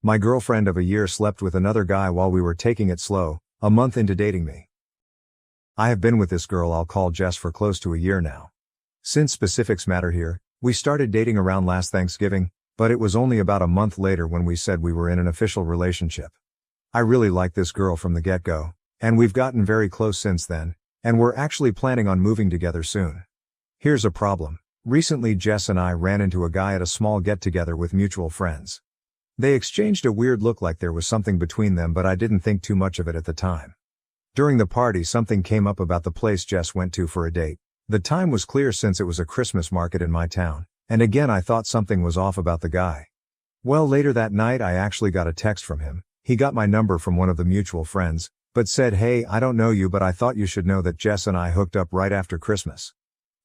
My girlfriend of a year slept with another guy while we were taking it slow, a month into dating me. I have been with this girl I'll call Jess for close to a year now. Since specifics matter here, we started dating around last Thanksgiving, but it was only about a month later when we said we were in an official relationship. I really liked this girl from the get-go, and we've gotten very close since then, and we're actually planning on moving together soon. Here's a problem. Recently Jess and I ran into a guy at a small get-together with mutual friends. They exchanged a weird look like there was something between them, but I didn't think too much of it at the time. During the party something came up about the place Jess went to for a date. The time was clear since it was a Christmas market in my town, and again I thought something was off about the guy. Well, later that night I actually got a text from him. He got my number from one of the mutual friends, but said, "Hey, I don't know you, but I thought you should know that Jess and I hooked up right after Christmas."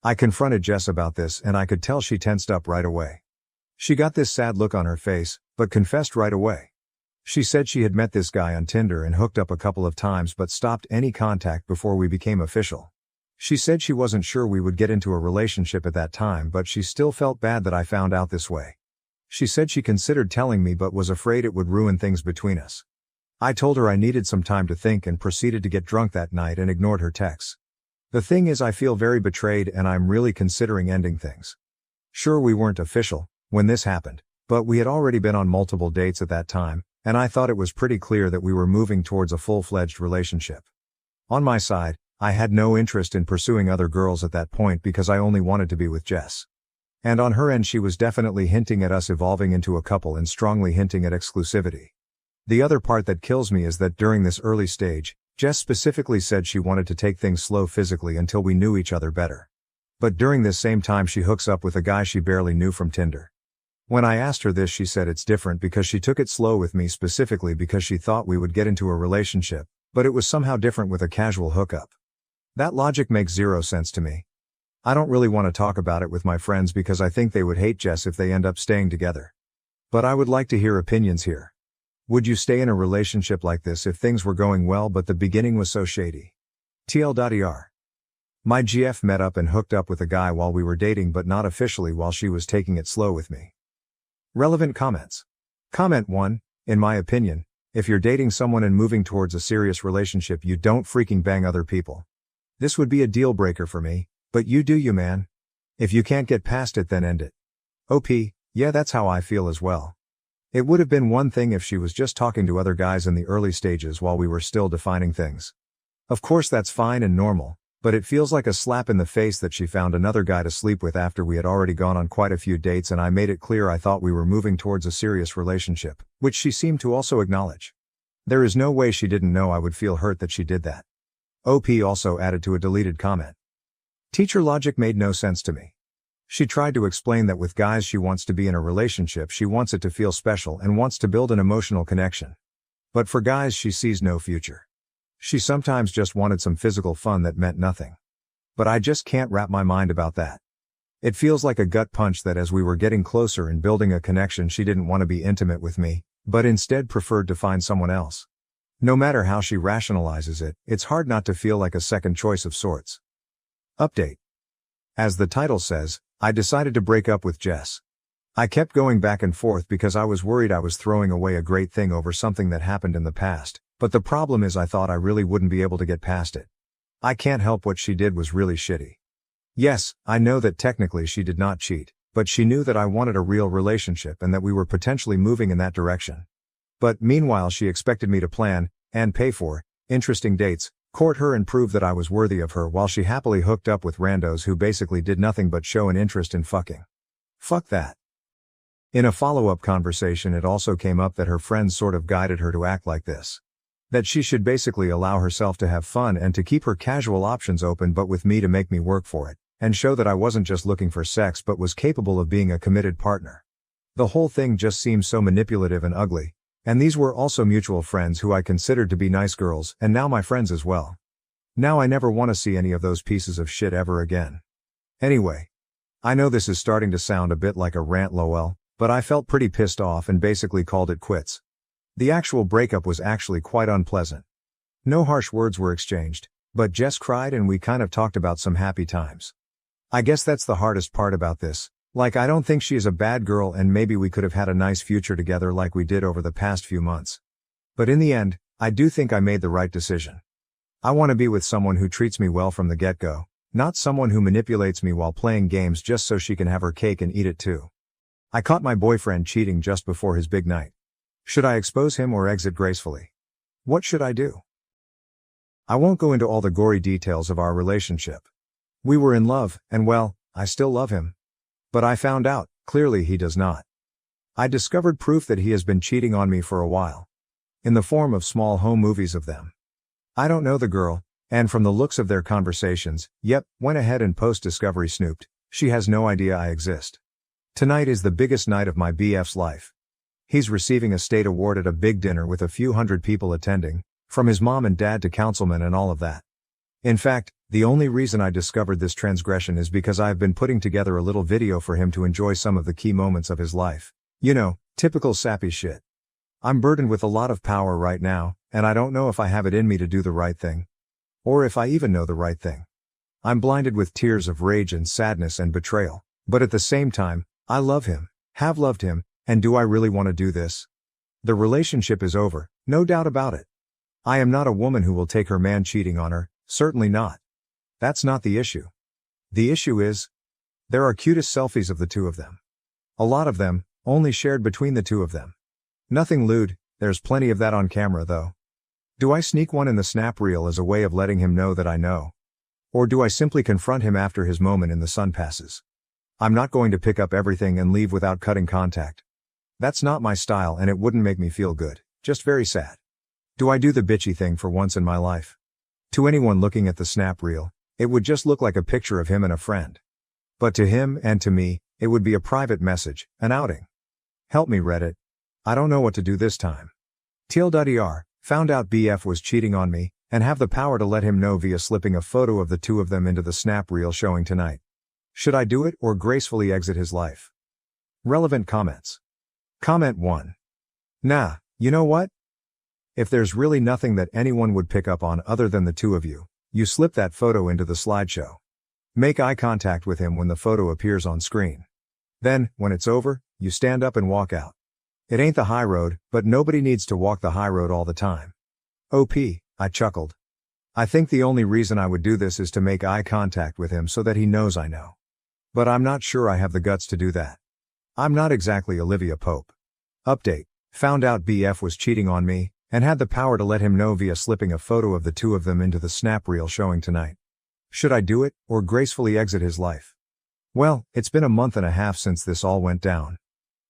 I confronted Jess about this and I could tell she tensed up right away. She got this sad look on her face, but confessed right away. She said she had met this guy on Tinder and hooked up a couple of times but stopped any contact before we became official. She said she wasn't sure we would get into a relationship at that time, but she still felt bad that I found out this way. She said she considered telling me but was afraid it would ruin things between us. I told her I needed some time to think and proceeded to get drunk that night and ignored her texts. The thing is, I feel very betrayed and I'm really considering ending things. Sure, we weren't official when this happened, but we had already been on multiple dates at that time, and I thought it was pretty clear that we were moving towards a full-fledged relationship. On my side, I had no interest in pursuing other girls at that point because I only wanted to be with Jess. And on her end she was definitely hinting at us evolving into a couple and strongly hinting at exclusivity. The other part that kills me is that during this early stage, Jess specifically said she wanted to take things slow physically until we knew each other better. But during this same time she hooks up with a guy she barely knew from Tinder. When I asked her this, she said it's different because she took it slow with me specifically because she thought we would get into a relationship, but it was somehow different with a casual hookup. That logic makes zero sense to me. I don't really want to talk about it with my friends because I think they would hate Jess if they end up staying together. But I would like to hear opinions here. Would you stay in a relationship like this if things were going well but the beginning was so shady? TL.er. My GF met up and hooked up with a guy while we were dating but not officially while she was taking it slow with me. Relevant comments. Comment 1, in my opinion, if you're dating someone and moving towards a serious relationship, you don't freaking bang other people. This would be a deal breaker for me, but you do you, man. If you can't get past it, then end it. OP, yeah, that's how I feel as well. It would have been one thing if she was just talking to other guys in the early stages while we were still defining things. Of course that's fine and normal, but it feels like a slap in the face that she found another guy to sleep with after we had already gone on quite a few dates and I made it clear I thought we were moving towards a serious relationship, which she seemed to also acknowledge. There is no way she didn't know I would feel hurt that she did that. OP also added to a deleted comment. Teacher logic made no sense to me. She tried to explain that with guys she wants to be in a relationship, she wants it to feel special and wants to build an emotional connection. But for guys she sees no future. She sometimes just wanted some physical fun that meant nothing. But I just can't wrap my mind about that. It feels like a gut punch that as we were getting closer and building a connection, she didn't want to be intimate with me, but instead preferred to find someone else. No matter how she rationalizes it, it's hard not to feel like a second choice of sorts. Update. As the title says, I decided to break up with Jess. I kept going back and forth because I was worried I was throwing away a great thing over something that happened in the past, but the problem is I thought I really wouldn't be able to get past it. I can't help what she did was really shitty. Yes, I know that technically she did not cheat, but she knew that I wanted a real relationship and that we were potentially moving in that direction. But meanwhile she expected me to plan, and pay for, interesting dates, court her and prove that I was worthy of her while she happily hooked up with randos who basically did nothing but show an interest in fucking. Fuck that. In a follow-up conversation it also came up that her friends sort of guided her to act like this. That she should basically allow herself to have fun and to keep her casual options open but with me to make me work for it, and show that I wasn't just looking for sex but was capable of being a committed partner. The whole thing just seems so manipulative and ugly, and these were also mutual friends who I considered to be nice girls and now my friends as well. Now I never want to see any of those pieces of shit ever again. Anyway. I know this is starting to sound a bit like a rant lol, but I felt pretty pissed off and basically called it quits. The actual breakup was actually quite unpleasant. No harsh words were exchanged, but Jess cried and we kind of talked about some happy times. I guess that's the hardest part about this, Like, I don't think she is a bad girl and maybe we could have had a nice future together like we did over the past few months. But in the end, I do think I made the right decision. I want to be with someone who treats me well from the get-go, not someone who manipulates me while playing games just so she can have her cake and eat it too. I caught my boyfriend cheating just before his big night. Should I expose him or exit gracefully? What should I do? I won't go into all the gory details of our relationship. We were in love, and well, I still love him. But I found out, clearly he does not. I discovered proof that he has been cheating on me for a while. In the form of small home movies of them. I don't know the girl, and from the looks of their conversations, went ahead and post-discovery snooped. She has no idea I exist. Tonight is the biggest night of my BF's life. He's receiving a state award at a big dinner with a few hundred people attending, from his mom and dad to councilmen and all of that. In fact, the only reason I discovered this transgression is because I have been putting together a little video for him to enjoy some of the key moments of his life. You know, typical sappy shit. I'm burdened with a lot of power right now, and I don't know if I have it in me to do the right thing. Or if I even know the right thing. I'm blinded with tears of rage and sadness and betrayal, but at the same time, I love him, have loved him, and do I really want to do this? The relationship is over, no doubt about it. I am not a woman who will take her man cheating on her, certainly not. That's not the issue. The issue is, there are cutest selfies of the two of them. A lot of them, only shared between the two of them. Nothing lewd, there's plenty of that on camera though. Do I sneak one in the snap reel as a way of letting him know that I know? Or do I simply confront him after his moment in the sun passes? I'm not going to pick up everything and leave without cutting contact. That's not my style and it wouldn't make me feel good, just very sad. Do I do the bitchy thing for once in my life? To anyone looking at the snap reel, it would just look like a picture of him and a friend. But to him and to me, it would be a private message, an outing. Help me, Reddit. I don't know what to do this time. TLDR, found out BF was cheating on me, and have the power to let him know via slipping a photo of the two of them into the snap reel showing tonight. Should I do it or gracefully exit his life? Relevant comments. Comment 1. Nah, you know what? If there's really nothing that anyone would pick up on other than the two of you, you slip that photo into the slideshow. Make eye contact with him when the photo appears on screen. Then, when it's over, you stand up and walk out. It ain't the high road, but nobody needs to walk the high road all the time. OP, I chuckled. I think the only reason I would do this is to make eye contact with him so that he knows I know. But I'm not sure I have the guts to do that. I'm not exactly Olivia Pope. Update, found out BF was cheating on me, and had the power to let him know via slipping a photo of the two of them into the snap reel showing tonight. Should I do it, or gracefully exit his life? Well, it's been a month and a half since this all went down.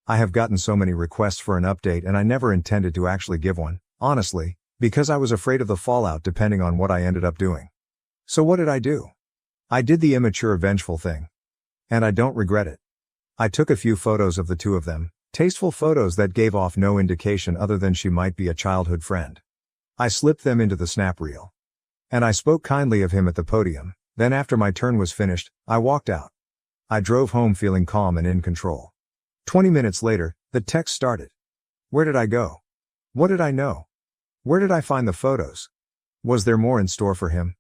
I have gotten so many requests for an update and I never intended to actually give one, honestly, because I was afraid of the fallout depending on what I ended up doing. So what did I do? I did the immature vengeful thing. And I don't regret it. I took a few photos of the two of them, tasteful photos that gave off no indication other than she might be a childhood friend. I slipped them into the snap reel. And I spoke kindly of him at the podium, then after my turn was finished, I walked out. I drove home feeling calm and in control. 20 minutes later, the text started. Where did I go? What did I know? Where did I find the photos? Was there more in store for him?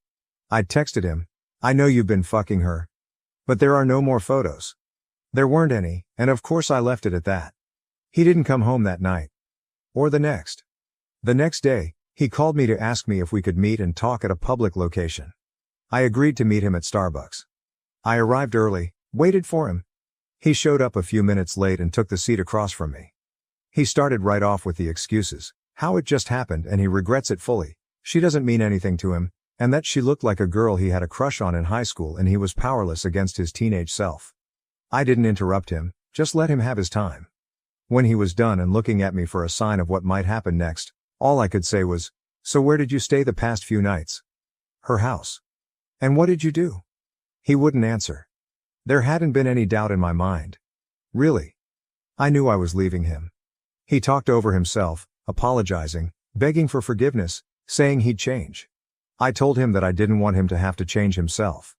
I texted him, I know you've been fucking her. But there are no more photos. There weren't any, and of course I left it at that. He didn't come home that night. Or the next. The next day, he called me to ask me if we could meet and talk at a public location. I agreed to meet him at Starbucks. I arrived early, waited for him. He showed up a few minutes late and took the seat across from me. He started right off with the excuses, how it just happened and he regrets it fully, she doesn't mean anything to him, and that she looked like a girl he had a crush on in high school and he was powerless against his teenage self. I didn't interrupt him, just let him have his time. When he was done and looking at me for a sign of what might happen next, all I could say was, so where did you stay the past few nights? Her house. And what did you do? He wouldn't answer. There hadn't been any doubt in my mind. Really. I knew I was leaving him. He talked over himself, apologizing, begging for forgiveness, saying he'd change. I told him that I didn't want him to have to change himself.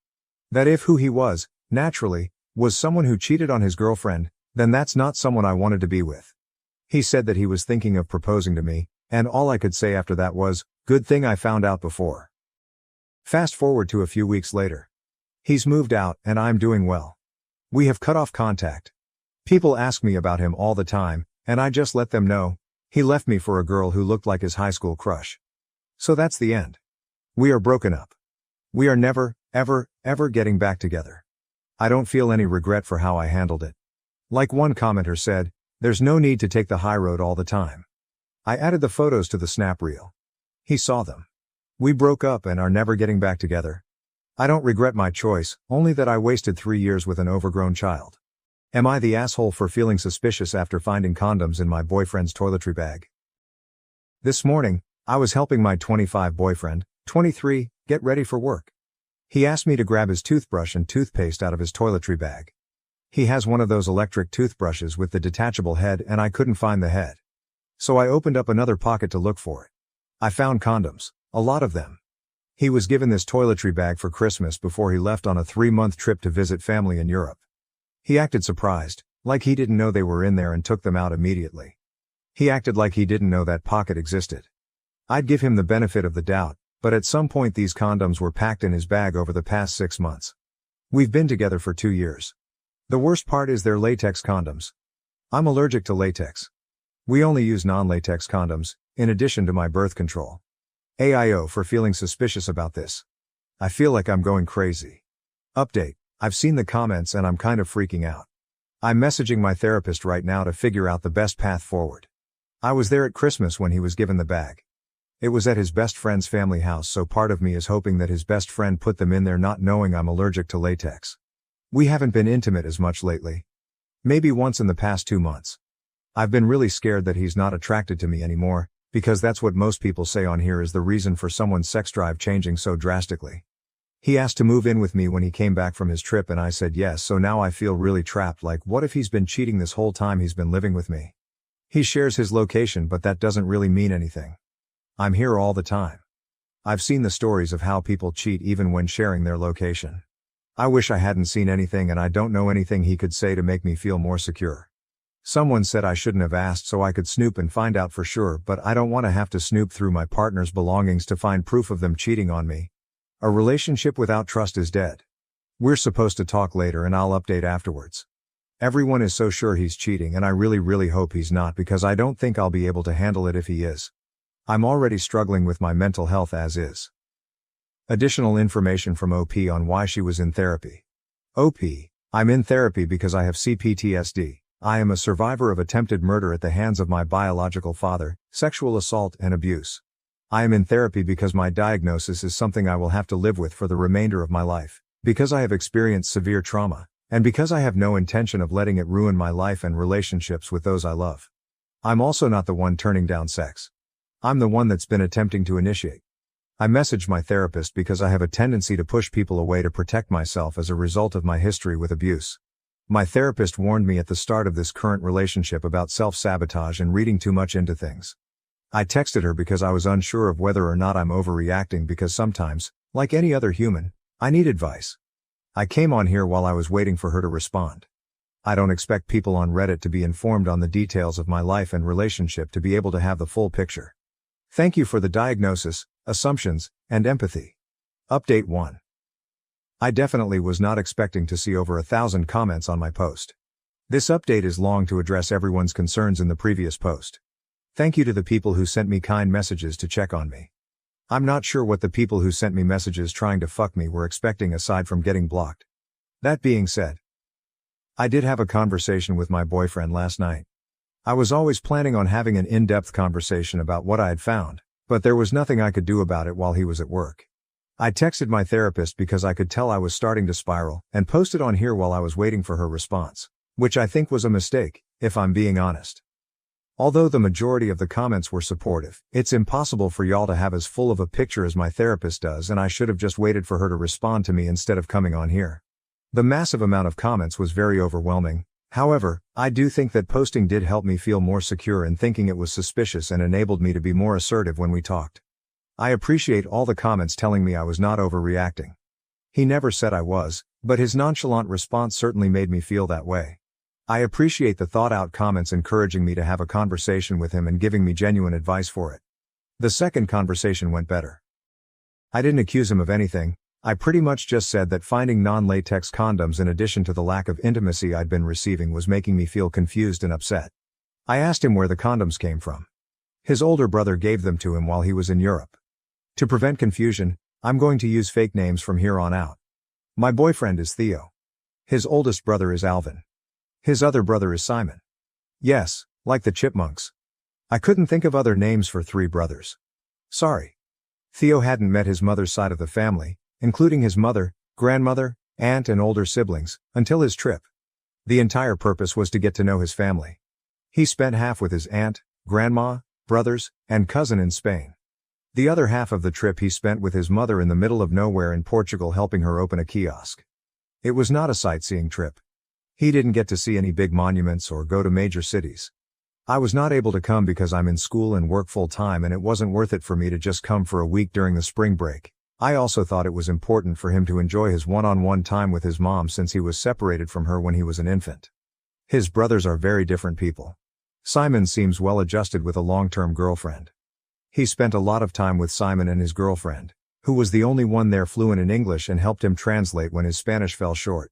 That if who he was, naturally, was someone who cheated on his girlfriend, then that's not someone I wanted to be with. He said that he was thinking of proposing to me, and all I could say after that was, good thing I found out before. Fast forward to a few weeks later. He's moved out and I'm doing well. We have cut off contact. People ask me about him all the time, and I just let them know. He left me for a girl who looked like his high school crush. So that's the end. We are broken up. We are never, ever getting back together. I don't feel any regret for how I handled it. Like one commenter said, there's no need to take the high road all the time. I added the photos to the snap reel. He saw them. We broke up and are never getting back together. I don't regret my choice, only that I wasted 3 years with an overgrown child. Am I the asshole for feeling suspicious after finding condoms in my boyfriend's toiletry bag? This morning, I was helping my 25 boyfriend, 23, get ready for work. He asked me to grab his toothbrush and toothpaste out of his toiletry bag. He has one of those electric toothbrushes with the detachable head and I couldn't find the head. So I opened up another pocket to look for it. I found condoms, a lot of them. He was given this toiletry bag for Christmas before he left on a 3-month trip to visit family in Europe. He acted surprised, like he didn't know they were in there and took them out immediately. He acted like he didn't know that pocket existed. I'd give him the benefit of the doubt, but at some point these condoms were packed in his bag over the past 6 months. We've been together for 2 years. The worst part is they're latex condoms. I'm allergic to latex. We only use non-latex condoms, in addition to my birth control. AIO for feeling suspicious about this. I feel like I'm going crazy. Update, I've seen the comments and I'm kind of freaking out. I'm messaging my therapist right now to figure out the best path forward. I was there at Christmas when he was given the bag. It was at his best friend's family house, so part of me is hoping that his best friend put them in there not knowing I'm allergic to latex. We haven't been intimate as much lately. Maybe once in the past 2 months. I've been really scared that he's not attracted to me anymore, because that's what most people say on here is the reason for someone's sex drive changing so drastically. He asked to move in with me when he came back from his trip and I said yes, so now I feel really trapped, like what if he's been cheating this whole time he's been living with me? He shares his location, but that doesn't really mean anything. I'm here all the time. I've seen the stories of how people cheat even when sharing their location. I wish I hadn't seen anything and I don't know anything he could say to make me feel more secure. Someone said I shouldn't have asked so I could snoop and find out for sure, but I don't want to have to snoop through my partner's belongings to find proof of them cheating on me. A relationship without trust is dead. We're supposed to talk later and I'll update afterwards. Everyone is so sure he's cheating and I really hope he's not, because I don't think I'll be able to handle it if he is. I'm already struggling with my mental health as is. Additional information from OP on why she was in therapy. OP, I'm in therapy because I have CPTSD. I am a survivor of attempted murder at the hands of my biological father, sexual assault and abuse. I am in therapy because my diagnosis is something I will have to live with for the remainder of my life, because I have experienced severe trauma, and because I have no intention of letting it ruin my life and relationships with those I love. I'm also not the one turning down sex. I'm the one that's been attempting to initiate. I messaged my therapist because I have a tendency to push people away to protect myself as a result of my history with abuse. My therapist warned me at the start of this current relationship about self-sabotage and reading too much into things. I texted her because I was unsure of whether or not I'm overreacting, because sometimes, like any other human, I need advice. I came on here while I was waiting for her to respond. I don't expect people on Reddit to be informed on the details of my life and relationship to be able to have the full picture. Thank you for the diagnosis, assumptions, and empathy. Update 1. I definitely was not expecting to see over 1,000 comments on my post. This update is long to address everyone's concerns in the previous post. Thank you to the people who sent me kind messages to check on me. I'm not sure what the people who sent me messages trying to fuck me were expecting aside from getting blocked. That being said, I did have a conversation with my boyfriend last night. I was always planning on having an in-depth conversation about what I had found, but there was nothing I could do about it while he was at work. I texted my therapist because I could tell I was starting to spiral, and posted on here while I was waiting for her response, which I think was a mistake, if I'm being honest. Although the majority of the comments were supportive, it's impossible for y'all to have as full of a picture as my therapist does, and I should have just waited for her to respond to me instead of coming on here. The massive amount of comments was very overwhelming. However, I do think that posting did help me feel more secure in thinking it was suspicious and enabled me to be more assertive when we talked. I appreciate all the comments telling me I was not overreacting. He never said I was, but his nonchalant response certainly made me feel that way. I appreciate the thought-out comments encouraging me to have a conversation with him and giving me genuine advice for it. The second conversation went better. I didn't accuse him of anything, I pretty much just said that finding non-latex condoms in addition to the lack of intimacy I'd been receiving was making me feel confused and upset. I asked him where the condoms came from. His older brother gave them to him while he was in Europe. To prevent confusion, I'm going to use fake names from here on out. My boyfriend is Theo. His oldest brother is Alvin. His other brother is Simon. Yes, like the Chipmunks. I couldn't think of other names for 3 brothers. Sorry. Theo hadn't met his mother's side of the family, including his mother, grandmother, aunt and older siblings, until his trip. The entire purpose was to get to know his family. He spent half with his aunt, grandma, brothers, and cousin in Spain. The other half of the trip he spent with his mother in the middle of nowhere in Portugal helping her open a kiosk. It was not a sightseeing trip. He didn't get to see any big monuments or go to major cities. I was not able to come because I'm in school and work full time and it wasn't worth it for me to just come for a week during the spring break. I also thought it was important for him to enjoy his one-on-one time with his mom since he was separated from her when he was an infant. His brothers are very different people. Simon seems well adjusted with a long-term girlfriend. He spent a lot of time with Simon and his girlfriend, who was the only one there fluent in English and helped him translate when his Spanish fell short.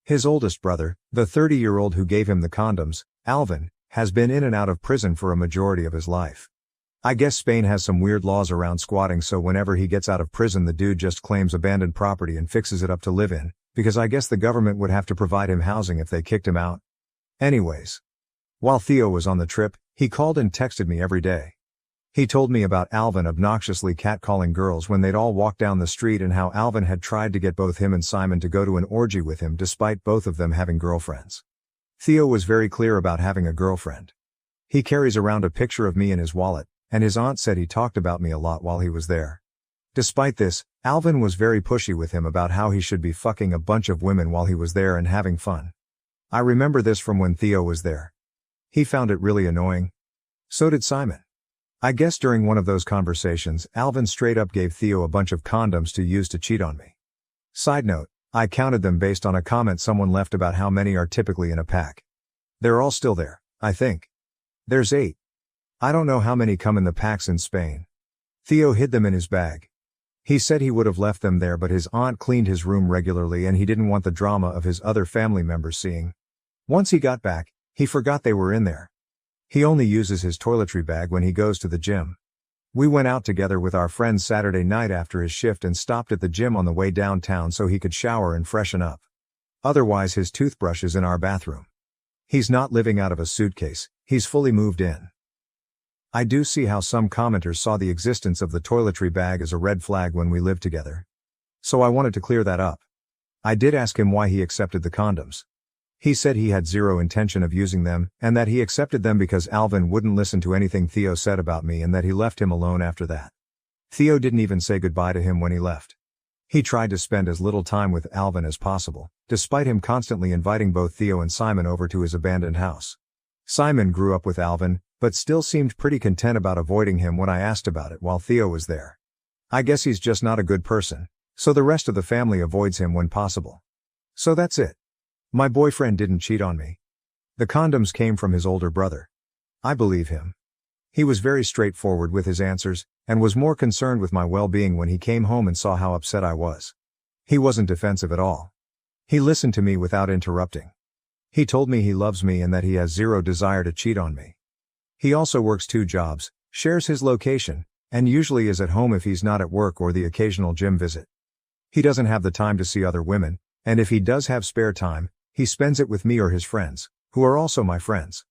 His oldest brother, the 30-year-old who gave him the condoms, Alvin, has been in and out of prison for a majority of his life. I guess Spain has some weird laws around squatting, so whenever he gets out of prison the dude just claims abandoned property and fixes it up to live in, because I guess the government would have to provide him housing if they kicked him out. Anyways. While Theo was on the trip, he called and texted me every day. He told me about Alvin obnoxiously catcalling girls when they'd all walk down the street and how Alvin had tried to get both him and Simon to go to an orgy with him despite both of them having girlfriends. Theo was very clear about having a girlfriend. He carries around a picture of me in his wallet, and his aunt said he talked about me a lot while he was there. Despite this, Alvin was very pushy with him about how he should be fucking a bunch of women while he was there and having fun. I remember this from when Theo was there. He found it really annoying. So did Simon. I guess during one of those conversations, Alvin straight up gave Theo a bunch of condoms to use to cheat on me. Side note, I counted them based on a comment someone left about how many are typically in a pack. They're all still there, I think. There's 8. I don't know how many come in the packs in Spain. Theo hid them in his bag. He said he would have left them there, but his aunt cleaned his room regularly and he didn't want the drama of his other family members seeing. Once he got back, he forgot they were in there. He only uses his toiletry bag when he goes to the gym. We went out together with our friends Saturday night after his shift and stopped at the gym on the way downtown so he could shower and freshen up. Otherwise his toothbrush is in our bathroom. He's not living out of a suitcase, he's fully moved in. I do see how some commenters saw the existence of the toiletry bag as a red flag when we lived together. So I wanted to clear that up. I did ask him why he accepted the condoms. He said he had zero intention of using them, and that he accepted them because Alvin wouldn't listen to anything Theo said about me and that he left him alone after that. Theo didn't even say goodbye to him when he left. He tried to spend as little time with Alvin as possible, despite him constantly inviting both Theo and Simon over to his abandoned house. Simon grew up with Alvin, but still seemed pretty content about avoiding him when I asked about it while Theo was there. I guess he's just not a good person, so the rest of the family avoids him when possible. So that's it. My boyfriend didn't cheat on me. The condoms came from his older brother. I believe him. He was very straightforward with his answers, and was more concerned with my well-being when he came home and saw how upset I was. He wasn't defensive at all. He listened to me without interrupting. He told me he loves me and that he has zero desire to cheat on me. He also works 2 jobs, shares his location, and usually is at home if he's not at work or the occasional gym visit. He doesn't have the time to see other women, and if he does have spare time, he spends it with me or his friends, who are also my friends.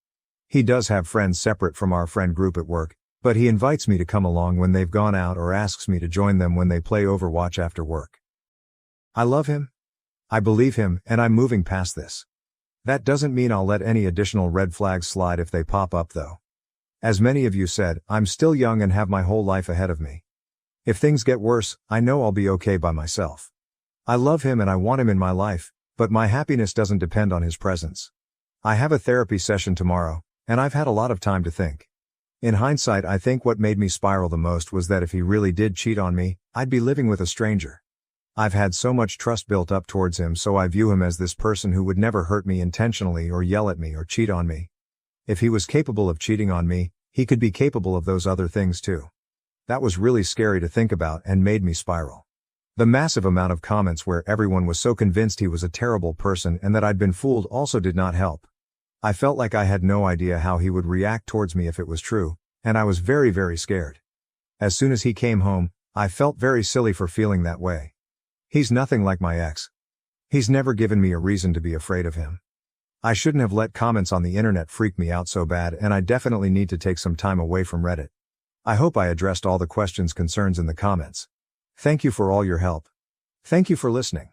He does have friends separate from our friend group at work, but he invites me to come along when they've gone out or asks me to join them when they play Overwatch after work. I love him. I believe him, and I'm moving past this. That doesn't mean I'll let any additional red flags slide if they pop up though. As many of you said, I'm still young and have my whole life ahead of me. If things get worse, I know I'll be okay by myself. I love him and I want him in my life, but my happiness doesn't depend on his presence. I have a therapy session tomorrow, and I've had a lot of time to think. In hindsight, I think what made me spiral the most was that if he really did cheat on me, I'd be living with a stranger. I've had so much trust built up towards him, so I view him as this person who would never hurt me intentionally or yell at me or cheat on me. If he was capable of cheating on me, he could be capable of those other things too. That was really scary to think about and made me spiral. The massive amount of comments where everyone was so convinced he was a terrible person and that I'd been fooled also did not help. I felt like I had no idea how he would react towards me if it was true, and I was very, very scared. As soon as he came home, I felt very silly for feeling that way. He's nothing like my ex. He's never given me a reason to be afraid of him. I shouldn't have let comments on the internet freak me out so bad, and I definitely need to take some time away from Reddit. I hope I addressed all the concerns in the comments. Thank you for all your help. Thank you for listening.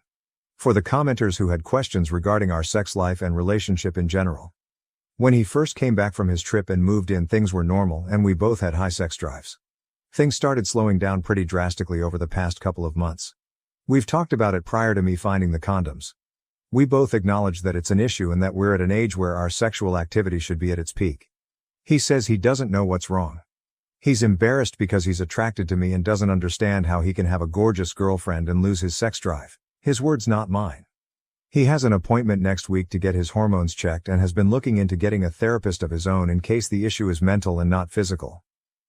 For the commenters who had questions regarding our sex life and relationship in general. When he first came back from his trip and moved in, things were normal and we both had high sex drives. Things started slowing down pretty drastically over the past couple of months. We've talked about it prior to me finding the condoms. We both acknowledge that it's an issue and that we're at an age where our sexual activity should be at its peak. He says he doesn't know what's wrong. He's embarrassed because he's attracted to me and doesn't understand how he can have a gorgeous girlfriend and lose his sex drive. His words, not mine. He has an appointment next week to get his hormones checked and has been looking into getting a therapist of his own in case the issue is mental and not physical.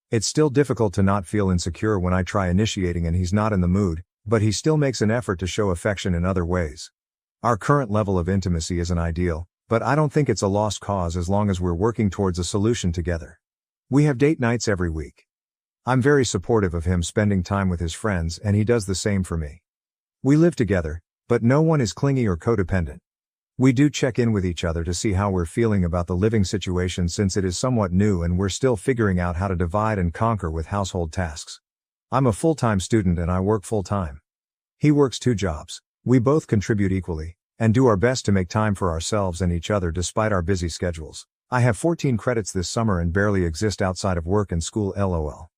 It's still difficult to not feel insecure when I try initiating and he's not in the mood, but he still makes an effort to show affection in other ways. Our current level of intimacy isn't ideal, but I don't think it's a lost cause as long as we're working towards a solution together. We have date nights every week. I'm very supportive of him spending time with his friends and he does the same for me. We live together, but no one is clingy or codependent. We do check in with each other to see how we're feeling about the living situation since it is somewhat new and we're still figuring out how to divide and conquer with household tasks. I'm a full-time student and I work full-time. He works 2 jobs. We both contribute equally, and do our best to make time for ourselves and each other despite our busy schedules. I have 14 credits this summer and barely exist outside of work and school, lol.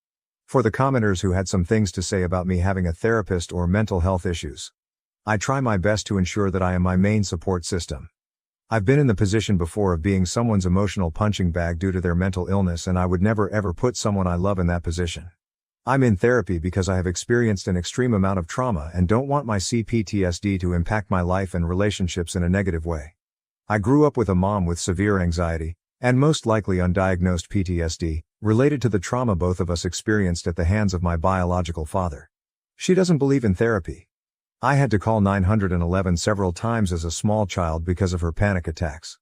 For the commenters who had some things to say about me having a therapist or mental health issues. I try my best to ensure that I am my main support system. I've been in the position before of being someone's emotional punching bag due to their mental illness and I would never ever put someone I love in that position. I'm in therapy because I have experienced an extreme amount of trauma and don't want my CPTSD to impact my life and relationships in a negative way. I grew up with a mom with severe anxiety, and most likely undiagnosed PTSD, related to the trauma both of us experienced at the hands of my biological father. She doesn't believe in therapy. I had to call 911 several times as a small child because of her panic attacks.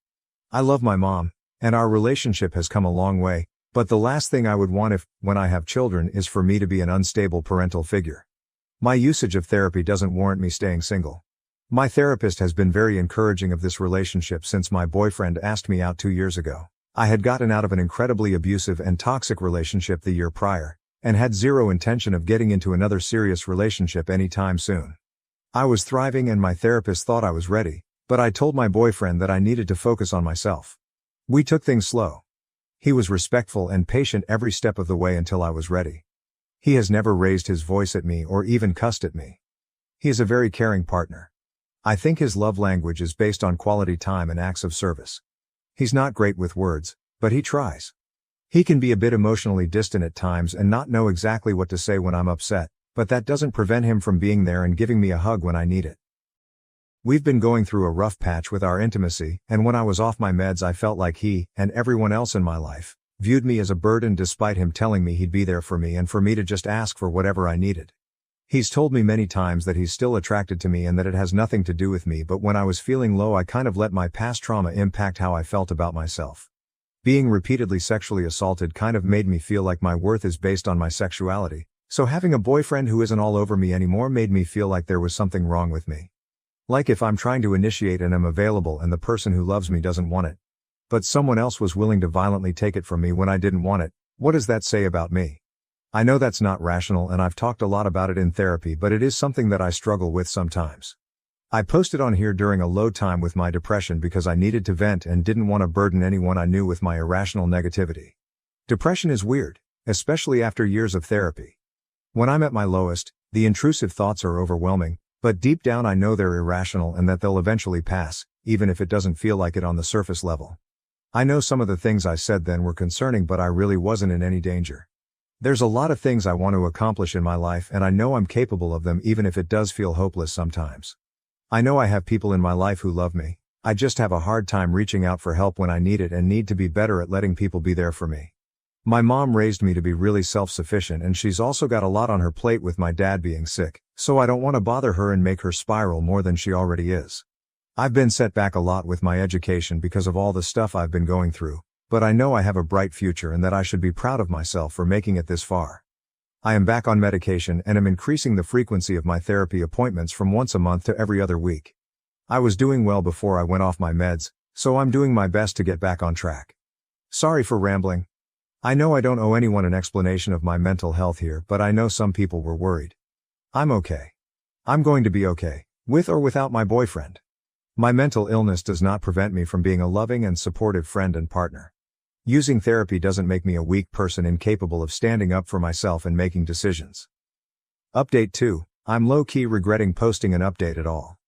I love my mom, and our relationship has come a long way, but the last thing I would want when I have children is for me to be an unstable parental figure. My usage of therapy doesn't warrant me staying single. My therapist has been very encouraging of this relationship since my boyfriend asked me out 2 years ago. I had gotten out of an incredibly abusive and toxic relationship the year prior, and had zero intention of getting into another serious relationship anytime soon. I was thriving and my therapist thought I was ready, but I told my boyfriend that I needed to focus on myself. We took things slow. He was respectful and patient every step of the way until I was ready. He has never raised his voice at me or even cussed at me. He is a very caring partner. I think his love language is based on quality time and acts of service. He's not great with words, but he tries. He can be a bit emotionally distant at times and not know exactly what to say when I'm upset, but that doesn't prevent him from being there and giving me a hug when I need it. We've been going through a rough patch with our intimacy, and when I was off my meds I felt like he, and everyone else in my life, viewed me as a burden despite him telling me he'd be there for me and for me to just ask for whatever I needed. He's told me many times that he's still attracted to me and that it has nothing to do with me, but when I was feeling low I kind of let my past trauma impact how I felt about myself. Being repeatedly sexually assaulted kind of made me feel like my worth is based on my sexuality. So having a boyfriend who isn't all over me anymore made me feel like there was something wrong with me. Like if I'm trying to initiate and am available and the person who loves me doesn't want it. But someone else was willing to violently take it from me when I didn't want it, what does that say about me? I know that's not rational and I've talked a lot about it in therapy, but it is something that I struggle with sometimes. I posted on here during a low time with my depression because I needed to vent and didn't want to burden anyone I knew with my irrational negativity. Depression is weird, especially after years of therapy. When I'm at my lowest, the intrusive thoughts are overwhelming, but deep down I know they're irrational and that they'll eventually pass, even if it doesn't feel like it on the surface level. I know some of the things I said then were concerning, but I really wasn't in any danger. There's a lot of things I want to accomplish in my life and I know I'm capable of them even if it does feel hopeless sometimes. I know I have people in my life who love me, I just have a hard time reaching out for help when I need it and need to be better at letting people be there for me. My mom raised me to be really self-sufficient, and she's also got a lot on her plate with my dad being sick, so I don't want to bother her and make her spiral more than she already is. I've been set back a lot with my education because of all the stuff I've been going through, but I know I have a bright future and that I should be proud of myself for making it this far. I am back on medication and am increasing the frequency of my therapy appointments from once a month to every other week. I was doing well before I went off my meds, so I'm doing my best to get back on track. Sorry for rambling. I know I don't owe anyone an explanation of my mental health here, but I know some people were worried. I'm okay. I'm going to be okay, with or without my boyfriend. My mental illness does not prevent me from being a loving and supportive friend and partner. Using therapy doesn't make me a weak person incapable of standing up for myself and making decisions. Update 2. I'm low-key regretting posting an update at all.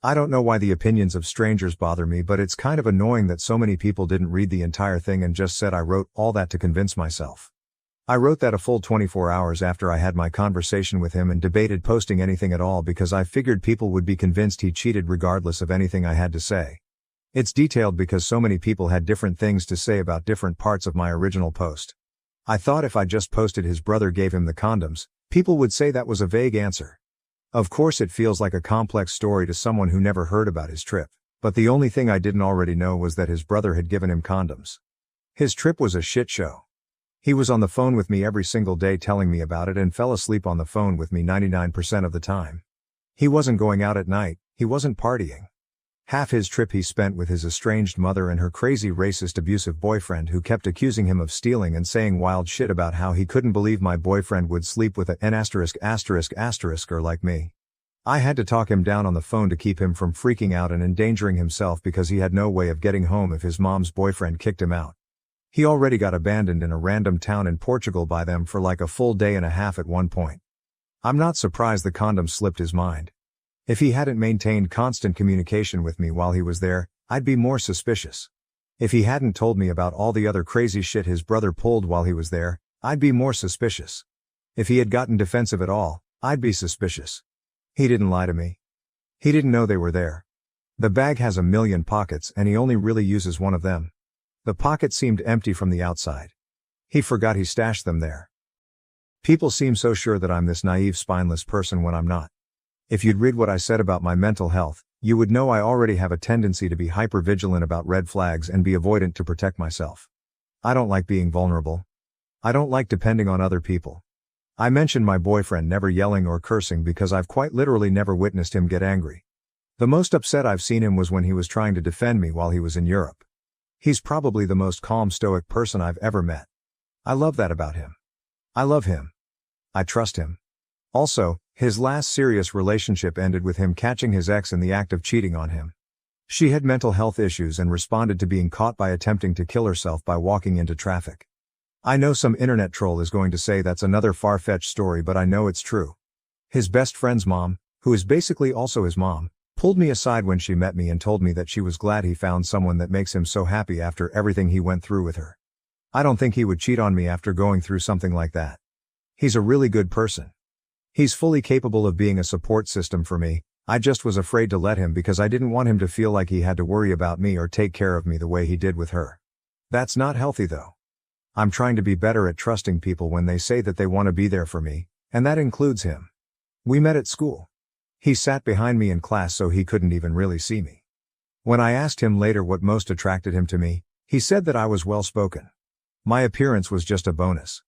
I don't know why the opinions of strangers bother me, but it's kind of annoying that so many people didn't read the entire thing and just said I wrote all that to convince myself. I wrote that a full 24 hours after I had my conversation with him and debated posting anything at all because I figured people would be convinced he cheated regardless of anything I had to say. It's detailed because so many people had different things to say about different parts of my original post. I thought if I just posted his brother gave him the condoms, people would say that was a vague answer. Of course it feels like a complex story to someone who never heard about his trip, but the only thing I didn't already know was that his brother had given him condoms. His trip was a shit show. He was on the phone with me every single day telling me about it and fell asleep on the phone with me 99% of the time. He wasn't going out at night, he wasn't partying. Half his trip he spent with his estranged mother and her crazy racist abusive boyfriend who kept accusing him of stealing and saying wild shit about how he couldn't believe my boyfriend would sleep with an *****er like me. I had to talk him down on the phone to keep him from freaking out and endangering himself because he had no way of getting home if his mom's boyfriend kicked him out. He already got abandoned in a random town in Portugal by them for like a full day and a half at one point. I'm not surprised the condom slipped his mind. If he hadn't maintained constant communication with me while he was there, I'd be more suspicious. If he hadn't told me about all the other crazy shit his brother pulled while he was there, I'd be more suspicious. If he had gotten defensive at all, I'd be suspicious. He didn't lie to me. He didn't know they were there. The bag has 1,000,000 pockets and he only really uses one of them. The pocket seemed empty from the outside. He forgot he stashed them there. People seem so sure that I'm this naive, spineless person when I'm not. If you'd read what I said about my mental health, you would know I already have a tendency to be hypervigilant about red flags and be avoidant to protect myself. I don't like being vulnerable. I don't like depending on other people. I mentioned my boyfriend never yelling or cursing because I've quite literally never witnessed him get angry. The most upset I've seen him was when he was trying to defend me while he was in Europe. He's probably the most calm, stoic person I've ever met. I love that about him. I love him. I trust him. Also, his last serious relationship ended with him catching his ex in the act of cheating on him. She had mental health issues and responded to being caught by attempting to kill herself by walking into traffic. I know some internet troll is going to say that's another far-fetched story, but I know it's true. His best friend's mom, who is basically also his mom, pulled me aside when she met me and told me that she was glad he found someone that makes him so happy after everything he went through with her. I don't think he would cheat on me after going through something like that. He's a really good person. He's fully capable of being a support system for me. I just was afraid to let him because I didn't want him to feel like he had to worry about me or take care of me the way he did with her. That's not healthy though. I'm trying to be better at trusting people when they say that they want to be there for me, and that includes him. We met at school. He sat behind me in class so he couldn't even really see me. When I asked him later what most attracted him to me, he said that I was well-spoken. My appearance was just a bonus.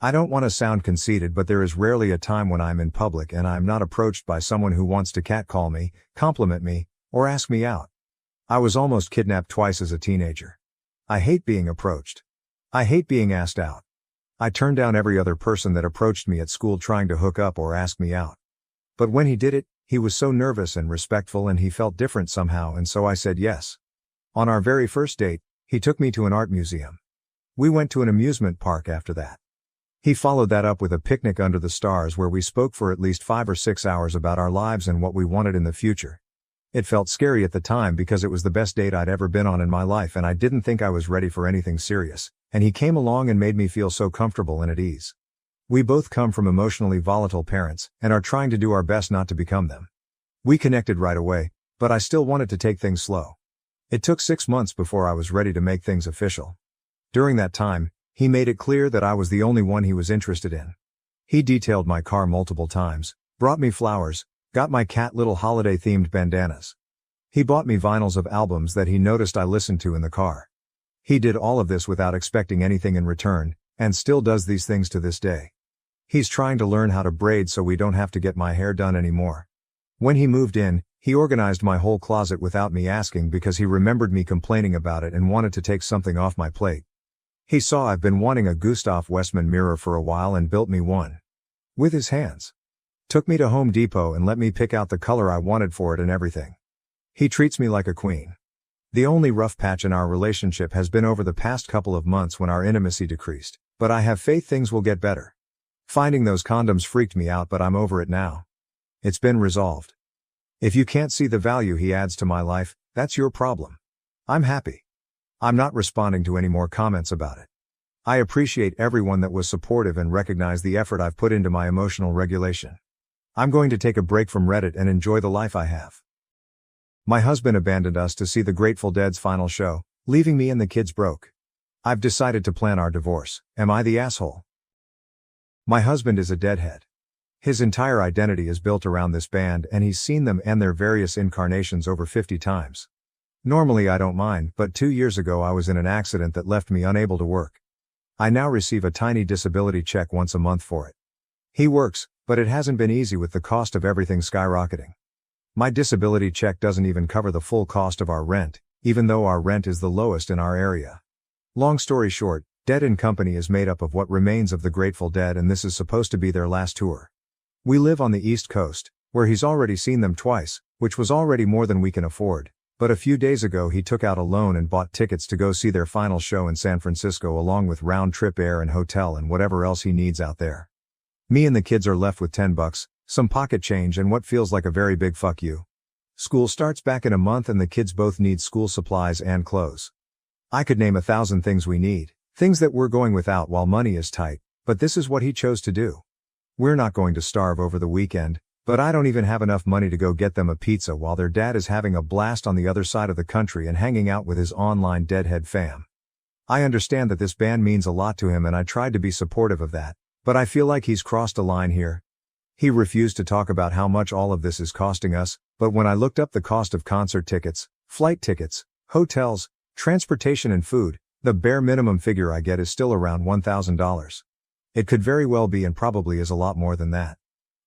I don't want to sound conceited, but there is rarely a time when I'm in public and I'm not approached by someone who wants to catcall me, compliment me, or ask me out. I was almost kidnapped twice as a teenager. I hate being approached. I hate being asked out. I turned down every other person that approached me at school trying to hook up or ask me out. But when he did it, he was so nervous and respectful and he felt different somehow, and so I said yes. On our very first date, he took me to an art museum. We went to an amusement park after that. He followed that up with a picnic under the stars where we spoke for at least 5 or 6 hours about our lives and what we wanted in the future. It felt scary at the time because it was the best date I'd ever been on in my life and I didn't think I was ready for anything serious, and he came along and made me feel so comfortable and at ease. We both come from emotionally volatile parents and are trying to do our best not to become them. We connected right away, but I still wanted to take things slow. It took 6 months before I was ready to make things official. During that time, He made it clear that I was the only one he was interested in. He detailed my car multiple times, brought me flowers, got my cat little holiday-themed bandanas. He bought me vinyls of albums that he noticed I listened to in the car. He did all of this without expecting anything in return, and still does these things to this day. He's trying to learn how to braid so we don't have to get my hair done anymore. When he moved in, he organized my whole closet without me asking because he remembered me complaining about it and wanted to take something off my plate. He saw I've been wanting a Gustav Westman mirror for a while and built me one. With his hands. Took me to Home Depot and let me pick out the color I wanted for it and everything. He treats me like a queen. The only rough patch in our relationship has been over the past couple of months when our intimacy decreased, but I have faith things will get better. Finding those condoms freaked me out, but I'm over it now. It's been resolved. If you can't see the value he adds to my life, that's your problem. I'm happy. I'm not responding to any more comments about it. I appreciate everyone that was supportive and recognize the effort I've put into my emotional regulation. I'm going to take a break from Reddit and enjoy the life I have. My husband abandoned us to see the Grateful Dead's final show, leaving me and the kids broke. I've decided to plan our divorce. Am I the asshole? My husband is a deadhead. His entire identity is built around this band and he's seen them and their various incarnations over 50 times. Normally I don't mind, but 2 years ago I was in an accident that left me unable to work. I now receive a tiny disability check once a month for it. He works, but it hasn't been easy with the cost of everything skyrocketing. My disability check doesn't even cover the full cost of our rent, even though our rent is the lowest in our area. Long story short, Dead & Company is made up of what remains of the Grateful Dead and this is supposed to be their last tour. We live on the East Coast, where he's already seen them twice, which was already more than we can afford, but a few days ago he took out a loan and bought tickets to go see their final show in San Francisco along with round-trip air and hotel and whatever else he needs out there. Me and the kids are left with $10, some pocket change and what feels like a very big fuck you. School starts back in a month and the kids both need school supplies and clothes. I could name 1,000 things we need, things that we're going without while money is tight, but this is what he chose to do. We're not going to starve over the weekend, but I don't even have enough money to go get them a pizza while their dad is having a blast on the other side of the country and hanging out with his online deadhead fam. I understand that this band means a lot to him and I tried to be supportive of that, but I feel like he's crossed a line here. He refused to talk about how much all of this is costing us, but when I looked up the cost of concert tickets, flight tickets, hotels, transportation and food, the bare minimum figure I get is still around $1,000. It could very well be and probably is a lot more than that.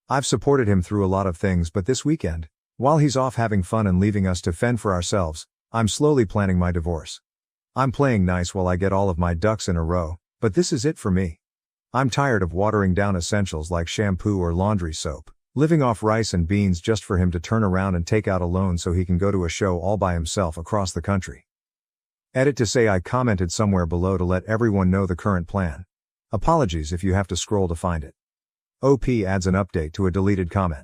I've supported him through a lot of things, but this weekend, while he's off having fun and leaving us to fend for ourselves, I'm slowly planning my divorce. I'm playing nice while I get all of my ducks in a row, but this is it for me. I'm tired of watering down essentials like shampoo or laundry soap, living off rice and beans just for him to turn around and take out a loan so he can go to a show all by himself across the country. Edit to say I commented somewhere below to let everyone know the current plan. Apologies if you have to scroll to find it. OP adds an update to a deleted comment.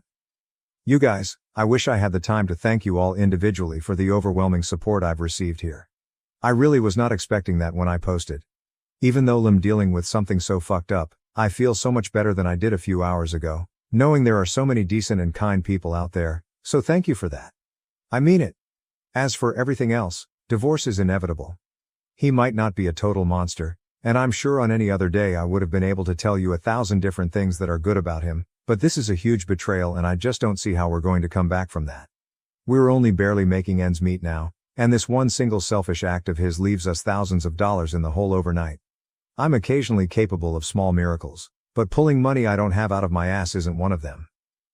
You guys, I wish I had the time to thank you all individually for the overwhelming support I've received here. I really was not expecting that when I posted. Even though I'm dealing with something so fucked up, I feel so much better than I did a few hours ago, knowing there are so many decent and kind people out there, so thank you for that. I mean it. As for everything else, divorce is inevitable. He might not be a total monster, and I'm sure on any other day I would have been able to tell you 1,000 different things that are good about him, but this is a huge betrayal and I just don't see how we're going to come back from that. We're only barely making ends meet now, and this one single selfish act of his leaves us thousands of dollars in the hole overnight. I'm occasionally capable of small miracles, but pulling money I don't have out of my ass isn't one of them.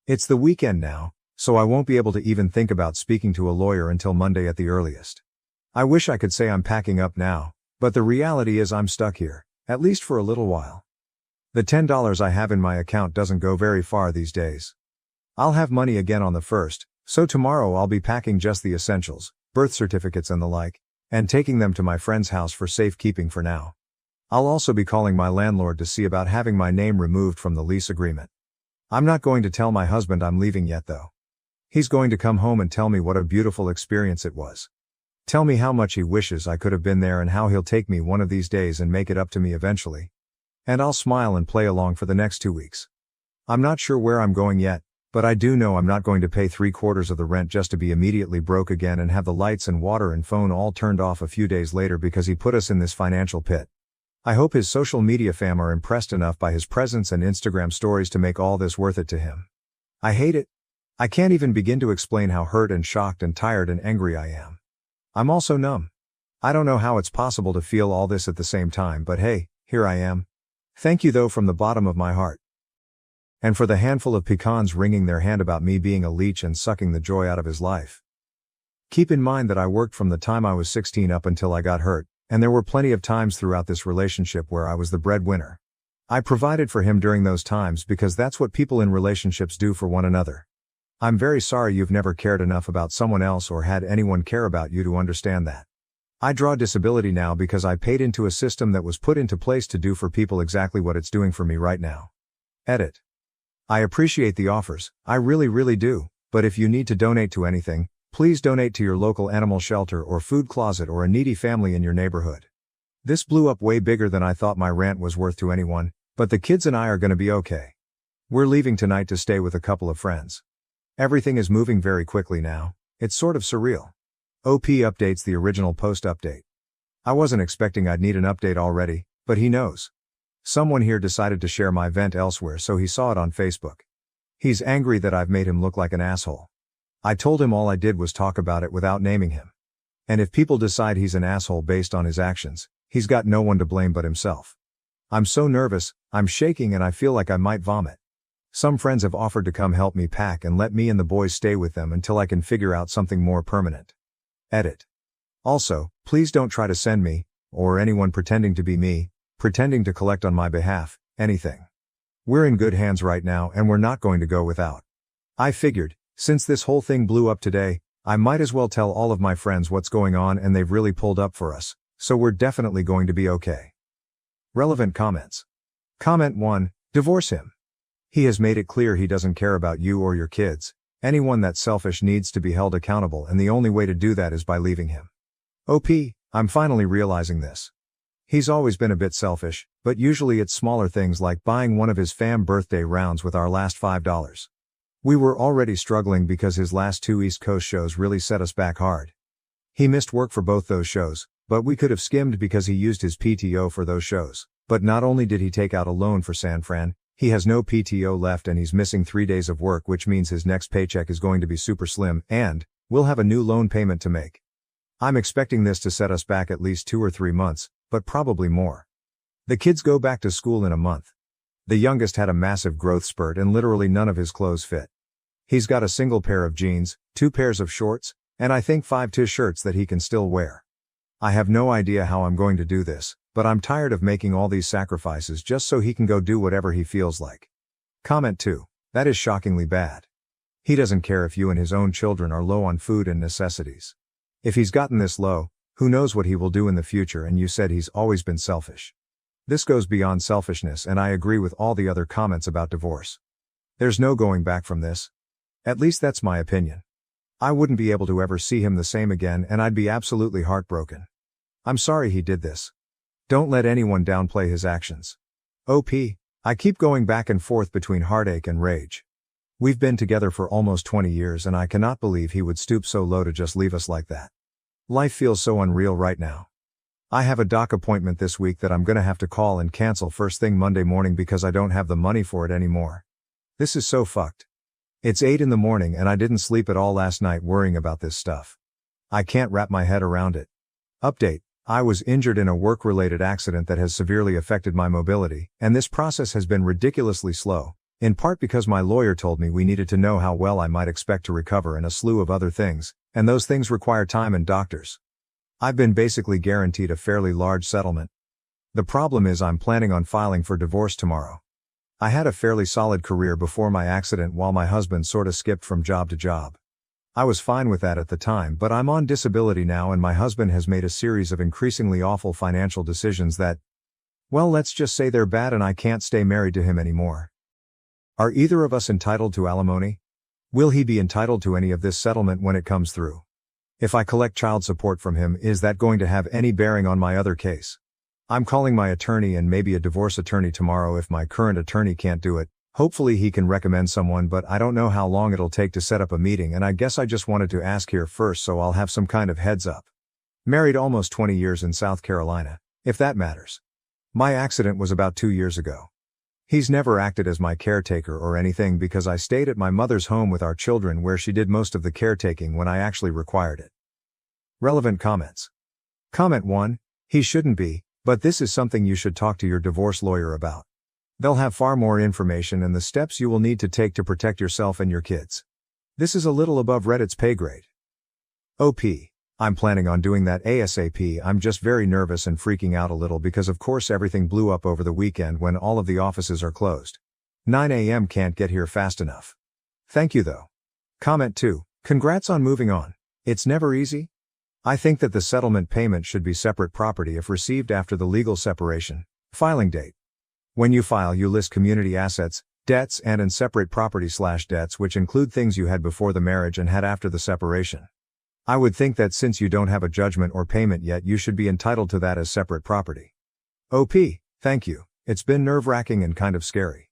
It's the weekend now, so I won't be able to even think about speaking to a lawyer until Monday at the earliest. I wish I could say I'm packing up now, but the reality is I'm stuck here, at least for a little while. The $10 I have in my account doesn't go very far these days. I'll have money again on the 1st, so tomorrow I'll be packing just the essentials, birth certificates and the like, and taking them to my friend's house for safekeeping for now. I'll also be calling my landlord to see about having my name removed from the lease agreement. I'm not going to tell my husband I'm leaving yet though. He's going to come home and tell me what a beautiful experience it was. Tell me how much he wishes I could have been there and how he'll take me one of these days and make it up to me eventually. And I'll smile and play along for the next 2 weeks. I'm not sure where I'm going yet, but I do know I'm not going to pay 3/4 of the rent just to be immediately broke again and have the lights and water and phone all turned off a few days later because he put us in this financial pit. I hope his social media fam are impressed enough by his presence and Instagram stories to make all this worth it to him. I hate it. I can't even begin to explain how hurt and shocked and tired and angry I am. I'm also numb. I don't know how it's possible to feel all this at the same time, but hey, here I am. Thank you though from the bottom of my heart. And for the handful of pecans wringing their hand about me being a leech and sucking the joy out of his life. Keep in mind that I worked from the time I was 16 up until I got hurt, and there were plenty of times throughout this relationship where I was the breadwinner. I provided for him during those times because that's what people in relationships do for one another. I'm very sorry you've never cared enough about someone else or had anyone care about you to understand that. I draw disability now because I paid into a system that was put into place to do for people exactly what it's doing for me right now. Edit. I appreciate the offers, I really do, but if you need to donate to anything, please donate to your local animal shelter or food closet or a needy family in your neighborhood. This blew up way bigger than I thought my rant was worth to anyone, but the kids and I are gonna be okay. We're leaving tonight to stay with a couple of friends. Everything is moving very quickly now, it's sort of surreal. OP updates the original post update. I wasn't expecting I'd need an update already, but he knows. Someone here decided to share my vent elsewhere so he saw it on Facebook. He's angry that I've made him look like an asshole. I told him all I did was talk about it without naming him. And if people decide he's an asshole based on his actions, he's got no one to blame but himself. I'm so nervous, I'm shaking and I feel like I might vomit. Some friends have offered to come help me pack and let me and the boys stay with them until I can figure out something more permanent. Edit. Also, please don't try to send me, or anyone pretending to be me, pretending to collect on my behalf, anything. We're in good hands right now and we're not going to go without. I figured, since this whole thing blew up today, I might as well tell all of my friends what's going on and they've really pulled up for us, so we're definitely going to be okay. Relevant comments. Comment 1, divorce him. He has made it clear he doesn't care about you or your kids. Anyone that's selfish needs to be held accountable and the only way to do that is by leaving him. OP, I'm finally realizing this. He's always been a bit selfish, but usually it's smaller things like buying one of his fam birthday rounds with our last $5. We were already struggling because his last 2 East Coast shows really set us back hard. He missed work for both those shows, but we could have skimmed because he used his PTO for those shows. But not only did he take out a loan for San Fran, he has no PTO left and he's missing 3 days of work, which means his next paycheck is going to be super slim and we'll have a new loan payment to make. I'm expecting this to set us back at least 2 or 3 months, but probably more. The kids go back to school in a month. The youngest had a massive growth spurt and literally none of his clothes fit. He's got a single pair of jeans, 2 pairs of shorts, and I think 5 t-shirts that he can still wear. I have no idea how I'm going to do this, but I'm tired of making all these sacrifices just so he can go do whatever he feels like. Comment 2. That is shockingly bad. He doesn't care if you and his own children are low on food and necessities. If he's gotten this low, who knows what he will do in the future, and you said he's always been selfish. This goes beyond selfishness and I agree with all the other comments about divorce. There's no going back from this. At least that's my opinion. I wouldn't be able to ever see him the same again and I'd be absolutely heartbroken. I'm sorry he did this. Don't let anyone downplay his actions. OP, I keep going back and forth between heartache and rage. We've been together for almost 20 years and I cannot believe he would stoop so low to just leave us like that. Life feels so unreal right now. I have a doc appointment this week that I'm gonna have to call and cancel first thing Monday morning because I don't have the money for it anymore. This is so fucked. It's 8 in the morning and I didn't sleep at all last night worrying about this stuff. I can't wrap my head around it. Update. I was injured in a work-related accident that has severely affected my mobility, and this process has been ridiculously slow, in part because my lawyer told me we needed to know how well I might expect to recover and a slew of other things, and those things require time and doctors. I've been basically guaranteed a fairly large settlement. The problem is I'm planning on filing for divorce tomorrow. I had a fairly solid career before my accident while my husband sorta skipped from job to job. I was fine with that at the time, but I'm on disability now and my husband has made a series of increasingly awful financial decisions that, well, let's just say they're bad and I can't stay married to him anymore. Are either of us entitled to alimony? Will he be entitled to any of this settlement when it comes through? If I collect child support from him, is that going to have any bearing on my other case? I'm calling my attorney and maybe a divorce attorney tomorrow if my current attorney can't do it. Hopefully he can recommend someone, but I don't know how long it'll take to set up a meeting and I guess I just wanted to ask here first so I'll have some kind of heads up. Married almost 20 years in South Carolina, if that matters. My accident was about 2 years ago. He's never acted as my caretaker or anything because I stayed at my mother's home with our children where she did most of the caretaking when I actually required it. Relevant comments. Comment 1. He shouldn't be, but this is something you should talk to your divorce lawyer about. They'll have far more information and the steps you will need to take to protect yourself and your kids. This is a little above Reddit's pay grade. OP. I'm planning on doing that ASAP. I'm just very nervous and freaking out a little because of course everything blew up over the weekend when all of the offices are closed. 9 a.m. can't get here fast enough. Thank you though. Comment 2. Congrats on moving on. It's never easy. I think that the settlement payment should be separate property if received after the legal separation. Filing date. When you file, you list community assets, debts and separate property/debts which include things you had before the marriage and had after the separation. I would think that since you don't have a judgment or payment yet, you should be entitled to that as separate property. OP, thank you. It's been nerve-wracking and kind of scary.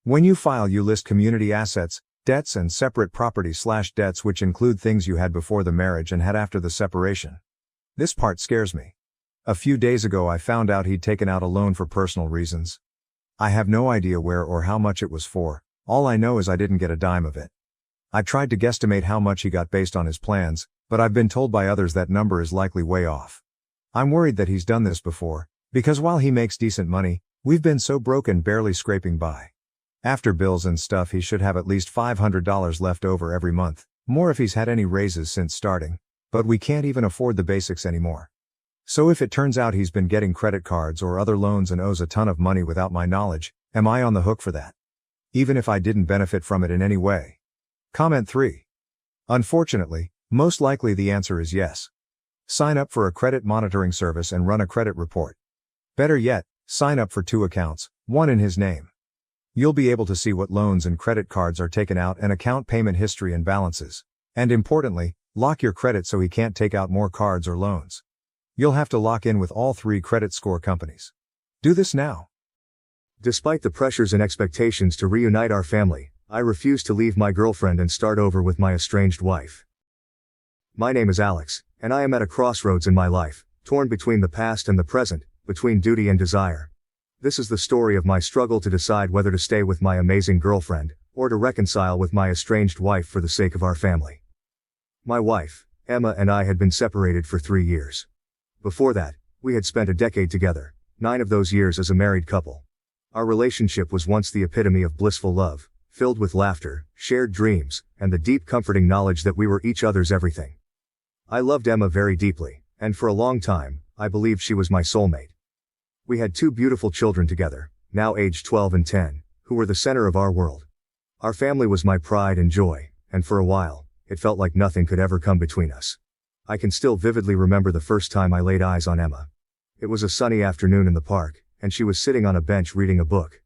When you file, you list community assets, debts and separate property/debts which include things you had before the marriage and had after the separation. This part scares me. A few days ago I found out he'd taken out a loan for personal reasons. I have no idea where or how much it was for. All I know is I didn't get a dime of it. I tried to guesstimate how much he got based on his plans, but I've been told by others that number is likely way off. I'm worried that he's done this before, because while he makes decent money, we've been so broke and barely scraping by. After bills and stuff, he should have at least $500 left over every month, more if he's had any raises since starting, but we can't even afford the basics anymore. So if it turns out he's been getting credit cards or other loans and owes a ton of money without my knowledge, am I on the hook for that? Even if I didn't benefit from it in any way? Comment 3. Unfortunately, most likely the answer is yes. Sign up for a credit monitoring service and run a credit report. Better yet, sign up for 2 accounts, one in his name. You'll be able to see what loans and credit cards are taken out and account payment history and balances. And importantly, lock your credit so he can't take out more cards or loans. You'll have to lock in with all 3 credit score companies. Do this now. Despite the pressures and expectations to reunite our family, I refuse to leave my girlfriend and start over with my estranged wife. My name is Alex, and I am at a crossroads in my life, torn between the past and the present, between duty and desire. This is the story of my struggle to decide whether to stay with my amazing girlfriend, or to reconcile with my estranged wife for the sake of our family. My wife, Emma, and I had been separated for 3 years. Before that, we had spent a decade together, 9 of those years as a married couple. Our relationship was once the epitome of blissful love, filled with laughter, shared dreams, and the deep comforting knowledge that we were each other's everything. I loved Emma very deeply, and for a long time, I believed she was my soulmate. We had 2 beautiful children together, now aged 12 and 10, who were the center of our world. Our family was my pride and joy, and for a while, it felt like nothing could ever come between us. I can still vividly remember the first time I laid eyes on Emma. It was a sunny afternoon in the park, and she was sitting on a bench reading a book.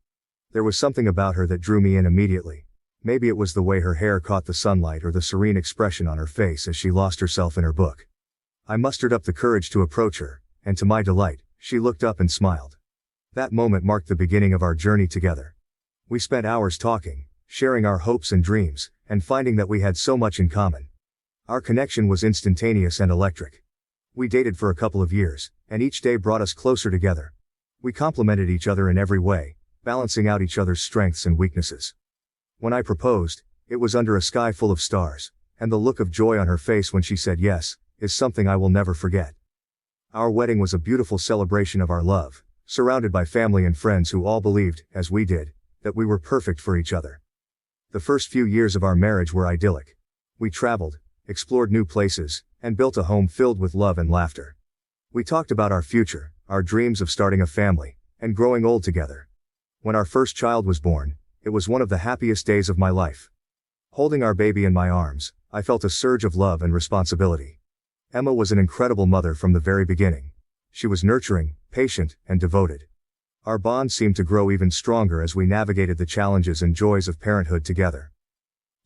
There was something about her that drew me in immediately. Maybe it was the way her hair caught the sunlight or the serene expression on her face as she lost herself in her book. I mustered up the courage to approach her, and to my delight, she looked up and smiled. That moment marked the beginning of our journey together. We spent hours talking, sharing our hopes and dreams, and finding that we had so much in common. Our connection was instantaneous and electric. We dated for a couple of years, and each day brought us closer together. We complemented each other in every way, balancing out each other's strengths and weaknesses. When I proposed, it was under a sky full of stars, and the look of joy on her face when she said yes, is something I will never forget. Our wedding was a beautiful celebration of our love, surrounded by family and friends who all believed, as we did, that we were perfect for each other. The first few years of our marriage were idyllic. We traveled, explored new places, and built a home filled with love and laughter. We talked about our future, our dreams of starting a family, and growing old together. When our first child was born, it was one of the happiest days of my life. Holding our baby in my arms, I felt a surge of love and responsibility. Emma was an incredible mother from the very beginning. She was nurturing, patient, and devoted. Our bond seemed to grow even stronger as we navigated the challenges and joys of parenthood together.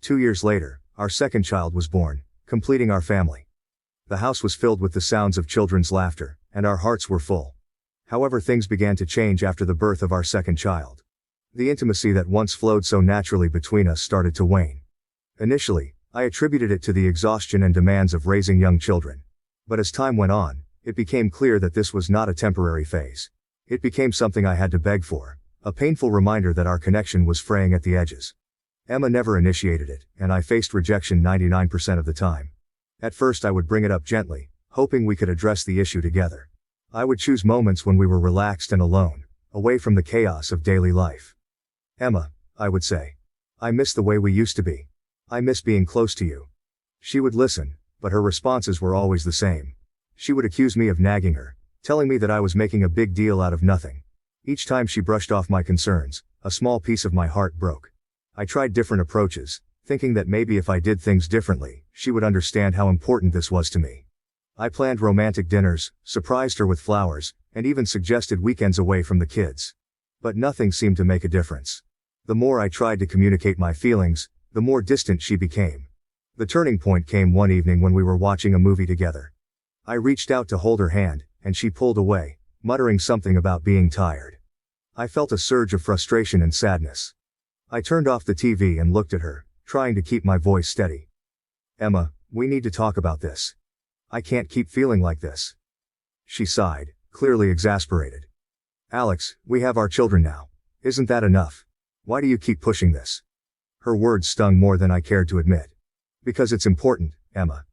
2 years later, our second child was born, completing our family. The house was filled with the sounds of children's laughter, and our hearts were full. However, things began to change after the birth of our second child. The intimacy that once flowed so naturally between us started to wane. Initially, I attributed it to the exhaustion and demands of raising young children. But as time went on, it became clear that this was not a temporary phase. It became something I had to beg for, a painful reminder that our connection was fraying at the edges. Emma never initiated it, and I faced rejection 99% of the time. At first I would bring it up gently, hoping we could address the issue together. I would choose moments when we were relaxed and alone, away from the chaos of daily life. Emma, I would say. I miss the way we used to be. I miss being close to you. She would listen, but her responses were always the same. She would accuse me of nagging her, telling me that I was making a big deal out of nothing. Each time she brushed off my concerns, a small piece of my heart broke. I tried different approaches, thinking that maybe if I did things differently, she would understand how important this was to me. I planned romantic dinners, surprised her with flowers, and even suggested weekends away from the kids. But nothing seemed to make a difference. The more I tried to communicate my feelings, the more distant she became. The turning point came one evening when we were watching a movie together. I reached out to hold her hand, and she pulled away, muttering something about being tired. I felt a surge of frustration and sadness. I turned off the TV and looked at her, trying to keep my voice steady. Emma, we need to talk about this. I can't keep feeling like this. She sighed, clearly exasperated. Alex, we have our children now. Isn't that enough? Why do you keep pushing this? Her words stung more than I cared to admit. Because it's important, Emma.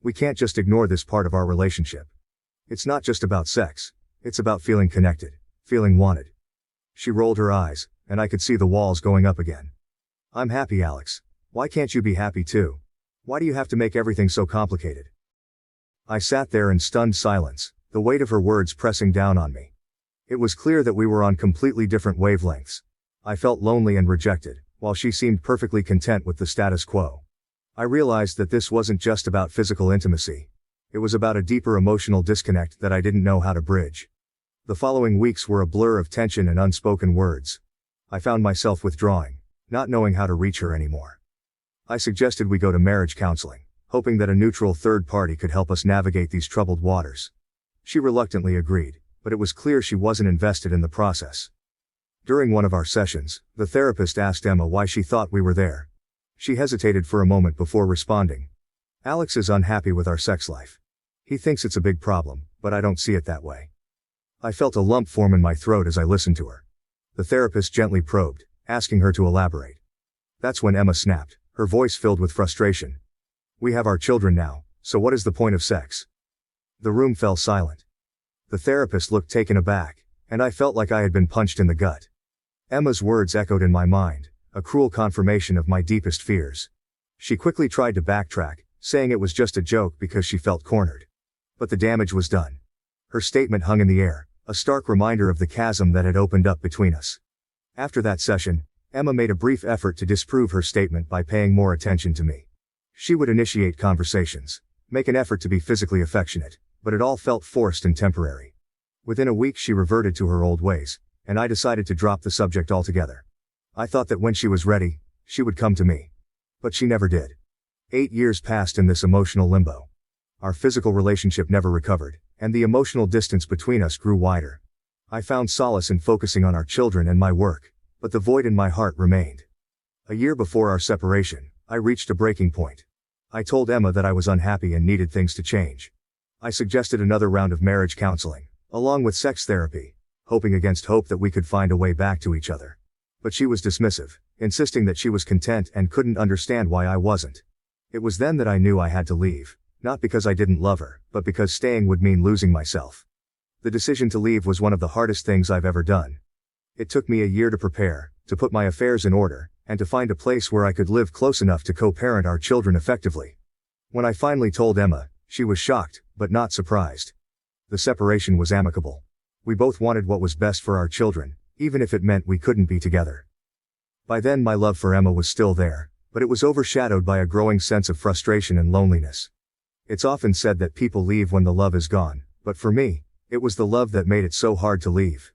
We can't just ignore this part of our relationship. It's not just about sex. It's about feeling connected, feeling wanted. She rolled her eyes, and I could see the walls going up again. I'm happy, Alex. Why can't you be happy too? Why do you have to make everything so complicated? I sat there in stunned silence, the weight of her words pressing down on me. It was clear that we were on completely different wavelengths. I felt lonely and rejected, while she seemed perfectly content with the status quo. I realized that this wasn't just about physical intimacy. It was about a deeper emotional disconnect that I didn't know how to bridge. The following weeks were a blur of tension and unspoken words. I found myself withdrawing, not knowing how to reach her anymore. I suggested we go to marriage counseling, hoping that a neutral third party could help us navigate these troubled waters. She reluctantly agreed, but it was clear she wasn't invested in the process. During one of our sessions, the therapist asked Emma why she thought we were there. She hesitated for a moment before responding. Alex is unhappy with our sex life. He thinks it's a big problem, but I don't see it that way. I felt a lump form in my throat as I listened to her. The therapist gently probed, asking her to elaborate. That's when Emma snapped, her voice filled with frustration. We have our children now, so what is the point of sex? The room fell silent. The therapist looked taken aback, and I felt like I had been punched in the gut. Emma's words echoed in my mind, a cruel confirmation of my deepest fears. She quickly tried to backtrack, saying it was just a joke because she felt cornered. But the damage was done. Her statement hung in the air, a stark reminder of the chasm that had opened up between us. After that session, Emma made a brief effort to disprove her statement by paying more attention to me. She would initiate conversations, make an effort to be physically affectionate, but it all felt forced and temporary. Within a week she reverted to her old ways, and I decided to drop the subject altogether. I thought that when she was ready, she would come to me. But she never did. 8 years passed in this emotional limbo. Our physical relationship never recovered, and the emotional distance between us grew wider. I found solace in focusing on our children and my work, but the void in my heart remained. A year before our separation, I reached a breaking point. I told Emma that I was unhappy and needed things to change. I suggested another round of marriage counseling, along with sex therapy, hoping against hope that we could find a way back to each other. But she was dismissive, insisting that she was content and couldn't understand why I wasn't. It was then that I knew I had to leave, not because I didn't love her, but because staying would mean losing myself. The decision to leave was one of the hardest things I've ever done. It took me a year to prepare, to put my affairs in order, and to find a place where I could live close enough to co-parent our children effectively. When I finally told Emma, she was shocked, but not surprised. The separation was amicable. We both wanted what was best for our children, even if it meant we couldn't be together. By then my love for Emma was still there, but it was overshadowed by a growing sense of frustration and loneliness. It's often said that people leave when the love is gone, but for me, it was the love that made it so hard to leave.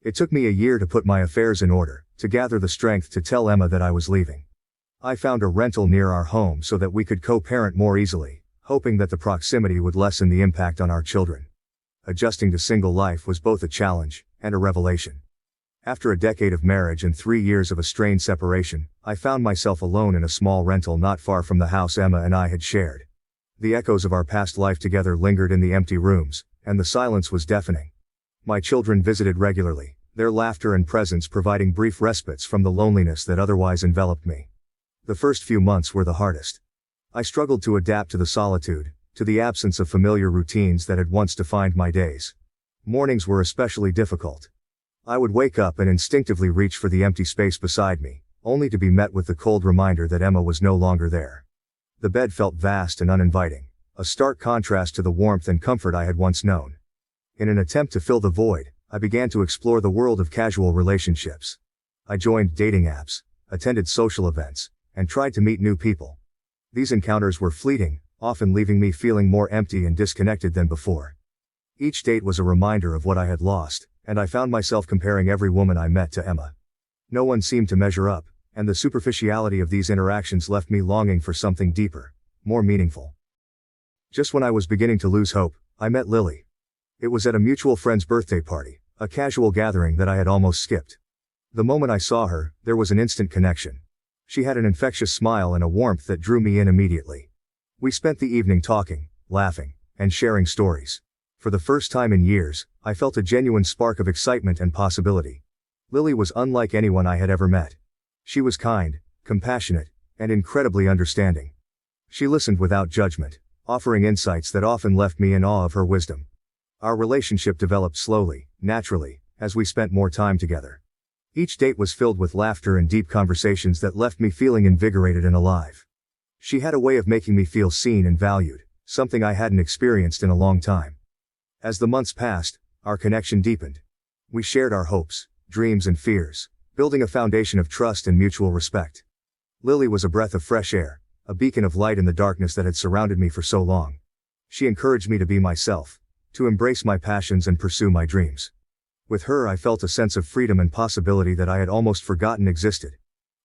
It took me a year to put my affairs in order, to gather the strength to tell Emma that I was leaving. I found a rental near our home so that we could co-parent more easily, hoping that the proximity would lessen the impact on our children. Adjusting to single life was both a challenge and a revelation. After a decade of marriage and 3 years of a strained separation, I found myself alone in a small rental not far from the house Emma and I had shared. The echoes of our past life together lingered in the empty rooms, and the silence was deafening. My children visited regularly, their laughter and presence providing brief respites from the loneliness that otherwise enveloped me. The first few months were the hardest. I struggled to adapt to the solitude, to the absence of familiar routines that had once defined my days. Mornings were especially difficult. I would wake up and instinctively reach for the empty space beside me, only to be met with the cold reminder that Emma was no longer there. The bed felt vast and uninviting, a stark contrast to the warmth and comfort I had once known. In an attempt to fill the void, I began to explore the world of casual relationships. I joined dating apps, attended social events, and tried to meet new people. These encounters were fleeting, often leaving me feeling more empty and disconnected than before. Each date was a reminder of what I had lost, and I found myself comparing every woman I met to Emma. No one seemed to measure up, and the superficiality of these interactions left me longing for something deeper, more meaningful. Just when I was beginning to lose hope, I met Lily. It was at a mutual friend's birthday party, a casual gathering that I had almost skipped. The moment I saw her, there was an instant connection. She had an infectious smile and a warmth that drew me in immediately. We spent the evening talking, laughing, and sharing stories. For the first time in years, I felt a genuine spark of excitement and possibility. Lily was unlike anyone I had ever met. She was kind, compassionate, and incredibly understanding. She listened without judgment, offering insights that often left me in awe of her wisdom. Our relationship developed slowly, naturally, as we spent more time together. Each date was filled with laughter and deep conversations that left me feeling invigorated and alive. She had a way of making me feel seen and valued, something I hadn't experienced in a long time. As the months passed, our connection deepened. We shared our hopes, dreams and fears, building a foundation of trust and mutual respect. Lily was a breath of fresh air, a beacon of light in the darkness that had surrounded me for so long. She encouraged me to be myself, to embrace my passions and pursue my dreams. With her I felt a sense of freedom and possibility that I had almost forgotten existed.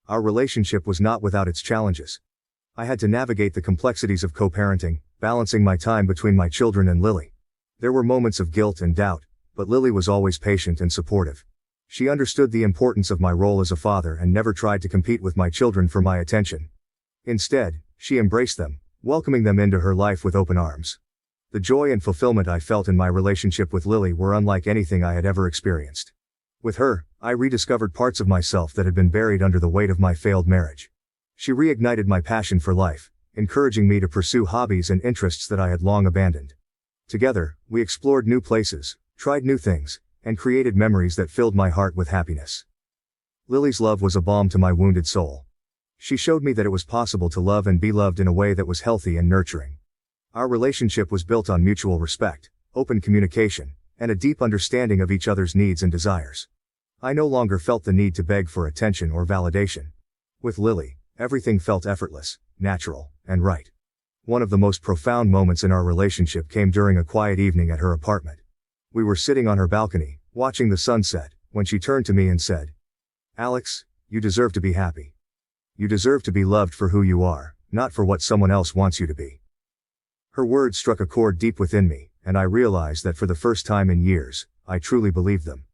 Our relationship was not without its challenges. I had to navigate the complexities of co-parenting, balancing my time between my children and Lily. There were moments of guilt and doubt, but Lily was always patient and supportive. She understood the importance of my role as a father and never tried to compete with my children for my attention. Instead, she embraced them, welcoming them into her life with open arms. The joy and fulfillment I felt in my relationship with Lily were unlike anything I had ever experienced. With her, I rediscovered parts of myself that had been buried under the weight of my failed marriage. She reignited my passion for life, encouraging me to pursue hobbies and interests that I had long abandoned. Together, we explored new places, tried new things, and created memories that filled my heart with happiness. Lily's love was a balm to my wounded soul. She showed me that it was possible to love and be loved in a way that was healthy and nurturing. Our relationship was built on mutual respect, open communication, and a deep understanding of each other's needs and desires. I no longer felt the need to beg for attention or validation. With Lily, everything felt effortless, natural, and right. One of the most profound moments in our relationship came during a quiet evening at her apartment. We were sitting on her balcony, watching the sunset, when she turned to me and said, "Alex, you deserve to be happy. You deserve to be loved for who you are, not for what someone else wants you to be." Her words struck a chord deep within me, and I realized that for the first time in years, I truly believed them.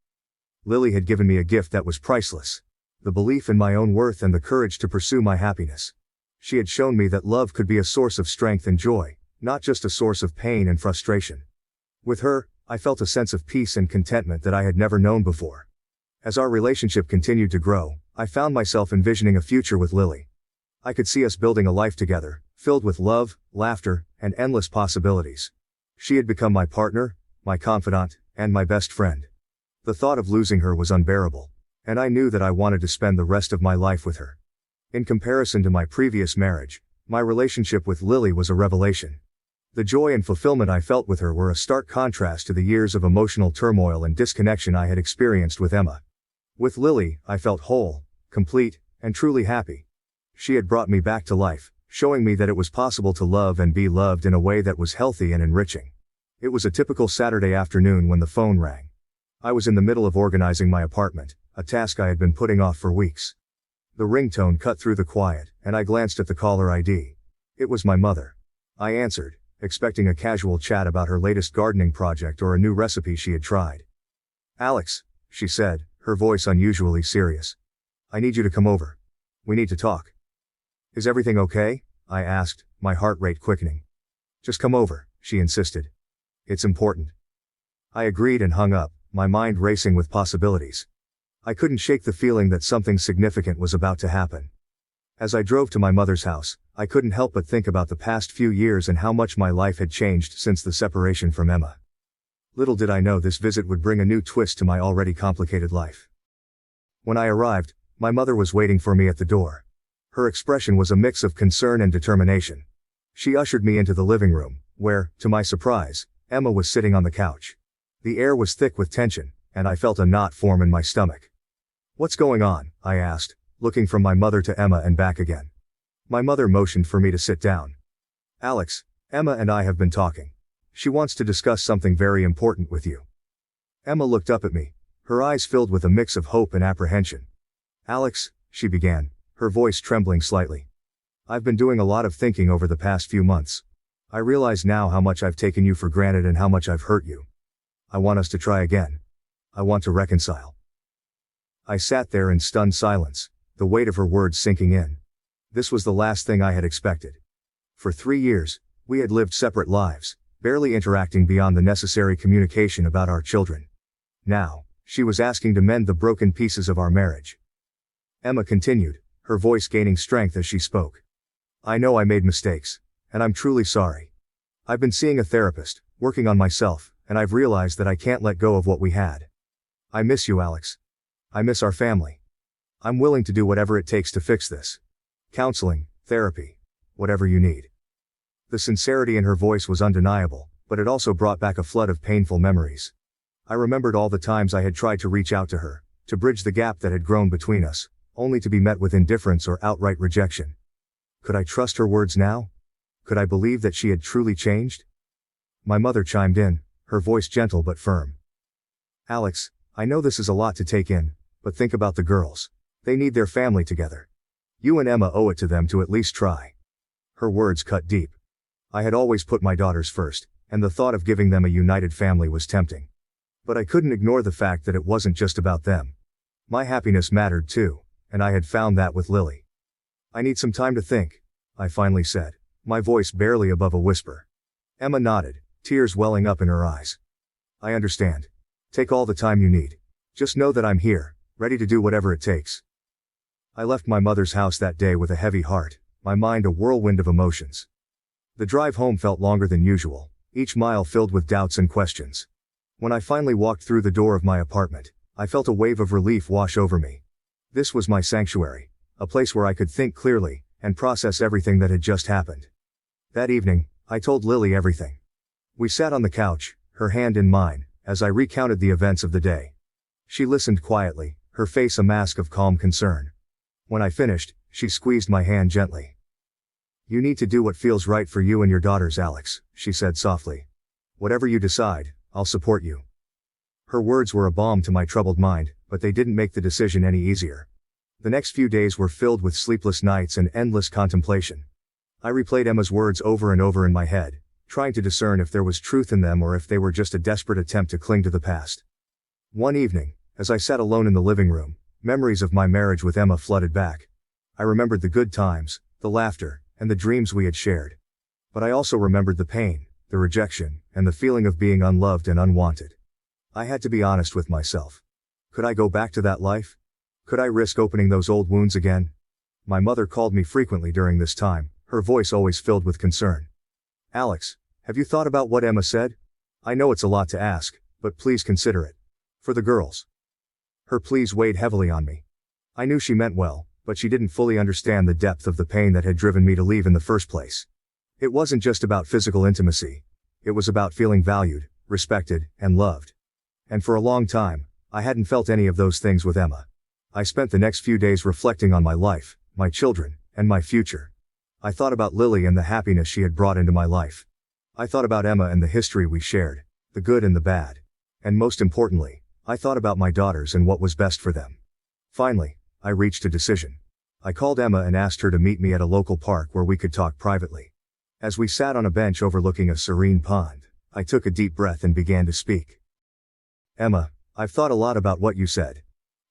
Lily had given me a gift that was priceless. The belief in my own worth and the courage to pursue my happiness. She had shown me that love could be a source of strength and joy, not just a source of pain and frustration. With her, I felt a sense of peace and contentment that I had never known before. As our relationship continued to grow, I found myself envisioning a future with Lily. I could see us building a life together, filled with love, laughter, and endless possibilities. She had become my partner, my confidant, and my best friend. The thought of losing her was unbearable, and I knew that I wanted to spend the rest of my life with her. In comparison to my previous marriage, my relationship with Lily was a revelation. The joy and fulfillment I felt with her were a stark contrast to the years of emotional turmoil and disconnection I had experienced with Emma. With Lily, I felt whole, complete, and truly happy. She had brought me back to life, showing me that it was possible to love and be loved in a way that was healthy and enriching. It was a typical Saturday afternoon when the phone rang. I was in the middle of organizing my apartment, a task I had been putting off for weeks. The ringtone cut through the quiet, and I glanced at the caller ID. It was my mother. I answered, expecting a casual chat about her latest gardening project or a new recipe she had tried. "Alex," she said, her voice unusually serious. "I need you to come over. We need to talk." "Is everything okay?" I asked, my heart rate quickening. "Just come over," she insisted. "It's important." I agreed and hung up, my mind racing with possibilities. I couldn't shake the feeling that something significant was about to happen. As I drove to my mother's house, I couldn't help but think about the past few years and how much my life had changed since the separation from Emma. Little did I know this visit would bring a new twist to my already complicated life. When I arrived, my mother was waiting for me at the door. Her expression was a mix of concern and determination. She ushered me into the living room, where, to my surprise, Emma was sitting on the couch. The air was thick with tension, and I felt a knot form in my stomach. "What's going on?" I asked, looking from my mother to Emma and back again. My mother motioned for me to sit down. "Alex, Emma and I have been talking. She wants to discuss something very important with you." Emma looked up at me, her eyes filled with a mix of hope and apprehension. "Alex," she began, her voice trembling slightly. "I've been doing a lot of thinking over the past few months. I realize now how much I've taken you for granted and how much I've hurt you. I want us to try again. I want to reconcile." I sat there in stunned silence, the weight of her words sinking in. This was the last thing I had expected. For 3 years, we had lived separate lives, barely interacting beyond the necessary communication about our children. Now, she was asking to mend the broken pieces of our marriage. Emma continued, her voice gaining strength as she spoke. "I know I made mistakes, and I'm truly sorry. I've been seeing a therapist, working on myself, and I've realized that I can't let go of what we had. I miss you, Alex. I miss our family. I'm willing to do whatever it takes to fix this. Counseling, therapy, whatever you need." The sincerity in her voice was undeniable, but it also brought back a flood of painful memories. I remembered all the times I had tried to reach out to her, to bridge the gap that had grown between us, only to be met with indifference or outright rejection. Could I trust her words now? Could I believe that she had truly changed? My mother chimed in, her voice gentle but firm. "Alex, I know this is a lot to take in, but think about the girls. They need their family together. You and Emma owe it to them to at least try." Her words cut deep. I had always put my daughters first, and the thought of giving them a united family was tempting. But I couldn't ignore the fact that it wasn't just about them. My happiness mattered too, and I had found that with Lily. "I need some time to think," I finally said, my voice barely above a whisper. Emma nodded, tears welling up in her eyes. "I understand. Take all the time you need. Just know that I'm here, ready to do whatever it takes." I left my mother's house that day with a heavy heart, my mind a whirlwind of emotions. The drive home felt longer than usual, each mile filled with doubts and questions. When I finally walked through the door of my apartment, I felt a wave of relief wash over me. This was my sanctuary, a place where I could think clearly, and process everything that had just happened. That evening, I told Lily everything. We sat on the couch, her hand in mine, as I recounted the events of the day. She listened quietly, her face a mask of calm concern. When I finished, she squeezed my hand gently. "You need to do what feels right for you and your daughters, Alex," she said softly. "Whatever you decide, I'll support you." Her words were a balm to my troubled mind, but they didn't make the decision any easier. The next few days were filled with sleepless nights and endless contemplation. I replayed Emma's words over and over in my head, trying to discern if there was truth in them or if they were just a desperate attempt to cling to the past. One evening, as I sat alone in the living room, memories of my marriage with Emma flooded back. I remembered the good times, the laughter, and the dreams we had shared. But I also remembered the pain, the rejection, and the feeling of being unloved and unwanted. I had to be honest with myself. Could I go back to that life? Could I risk opening those old wounds again? My mother called me frequently during this time, her voice always filled with concern. "Alex, have you thought about what Emma said? I know it's a lot to ask, but please consider it. For the girls." Her pleas weighed heavily on me. I knew she meant well, but she didn't fully understand the depth of the pain that had driven me to leave in the first place. It wasn't just about physical intimacy. It was about feeling valued, respected, and loved. And for a long time, I hadn't felt any of those things with Emma. I spent the next few days reflecting on my life, my children, and my future. I thought about Lily and the happiness she had brought into my life. I thought about Emma and the history we shared, the good and the bad. And most importantly, I thought about my daughters and what was best for them. Finally, I reached a decision. I called Emma and asked her to meet me at a local park where we could talk privately. As we sat on a bench overlooking a serene pond, I took a deep breath and began to speak. "Emma, I've thought a lot about what you said.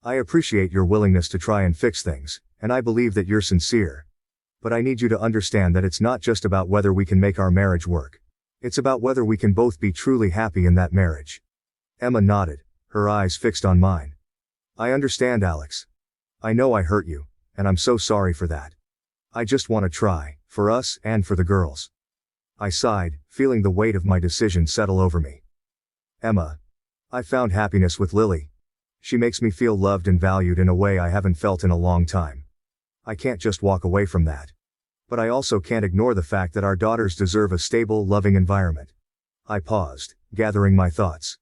I appreciate your willingness to try and fix things, and I believe that you're sincere. But I need you to understand that it's not just about whether we can make our marriage work. It's about whether we can both be truly happy in that marriage." Emma nodded, her eyes fixed on mine. I understand, Alex. I know I hurt you, and I'm so sorry for that. I just want to try, for us and for the girls. I sighed, feeling the weight of my decision settle over me. Emma. I found happiness with Lily. She makes me feel loved and valued in a way I haven't felt in a long time. I can't just walk away from that. But I also can't ignore the fact that our daughters deserve a stable, loving environment. I paused, gathering my thoughts.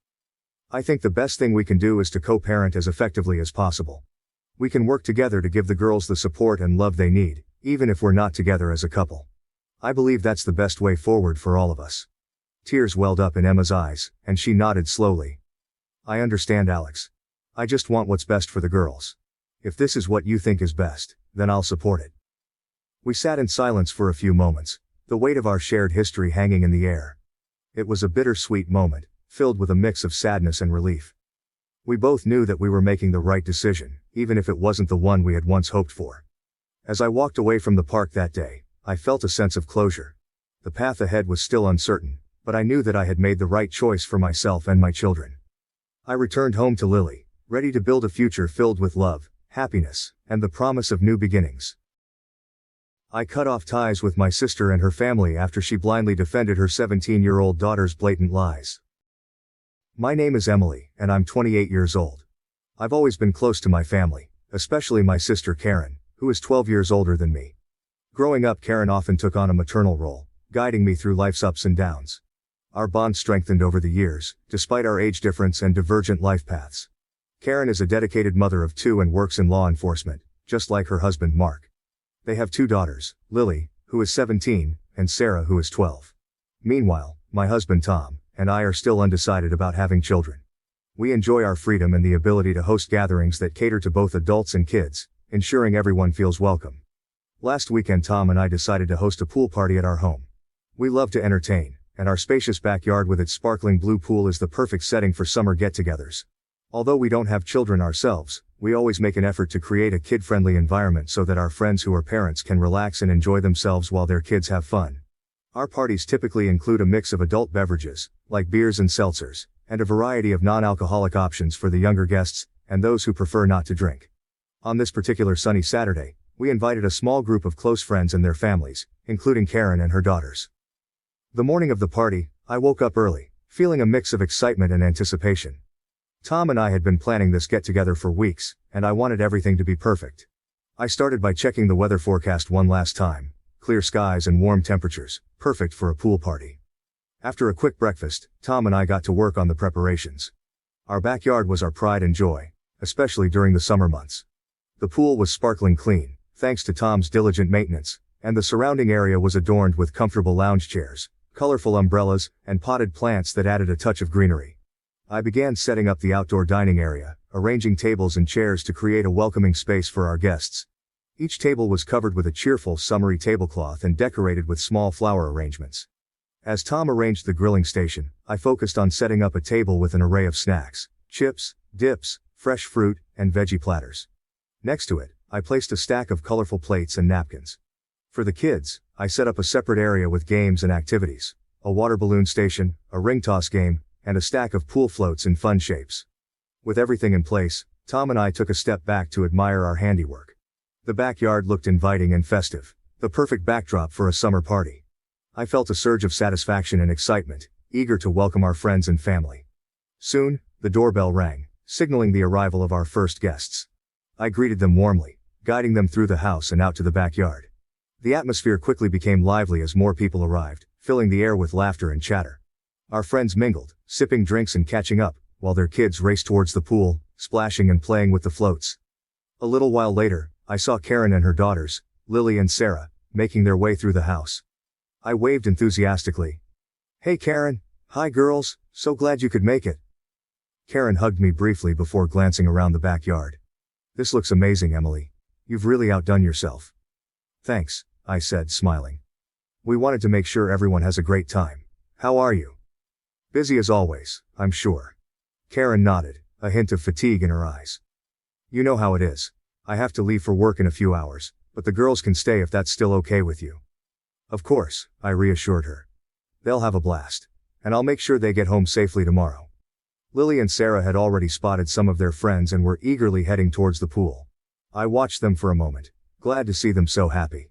I think the best thing we can do is to co-parent as effectively as possible. We can work together to give the girls the support and love they need, even if we're not together as a couple. I believe that's the best way forward for all of us. Tears welled up in Emma's eyes, and she nodded slowly. I understand, Alex. I just want what's best for the girls. If this is what you think is best, then I'll support it. We sat in silence for a few moments, the weight of our shared history hanging in the air. It was a bittersweet moment, filled with a mix of sadness and relief. We both knew that we were making the right decision, even if it wasn't the one we had once hoped for. As I walked away from the park that day, I felt a sense of closure. The path ahead was still uncertain, but I knew that I had made the right choice for myself and my children. I returned home to Lily, ready to build a future filled with love, happiness, and the promise of new beginnings. I cut off ties with my sister and her family after she blindly defended her 17-year-old daughter's blatant lies. My name is Emily, and I'm 28 years old. I've always been close to my family, especially my sister Karen, who is 12 years older than me. Growing up, Karen often took on a maternal role, guiding me through life's ups and downs. Our bond strengthened over the years, despite our age difference and divergent life paths. Karen is a dedicated mother of two and works in law enforcement, just like her husband Mark. They have two daughters, Lily, who is 17, and Sarah, who is 12. Meanwhile, my husband Tom and I are still undecided about having children. We enjoy our freedom and the ability to host gatherings that cater to both adults and kids, ensuring everyone feels welcome. Last weekend, Tom and I decided to host a pool party at our home. We love to entertain, and our spacious backyard with its sparkling blue pool is the perfect setting for summer get-togethers. Although we don't have children ourselves, we always make an effort to create a kid-friendly environment so that our friends who are parents can relax and enjoy themselves while their kids have fun. Our parties typically include a mix of adult beverages, like beers and seltzers, and a variety of non-alcoholic options for the younger guests, and those who prefer not to drink. On this particular sunny Saturday, we invited a small group of close friends and their families, including Karen and her daughters. The morning of the party, I woke up early, feeling a mix of excitement and anticipation. Tom and I had been planning this get-together for weeks, and I wanted everything to be perfect. I started by checking the weather forecast one last time. Clear skies and warm temperatures, perfect for a pool party. After a quick breakfast, Tom and I got to work on the preparations. Our backyard was our pride and joy, especially during the summer months. The pool was sparkling clean, thanks to Tom's diligent maintenance, and the surrounding area was adorned with comfortable lounge chairs, colorful umbrellas, and potted plants that added a touch of greenery. I began setting up the outdoor dining area, arranging tables and chairs to create a welcoming space for our guests. Each table was covered with a cheerful summery tablecloth and decorated with small flower arrangements. As Tom arranged the grilling station, I focused on setting up a table with an array of snacks, chips, dips, fresh fruit, and veggie platters. Next to it, I placed a stack of colorful plates and napkins. For the kids, I set up a separate area with games and activities, a water balloon station, a ring toss game, and a stack of pool floats in fun shapes. With everything in place, Tom and I took a step back to admire our handiwork. The backyard looked inviting and festive, the perfect backdrop for a summer party. I felt a surge of satisfaction and excitement, eager to welcome our friends and family. Soon, the doorbell rang, signaling the arrival of our first guests. I greeted them warmly, guiding them through the house and out to the backyard. The atmosphere quickly became lively as more people arrived, filling the air with laughter and chatter. Our friends mingled, sipping drinks and catching up, while their kids raced towards the pool, splashing and playing with the floats. A little while later, I saw Karen and her daughters, Lily and Sarah, making their way through the house. I waved enthusiastically. "Hey Karen, hi girls, so glad you could make it." Karen hugged me briefly before glancing around the backyard. "This looks amazing, Emily. You've really outdone yourself." "Thanks," I said, smiling. "We wanted to make sure everyone has a great time. How are you?" "Busy as always, I'm sure." Karen nodded, a hint of fatigue in her eyes. "You know how it is. I have to leave for work in a few hours, but the girls can stay if that's still okay with you." "Of course," I reassured her. "They'll have a blast. And I'll make sure they get home safely tomorrow." Lily and Sarah had already spotted some of their friends and were eagerly heading towards the pool. I watched them for a moment, glad to see them so happy.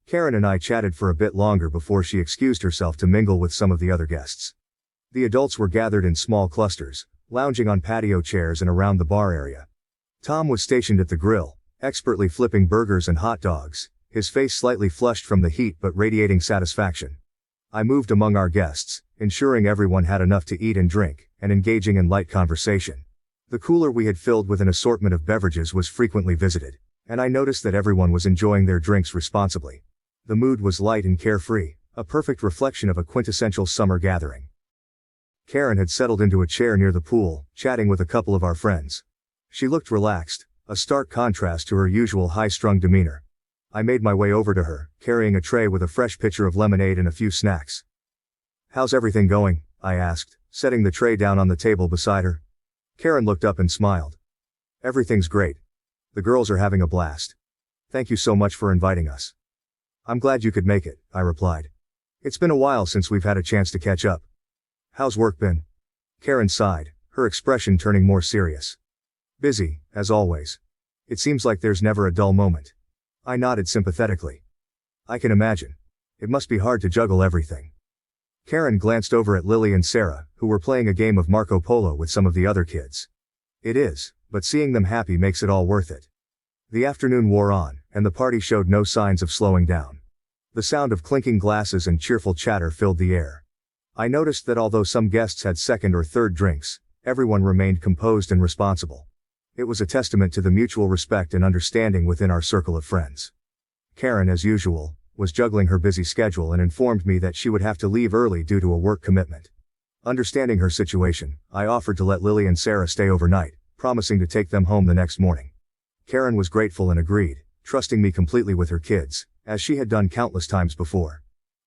Karen and I chatted for a bit longer before she excused herself to mingle with some of the other guests. The adults were gathered in small clusters, lounging on patio chairs and around the bar area. Tom was stationed at the grill, expertly flipping burgers and hot dogs, his face slightly flushed from the heat but radiating satisfaction. I moved among our guests, ensuring everyone had enough to eat and drink, and engaging in light conversation. The cooler we had filled with an assortment of beverages was frequently visited, and I noticed that everyone was enjoying their drinks responsibly. The mood was light and carefree, a perfect reflection of a quintessential summer gathering. Karen had settled into a chair near the pool, chatting with a couple of our friends. She looked relaxed, a stark contrast to her usual high-strung demeanor. I made my way over to her, carrying a tray with a fresh pitcher of lemonade and a few snacks. "How's everything going?" I asked, setting the tray down on the table beside her. Karen looked up and smiled. "Everything's great. The girls are having a blast. Thank you so much for inviting us." "I'm glad you could make it," I replied. "It's been a while since we've had a chance to catch up." "How's work been?" Karen sighed, her expression turning more serious. "Busy, as always. It seems like there's never a dull moment." I nodded sympathetically. "I can imagine. It must be hard to juggle everything." Karen glanced over at Lily and Sarah, who were playing a game of Marco Polo with some of the other kids. "It is, but seeing them happy makes it all worth it." The afternoon wore on, and the party showed no signs of slowing down. The sound of clinking glasses and cheerful chatter filled the air. I noticed that although some guests had second or third drinks, everyone remained composed and responsible. It was a testament to the mutual respect and understanding within our circle of friends. Karen, as usual, was juggling her busy schedule and informed me that she would have to leave early due to a work commitment. Understanding her situation, I offered to let Lily and Sarah stay overnight, promising to take them home the next morning. Karen was grateful and agreed, trusting me completely with her kids, as she had done countless times before.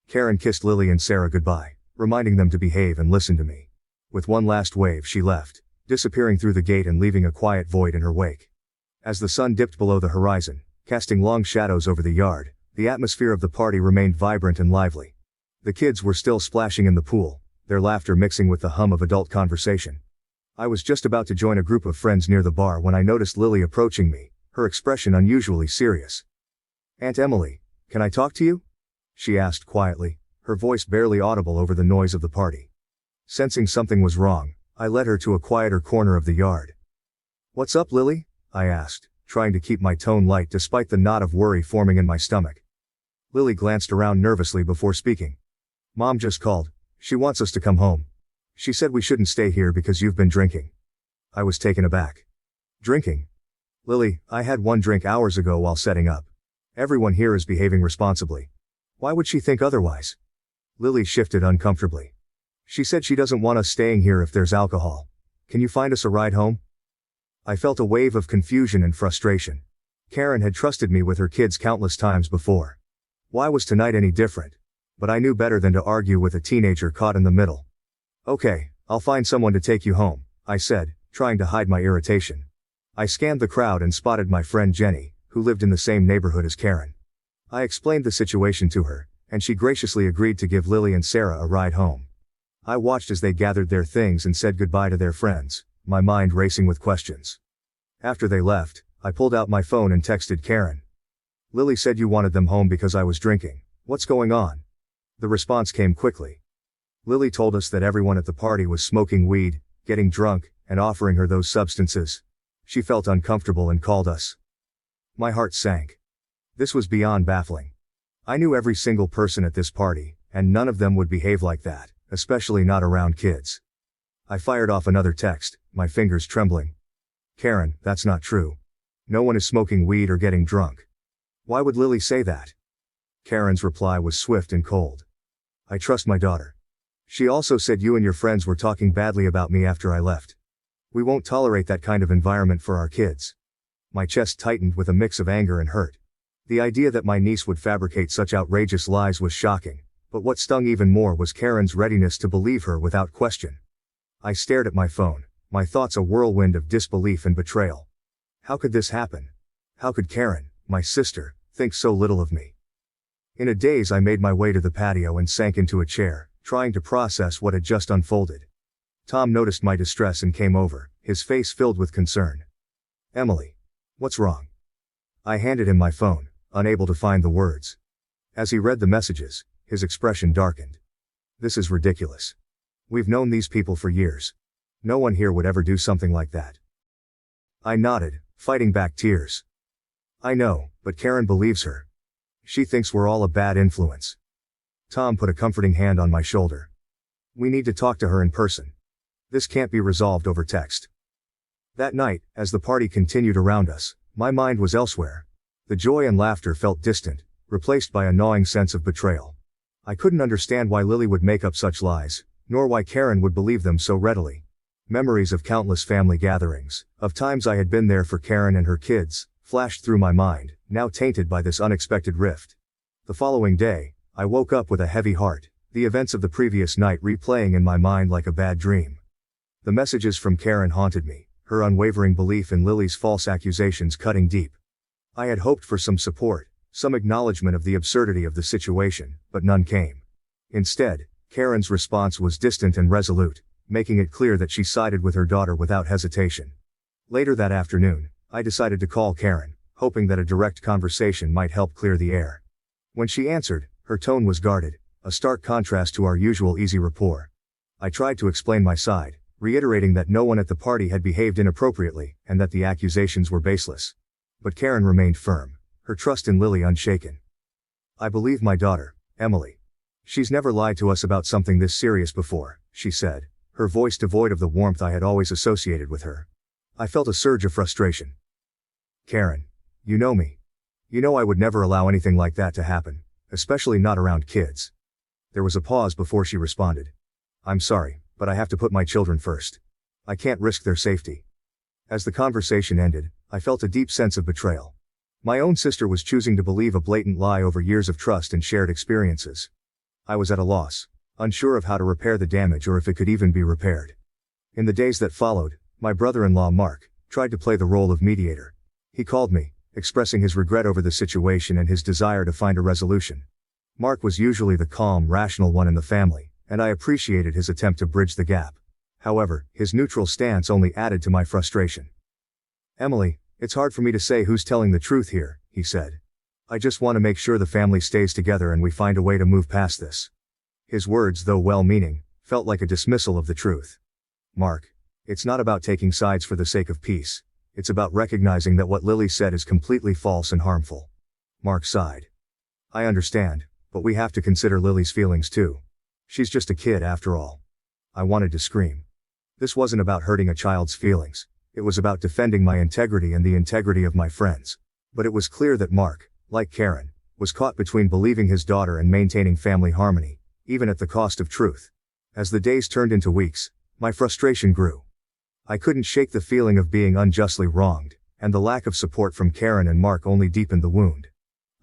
Karen kissed Lily and Sarah goodbye, reminding them to behave and listen to me. With one last wave she left, disappearing through the gate and leaving a quiet void in her wake. As the sun dipped below the horizon, casting long shadows over the yard, the atmosphere of the party remained vibrant and lively. The kids were still splashing in the pool, their laughter mixing with the hum of adult conversation. I was just about to join a group of friends near the bar when I noticed Lily approaching me, her expression unusually serious. "Aunt Emily, can I talk to you?" she asked quietly, her voice barely audible over the noise of the party. Sensing something was wrong, I led her to a quieter corner of the yard. "What's up, Lily?" I asked, trying to keep my tone light despite the knot of worry forming in my stomach. Lily glanced around nervously before speaking. "Mom just called. She wants us to come home. She said we shouldn't stay here because you've been drinking." I was taken aback. "Drinking? Lily, I had one drink hours ago while setting up. Everyone here is behaving responsibly. Why would she think otherwise?" Lily shifted uncomfortably. "She said she doesn't want us staying here if there's alcohol. Can you find us a ride home?" I felt a wave of confusion and frustration. Karen had trusted me with her kids countless times before. Why was tonight any different? But I knew better than to argue with a teenager caught in the middle. "Okay, I'll find someone to take you home," I said, trying to hide my irritation. I scanned the crowd and spotted my friend Jenny, who lived in the same neighborhood as Karen. I explained the situation to her, and she graciously agreed to give Lily and Sarah a ride home. I watched as they gathered their things and said goodbye to their friends, my mind racing with questions. After they left, I pulled out my phone and texted Karen. "Lily said you wanted them home because I was drinking. What's going on?" The response came quickly. Lily told us that everyone at the party was smoking weed, getting drunk, and offering her those substances. She felt uncomfortable and called us. My heart sank. This was beyond baffling. I knew every single person at this party, and none of them would behave like that, especially not around kids. I fired off another text, my fingers trembling. "Karen, that's not true. No one is smoking weed or getting drunk. Why would Lily say that?" Karen's reply was swift and cold. "I trust my daughter. She also said you and your friends were talking badly about me after I left. We won't tolerate that kind of environment for our kids." My chest tightened with a mix of anger and hurt. The idea that my niece would fabricate such outrageous lies was shocking, but what stung even more was Karen's readiness to believe her without question. I stared at my phone, my thoughts a whirlwind of disbelief and betrayal. How could this happen? How could Karen, my sister, think so little of me? In a daze I made my way to the patio and sank into a chair, trying to process what had just unfolded. Tom noticed my distress and came over, his face filled with concern. "Emily. What's wrong?" I handed him my phone, unable to find the words. As he read the messages, his expression darkened. "This is ridiculous. We've known these people for years. No one here would ever do something like that." I nodded, fighting back tears. "I know, but Karen believes her. She thinks we're all a bad influence." Tom put a comforting hand on my shoulder. "We need to talk to her in person. This can't be resolved over text." That night, as the party continued around us, my mind was elsewhere. The joy and laughter felt distant, replaced by a gnawing sense of betrayal. I couldn't understand why Lily would make up such lies, nor why Karen would believe them so readily. Memories of countless family gatherings, of times I had been there for Karen and her kids, flashed through my mind, now tainted by this unexpected rift. The following day, I woke up with a heavy heart, the events of the previous night replaying in my mind like a bad dream. The messages from Karen haunted me, her unwavering belief in Lily's false accusations cutting deep. I had hoped for some support, some acknowledgement of the absurdity of the situation, but none came. Instead, Karen's response was distant and resolute, making it clear that she sided with her daughter without hesitation. Later that afternoon, I decided to call Karen, hoping that a direct conversation might help clear the air. When she answered, her tone was guarded, a stark contrast to our usual easy rapport. I tried to explain my side, reiterating that no one at the party had behaved inappropriately, and that the accusations were baseless. But Karen remained firm, her trust in Lily unshaken. "I believe my daughter, Emily. She's never lied to us about something this serious before," she said, her voice devoid of the warmth I had always associated with her. I felt a surge of frustration. "Karen, you know me. You know I would never allow anything like that to happen, especially not around kids." There was a pause before she responded. "I'm sorry, but I have to put my children first. I can't risk their safety." As the conversation ended, I felt a deep sense of betrayal. My own sister was choosing to believe a blatant lie over years of trust and shared experiences. I was at a loss, unsure of how to repair the damage or if it could even be repaired. In the days that followed, my brother-in-law Mark tried to play the role of mediator. He called me, expressing his regret over the situation and his desire to find a resolution. Mark was usually the calm, rational one in the family, and I appreciated his attempt to bridge the gap. However, his neutral stance only added to my frustration. "Emily, it's hard for me to say who's telling the truth here," he said. "I just want to make sure the family stays together and we find a way to move past this." His words, though well-meaning, felt like a dismissal of the truth. "Mark, it's not about taking sides for the sake of peace. It's about recognizing that what Lily said is completely false and harmful." Mark sighed. "I understand, but we have to consider Lily's feelings too. She's just a kid after all." I wanted to scream. This wasn't about hurting a child's feelings. It was about defending my integrity and the integrity of my friends. But it was clear that Mark, like Karen, was caught between believing his daughter and maintaining family harmony, even at the cost of truth. As the days turned into weeks, my frustration grew. I couldn't shake the feeling of being unjustly wronged, and the lack of support from Karen and Mark only deepened the wound.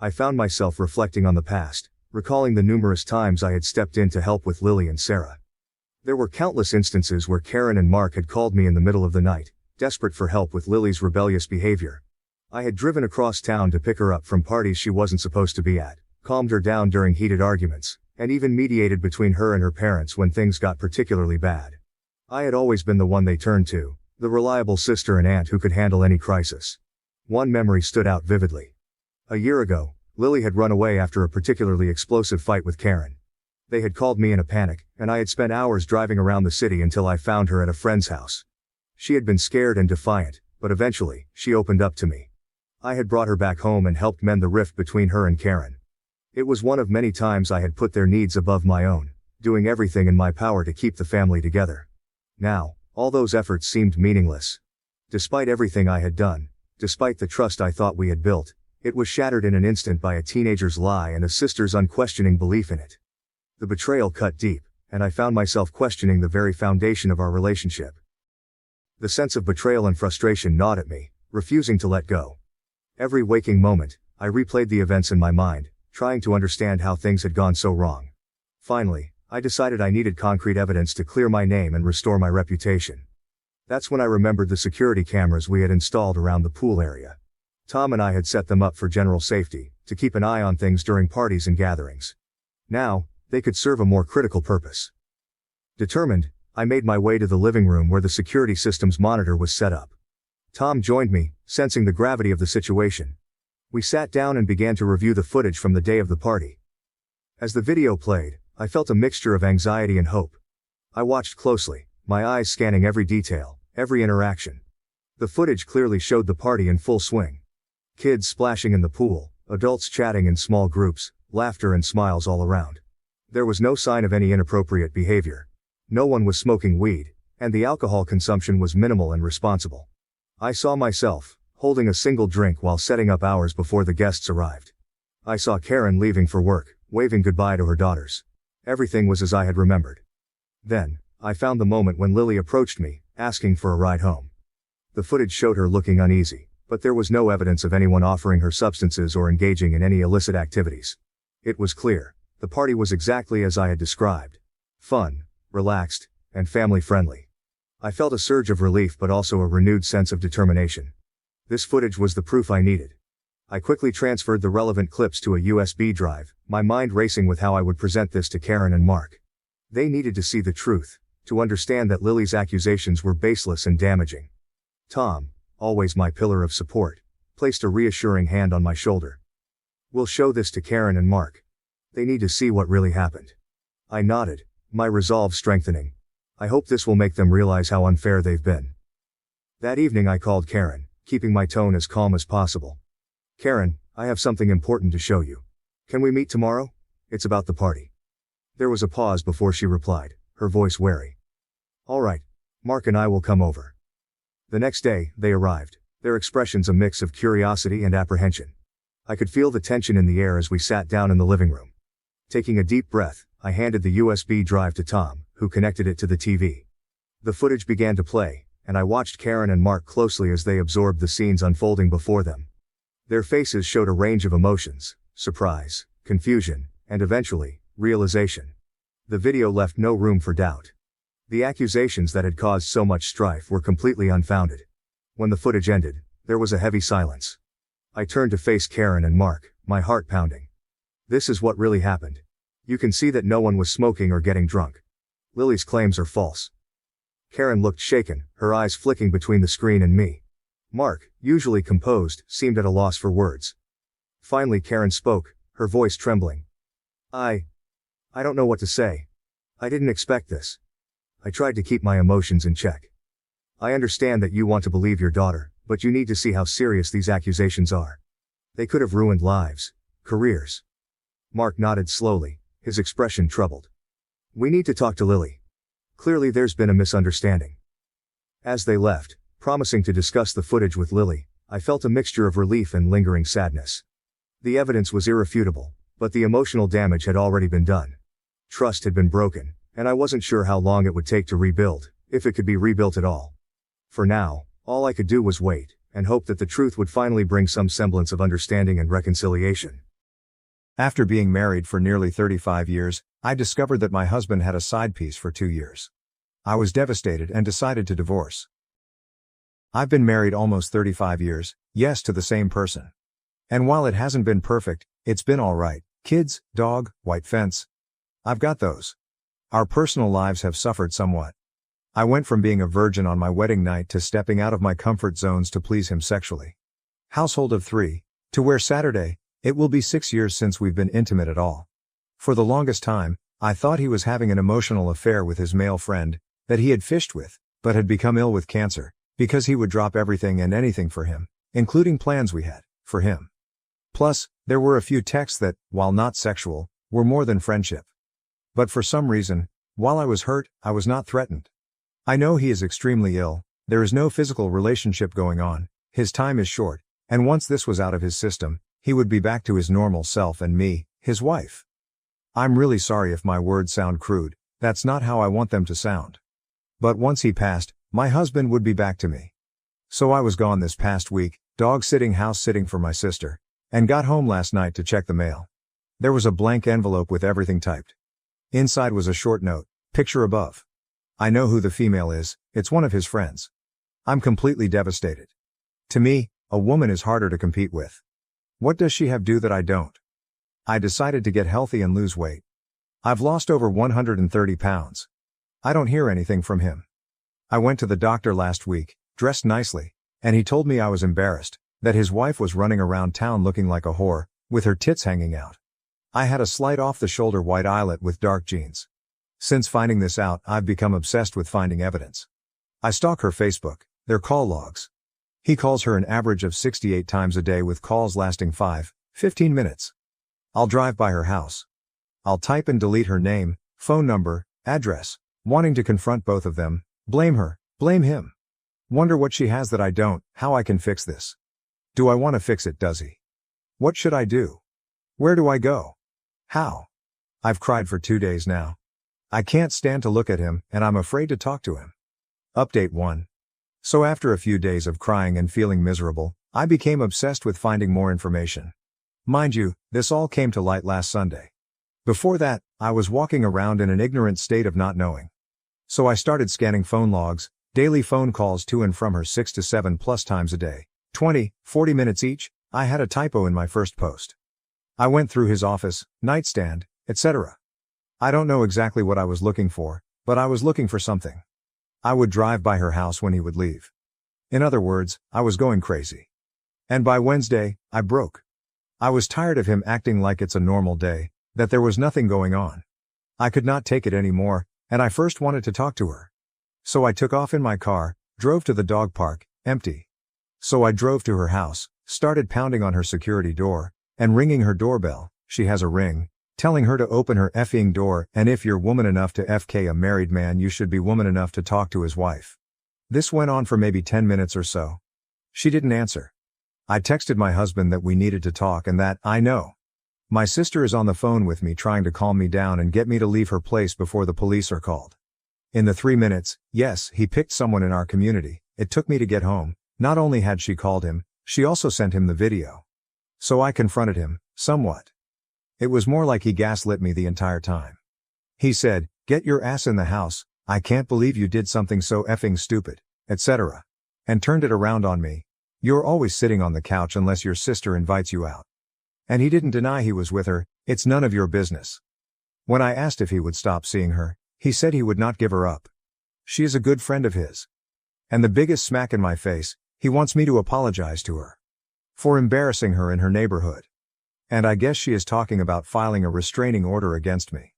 I found myself reflecting on the past, recalling the numerous times I had stepped in to help with Lily and Sarah. There were countless instances where Karen and Mark had called me in the middle of the night, desperate for help with Lily's rebellious behavior. I had driven across town to pick her up from parties she wasn't supposed to be at, calmed her down during heated arguments, and even mediated between her and her parents when things got particularly bad. I had always been the one they turned to, the reliable sister and aunt who could handle any crisis. One memory stood out vividly. A year ago, Lily had run away after a particularly explosive fight with Karen. They had called me in a panic, and I had spent hours driving around the city until I found her at a friend's house. She had been scared and defiant, but eventually, she opened up to me. I had brought her back home and helped mend the rift between her and Karen. It was one of many times I had put their needs above my own, doing everything in my power to keep the family together. Now, all those efforts seemed meaningless. Despite everything I had done, despite the trust I thought we had built, it was shattered in an instant by a teenager's lie and a sister's unquestioning belief in it. The betrayal cut deep, and I found myself questioning the very foundation of our relationship. The sense of betrayal and frustration gnawed at me, refusing to let go. Every waking moment, I replayed the events in my mind, trying to understand how things had gone so wrong. Finally, I decided I needed concrete evidence to clear my name and restore my reputation. That's when I remembered the security cameras we had installed around the pool area. Tom and I had set them up for general safety, to keep an eye on things during parties and gatherings. Now, they could serve a more critical purpose. Determined, I made my way to the living room where the security system's monitor was set up. Tom joined me, sensing the gravity of the situation. We sat down and began to review the footage from the day of the party. As the video played, I felt a mixture of anxiety and hope. I watched closely, my eyes scanning every detail, every interaction. The footage clearly showed the party in full swing. Kids splashing in the pool, adults chatting in small groups, laughter and smiles all around. There was no sign of any inappropriate behavior. No one was smoking weed, and the alcohol consumption was minimal and responsible. I saw myself, holding a single drink while setting up hours before the guests arrived. I saw Karen leaving for work, waving goodbye to her daughters. Everything was as I had remembered. Then, I found the moment when Lily approached me, asking for a ride home. The footage showed her looking uneasy, but there was no evidence of anyone offering her substances or engaging in any illicit activities. It was clear, the party was exactly as I had described. Fun, relaxed, and family-friendly. I felt a surge of relief but also a renewed sense of determination. This footage was the proof I needed. I quickly transferred the relevant clips to a USB drive, my mind racing with how I would present this to Karen and Mark. They needed to see the truth, to understand that Lily's accusations were baseless and damaging. Tom, always my pillar of support, placed a reassuring hand on my shoulder. "We'll show this to Karen and Mark. They need to see what really happened." I nodded, my resolve strengthening. I hope this will make them realize how unfair they've been. That evening I called Karen, keeping my tone as calm as possible. "Karen, I have something important to show you. Can we meet tomorrow? It's about the party." There was a pause before she replied, her voice wary. "All right. Mark and I will come over." The next day, they arrived, their expressions a mix of curiosity and apprehension. I could feel the tension in the air as we sat down in the living room. Taking a deep breath, I handed the USB drive to Tom, who connected it to the TV. The footage began to play, and I watched Karen and Mark closely as they absorbed the scenes unfolding before them. Their faces showed a range of emotions: surprise, confusion, and eventually, realization. The video left no room for doubt. The accusations that had caused so much strife were completely unfounded. When the footage ended, there was a heavy silence. I turned to face Karen and Mark, my heart pounding. "This is what really happened. You can see that no one was smoking or getting drunk. Lily's claims are false." Karen looked shaken, her eyes flicking between the screen and me. Mark, usually composed, seemed at a loss for words. Finally Karen spoke, her voice trembling. I don't know what to say. I didn't expect this. I tried to keep my emotions in check. I understand that you want to believe your daughter, but you need to see how serious these accusations are. They could have ruined lives, careers." Mark nodded slowly, his expression troubled. "We need to talk to Lily. Clearly there's been a misunderstanding." As they left, promising to discuss the footage with Lily, I felt a mixture of relief and lingering sadness. The evidence was irrefutable, but the emotional damage had already been done. Trust had been broken, and I wasn't sure how long it would take to rebuild, if it could be rebuilt at all. For now, all I could do was wait, and hope that the truth would finally bring some semblance of understanding and reconciliation. After being married for nearly 35 years, I discovered that my husband had a side piece for 2 years. I was devastated and decided to divorce. I've been married almost 35 years, yes, to the same person. And while it hasn't been perfect, it's been all right. Kids, dog, white fence. I've got those. Our personal lives have suffered somewhat. I went from being a virgin on my wedding night to stepping out of my comfort zones to please him sexually. Household of 3, to where Saturday, it will be 6 years since we've been intimate at all. For the longest time, I thought he was having an emotional affair with his male friend, that he had fished with, but had become ill with cancer, because he would drop everything and anything for him, including plans we had, for him. Plus, there were a few texts that, while not sexual, were more than friendship. But for some reason, while I was hurt, I was not threatened. I know he is extremely ill, there is no physical relationship going on, his time is short, and once this was out of his system, he would be back to his normal self and me, his wife. I'm really sorry if my words sound crude, that's not how I want them to sound. But once he passed, my husband would be back to me. So I was gone this past week, dog sitting, house sitting for my sister, and got home last night to check the mail. There was a blank envelope with everything typed. Inside was a short note, picture above. I know who the female is, it's one of his friends. I'm completely devastated. To me, a woman is harder to compete with. What does she have do that I don't? I decided to get healthy and lose weight. I've lost over 130 pounds. I don't hear anything from him. I went to the doctor last week, dressed nicely, and he told me I was embarrassed, that his wife was running around town looking like a whore, with her tits hanging out. I had a slight off-the-shoulder white eyelet with dark jeans. Since finding this out, I've become obsessed with finding evidence. I stalk her Facebook, their call logs. He calls her an average of 68 times a day with calls lasting 5-15 minutes. I'll drive by her house. I'll type and delete her name, phone number, address, wanting to confront both of them, blame her, blame him. Wonder what she has that I don't, how I can fix this. Do I want to fix it, does he? What should I do? Where do I go? How? I've cried for 2 days now. I can't stand to look at him, and I'm afraid to talk to him. Update 1. So after a few days of crying and feeling miserable, I became obsessed with finding more information. Mind you, this all came to light last Sunday. Before that, I was walking around in an ignorant state of not knowing. So I started scanning phone logs, daily phone calls to and from her 6 to 7 plus times a day, 20-40 minutes each. I had a typo in my first post. I went through his office, nightstand, etc. I don't know exactly what I was looking for, but I was looking for something. I would drive by her house when he would leave. In other words, I was going crazy. And by Wednesday, I broke. I was tired of him acting like it's a normal day, that there was nothing going on. I could not take it anymore, and I first wanted to talk to her. So I took off in my car, drove to the dog park, empty. So I drove to her house, started pounding on her security door, and ringing her doorbell. She has a ring, telling her to open her effing door, and if you're woman enough to FK a married man, you should be woman enough to talk to his wife. This went on for maybe 10 minutes or so. She didn't answer. I texted my husband that we needed to talk and that, I know. My sister is on the phone with me trying to calm me down and get me to leave her place before the police are called. In the 3 minutes, yes, he picked someone in our community, it took me to get home. Not only had she called him, she also sent him the video. So I confronted him, somewhat. It was more like he gaslit me the entire time. He said, "Get your ass in the house, I can't believe you did something so effing stupid," etc. And turned it around on me. "You're always sitting on the couch unless your sister invites you out." And he didn't deny he was with her. "It's none of your business." When I asked if he would stop seeing her, he said he would not give her up. She is a good friend of his. And the biggest smack in my face, he wants me to apologize to her for embarrassing her in her neighborhood. And I guess she is talking about filing a restraining order against me.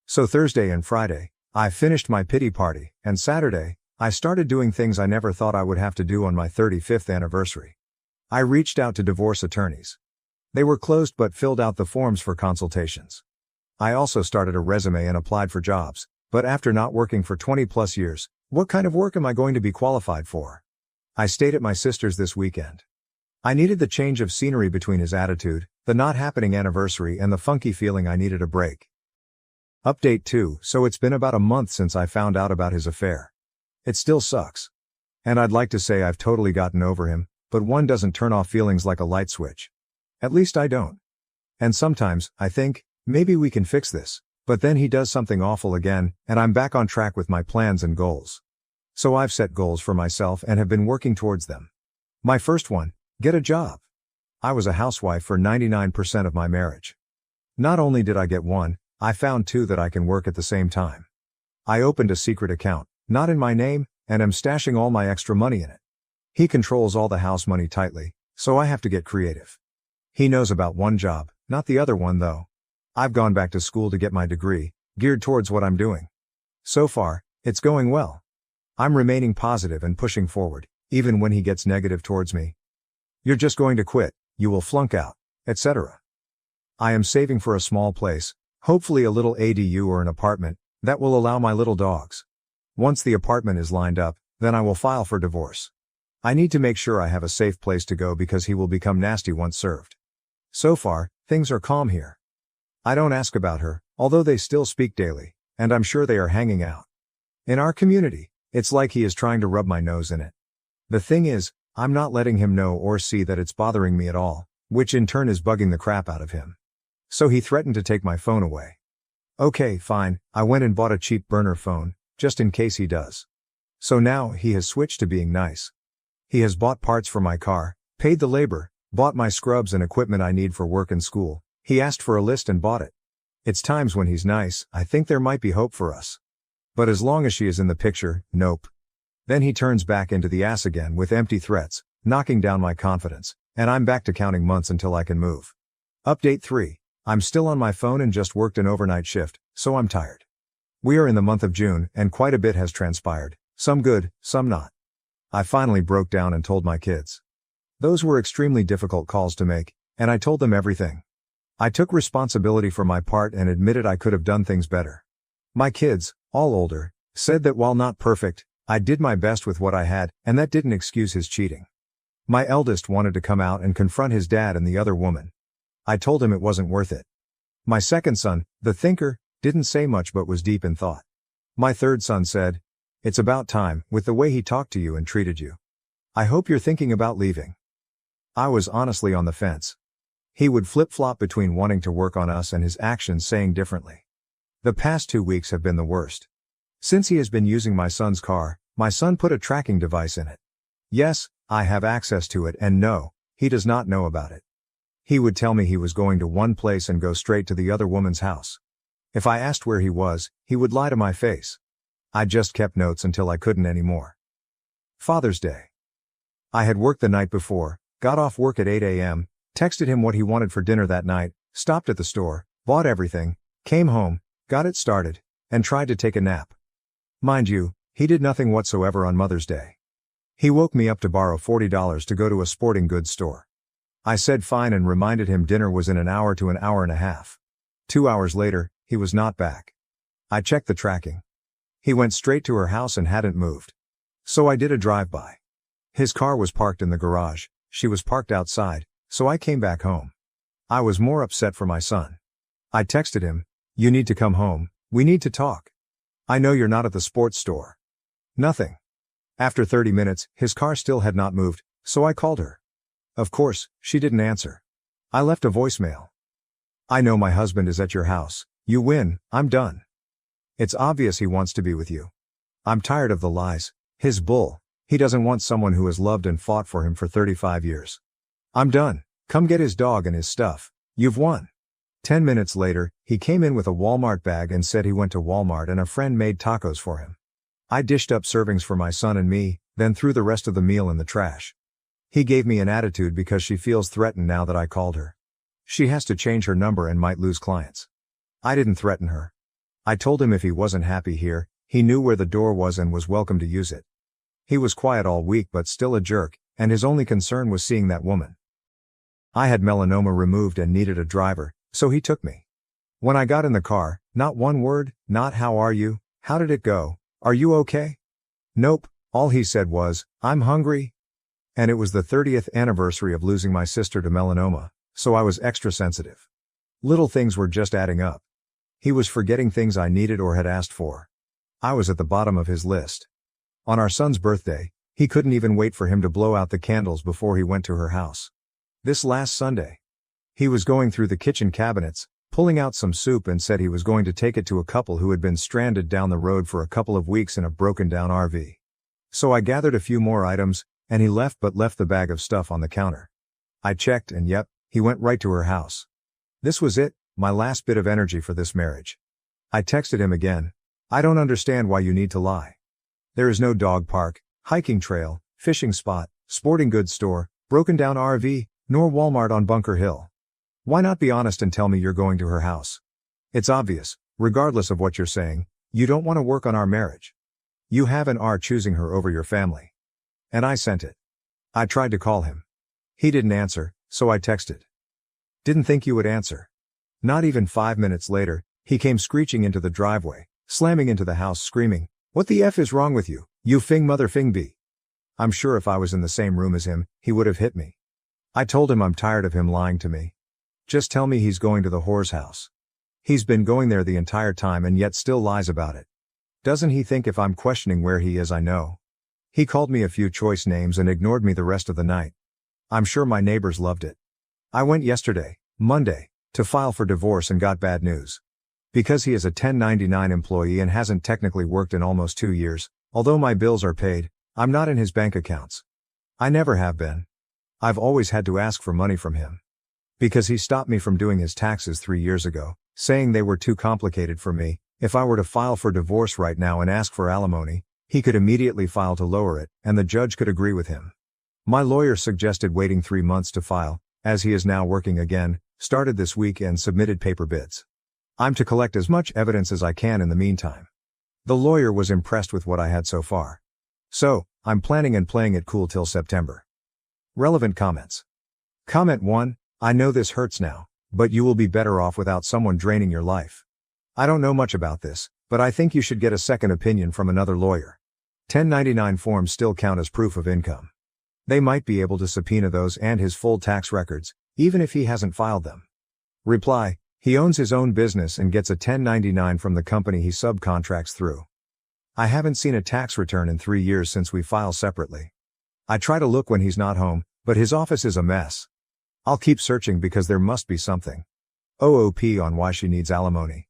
So Thursday and Friday, I finished my pity party, and Saturday, I started doing things I never thought I would have to do on my 35th anniversary. I reached out to divorce attorneys. They were closed but filled out the forms for consultations. I also started a resume and applied for jobs, but after not working for 20 plus years, what kind of work am I going to be qualified for? I stayed at my sister's this weekend. I needed the change of scenery between his attitude, the not happening anniversary, and the funky feeling. I needed a break. Update 2. So it's been about a month since I found out about his affair. It still sucks. And I'd like to say I've totally gotten over him, but one doesn't turn off feelings like a light switch. At least I don't. And sometimes, I think, maybe we can fix this, but then he does something awful again, and I'm back on track with my plans and goals. So I've set goals for myself and have been working towards them. My first one, get a job. I was a housewife for 99% of my marriage. Not only did I get one, I found 2 that I can work at the same time. I opened a secret account, not in my name, and am stashing all my extra money in it. He controls all the house money tightly, so I have to get creative. He knows about one job, not the other one though. I've gone back to school to get my degree, geared towards what I'm doing. So far, it's going well. I'm remaining positive and pushing forward, even when he gets negative towards me. "You're just going to quit, you will flunk out," etc. I am saving for a small place, hopefully a little ADU or an apartment, that will allow my little dogs. Once the apartment is lined up, then I will file for divorce. I need to make sure I have a safe place to go because he will become nasty once served. So far, things are calm here. I don't ask about her, although they still speak daily, and I'm sure they are hanging out. In our community, it's like he is trying to rub my nose in it. The thing is, I'm not letting him know or see that it's bothering me at all, which in turn is bugging the crap out of him. So he threatened to take my phone away. Okay, fine, I went and bought a cheap burner phone, just in case he does. So now he has switched to being nice. He has bought parts for my car, paid the labor, bought my scrubs and equipment I need for work and school. He asked for a list and bought it. It's times when he's nice, I think there might be hope for us. But as long as she is in the picture, nope. Then he turns back into the ass again with empty threats, knocking down my confidence, and I'm back to counting months until I can move. Update 3. I'm still on my phone and just worked an overnight shift, so I'm tired. We are in the month of June, and quite a bit has transpired, some good, some not. I finally broke down and told my kids. Those were extremely difficult calls to make, and I told them everything. I took responsibility for my part and admitted I could have done things better. My kids, all older, said that while not perfect, I did my best with what I had, and that didn't excuse his cheating. My eldest wanted to come out and confront his dad and the other woman. I told him it wasn't worth it. My second son, the thinker, didn't say much but was deep in thought. My third son said, "It's about time, with the way he talked to you and treated you. I hope you're thinking about leaving." I was honestly on the fence. He would flip-flop between wanting to work on us and his actions saying differently. The past 2 weeks have been the worst. Since he has been using my son's car, my son put a tracking device in it. Yes, I have access to it, and no, he does not know about it. He would tell me he was going to one place and go straight to the other woman's house. If I asked where he was, he would lie to my face. I just kept notes until I couldn't anymore. Father's Day. I had worked the night before, got off work at 8 a.m., texted him what he wanted for dinner that night, stopped at the store, bought everything, came home, got it started, and tried to take a nap. Mind you, he did nothing whatsoever on Mother's Day. He woke me up to borrow $40 to go to a sporting goods store. I said fine and reminded him dinner was in an hour to an hour and a half. 2 hours later, he was not back. I checked the tracking. He went straight to her house and hadn't moved. So I did a drive-by. His car was parked in the garage, she was parked outside, so I came back home. I was more upset for my son. I texted him, "You need to come home, we need to talk. I know you're not at the sports store." Nothing. After 30 minutes, his car still had not moved, so I called her. Of course, she didn't answer. I left a voicemail. "I know my husband is at your house, you win, I'm done. It's obvious he wants to be with you. I'm tired of the lies, his bull, he doesn't want someone who has loved and fought for him for 35 years. I'm done, come get his dog and his stuff, you've won." 10 minutes later, he came in with a Walmart bag and said he went to Walmart and a friend made tacos for him. I dished up servings for my son and me, then threw the rest of the meal in the trash. He gave me an attitude because she feels threatened now that I called her. She has to change her number and might lose clients. I didn't threaten her. I told him if he wasn't happy here, he knew where the door was and was welcome to use it. He was quiet all week but still a jerk, and his only concern was seeing that woman. I had melanoma removed and needed a driver, so he took me. When I got in the car, not one word, not "How are you? How did it go? Are you okay?" Nope, all he said was, "I'm hungry." And it was the 30th anniversary of losing my sister to melanoma, so I was extra sensitive. Little things were just adding up. He was forgetting things I needed or had asked for. I was at the bottom of his list. On our son's birthday, he couldn't even wait for him to blow out the candles before he went to her house. This last Sunday, he was going through the kitchen cabinets, pulling out some soup and said he was going to take it to a couple who had been stranded down the road for a couple of weeks in a broken-down RV. So I gathered a few more items, and he left the bag of stuff on the counter. I checked and yep, he went right to her house. This was it, my last bit of energy for this marriage. I texted him again. "I don't understand why you need to lie. There is no dog park, hiking trail, fishing spot, sporting goods store, broken-down RV, nor Walmart on Bunker Hill. Why not be honest and tell me you're going to her house? It's obvious, regardless of what you're saying, you don't want to work on our marriage. You have and are choosing her over your family." And I sent it. I tried to call him. He didn't answer, so I texted. "Didn't think you would answer." Not even 5 minutes later, he came screeching into the driveway, slamming into the house screaming, "What the F is wrong with you, you fing mother fing b?" I'm sure if I was in the same room as him, he would have hit me. I told him I'm tired of him lying to me. Just tell me he's going to the whore's house. He's been going there the entire time and yet still lies about it. Doesn't he think if I'm questioning where he is I know? He called me a few choice names and ignored me the rest of the night. I'm sure my neighbors loved it. I went yesterday, Monday, to file for divorce and got bad news. Because he is a 1099 employee and hasn't technically worked in almost 2 years, although my bills are paid, I'm not in his bank accounts. I never have been. I've always had to ask for money from him. Because he stopped me from doing his taxes 3 years ago, saying they were too complicated for me, If I were to file for divorce right now and ask for alimony, he could immediately file to lower it, and the judge could agree with him. My lawyer suggested waiting 3 months to file, as he is now working again, started this week and submitted paper bids. I'm to collect as much evidence as I can in the meantime. The lawyer was impressed with what I had so far. So, I'm planning and playing it cool till September. Relevant comments. Comment 1, I know this hurts now, but you will be better off without someone draining your life. I don't know much about this, but I think you should get a second opinion from another lawyer. 1099 forms still count as proof of income. They might be able to subpoena those and his full tax records, even if he hasn't filed them. Reply, he owns his own business and gets a 1099 from the company he subcontracts through. I haven't seen a tax return in 3 years since we file separately. I try to look when he's not home, but his office is a mess. I'll keep searching because there must be something. OOP on why she needs alimony.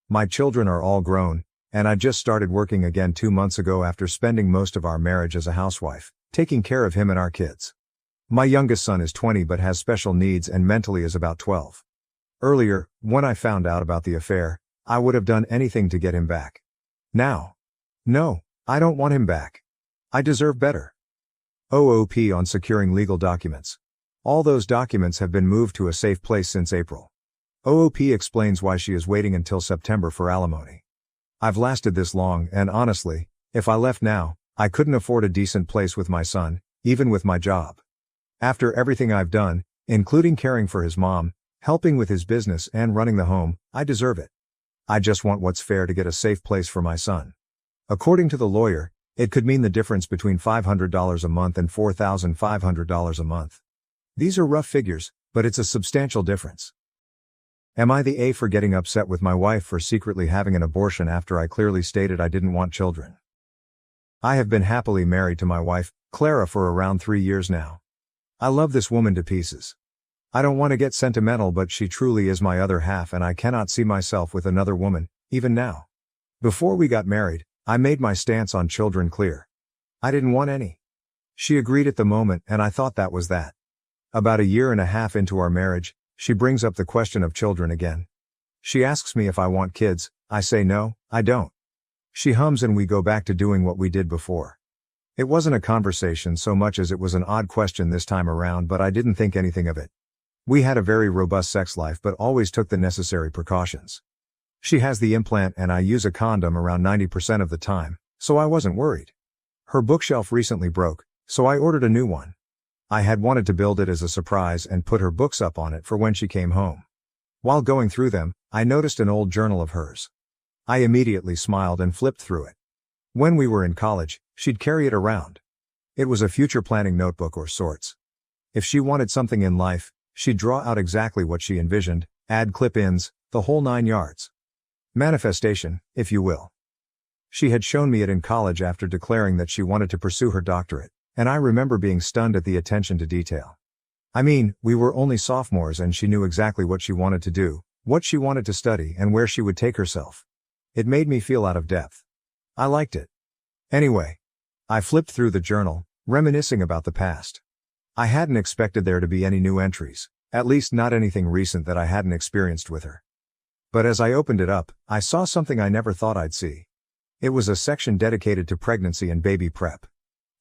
My children are all grown, and I just started working again 2 months ago after spending most of our marriage as a housewife, taking care of him and our kids. My youngest son is 20 but has special needs and mentally is about 12. Earlier, when I found out about the affair, I would have done anything to get him back. Now. No, I don't want him back. I deserve better. OOP on securing legal documents. All those documents have been moved to a safe place since April. OOP explains why she is waiting until September for alimony. I've lasted this long and honestly, if I left now, I couldn't afford a decent place with my son, even with my job. After everything I've done, including caring for his mom, helping with his business and running the home, I deserve it. I just want what's fair to get a safe place for my son. According to the lawyer, it could mean the difference between $500 a month and $4,500 a month. These are rough figures, but it's a substantial difference. Am I the A for getting upset with my wife for secretly having an abortion after I clearly stated I didn't want children? I have been happily married to my wife, Clara, for around 3 years now. I love this woman to pieces. I don't want to get sentimental, but she truly is my other half and I cannot see myself with another woman, even now. Before we got married, I made my stance on children clear. I didn't want any. She agreed at the moment and I thought that was that. About 1.5 years into our marriage, she brings up the question of children again. She asks me if I want kids, I say no, I don't. She hums and we go back to doing what we did before. It wasn't a conversation so much as it was an odd question this time around, but I didn't think anything of it. We had a very robust sex life but always took the necessary precautions. She has the implant and I use a condom around 90% of the time, so I wasn't worried. Her bookshelf recently broke, so I ordered a new one. I had wanted to build it as a surprise and put her books up on it for when she came home. While going through them, I noticed an old journal of hers. I immediately smiled and flipped through it. When we were in college, she'd carry it around. It was a future planning notebook or sorts. If she wanted something in life, she'd draw out exactly what she envisioned, add clip-ins, the whole 9 yards. Manifestation, if you will. She had shown me it in college after declaring that she wanted to pursue her doctorate, and I remember being stunned at the attention to detail. I mean, we were only sophomores and she knew exactly what she wanted to do, what she wanted to study and where she would take herself. It made me feel out of depth. I liked it. Anyway, I flipped through the journal, reminiscing about the past. I hadn't expected there to be any new entries, at least not anything recent that I hadn't experienced with her. But as I opened it up, I saw something I never thought I'd see. It was a section dedicated to pregnancy and baby prep.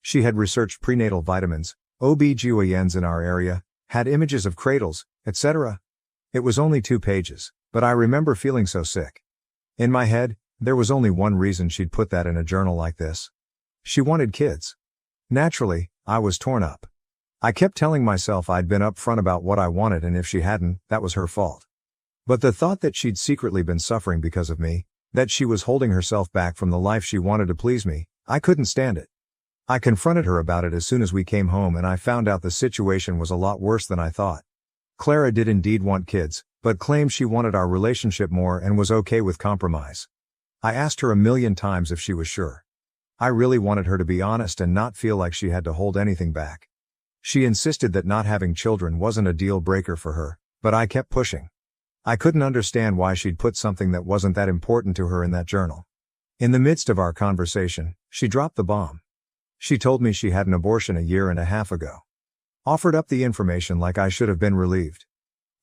She had researched prenatal vitamins, OB-GYNs in our area, had images of cradles, etc. It was only 2 pages, but I remember feeling so sick. In my head, there was only one reason she'd put that in a journal like this. She wanted kids. Naturally, I was torn up. I kept telling myself I'd been upfront about what I wanted and if she hadn't, that was her fault. But the thought that she'd secretly been suffering because of me, that she was holding herself back from the life she wanted to please me, I couldn't stand it. I confronted her about it as soon as we came home and I found out the situation was a lot worse than I thought. Clara did indeed want kids, but claimed she wanted our relationship more and was okay with compromise. I asked her 1,000,000 times if she was sure. I really wanted her to be honest and not feel like she had to hold anything back. She insisted that not having children wasn't a deal breaker for her, but I kept pushing. I couldn't understand why she'd put something that wasn't that important to her in that journal. In the midst of our conversation, she dropped the bomb. She told me she had an abortion 1.5 years ago. Offered up the information like I should have been relieved.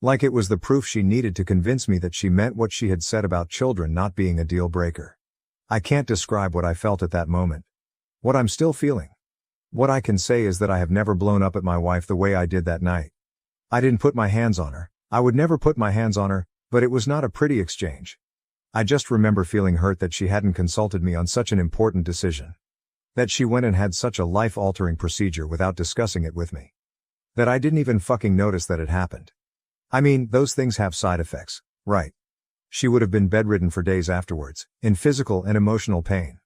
Like it was the proof she needed to convince me that she meant what she had said about children not being a deal breaker. I can't describe what I felt at that moment. What I'm still feeling. What I can say is that I have never blown up at my wife the way I did that night. I didn't put my hands on her. I would never put my hands on her, but it was not a pretty exchange. I just remember feeling hurt that she hadn't consulted me on such an important decision. That she went and had such a life-altering procedure without discussing it with me. That I didn't even fucking notice that it happened. I mean, those things have side effects, right? She would have been bedridden for days afterwards, in physical and emotional pain.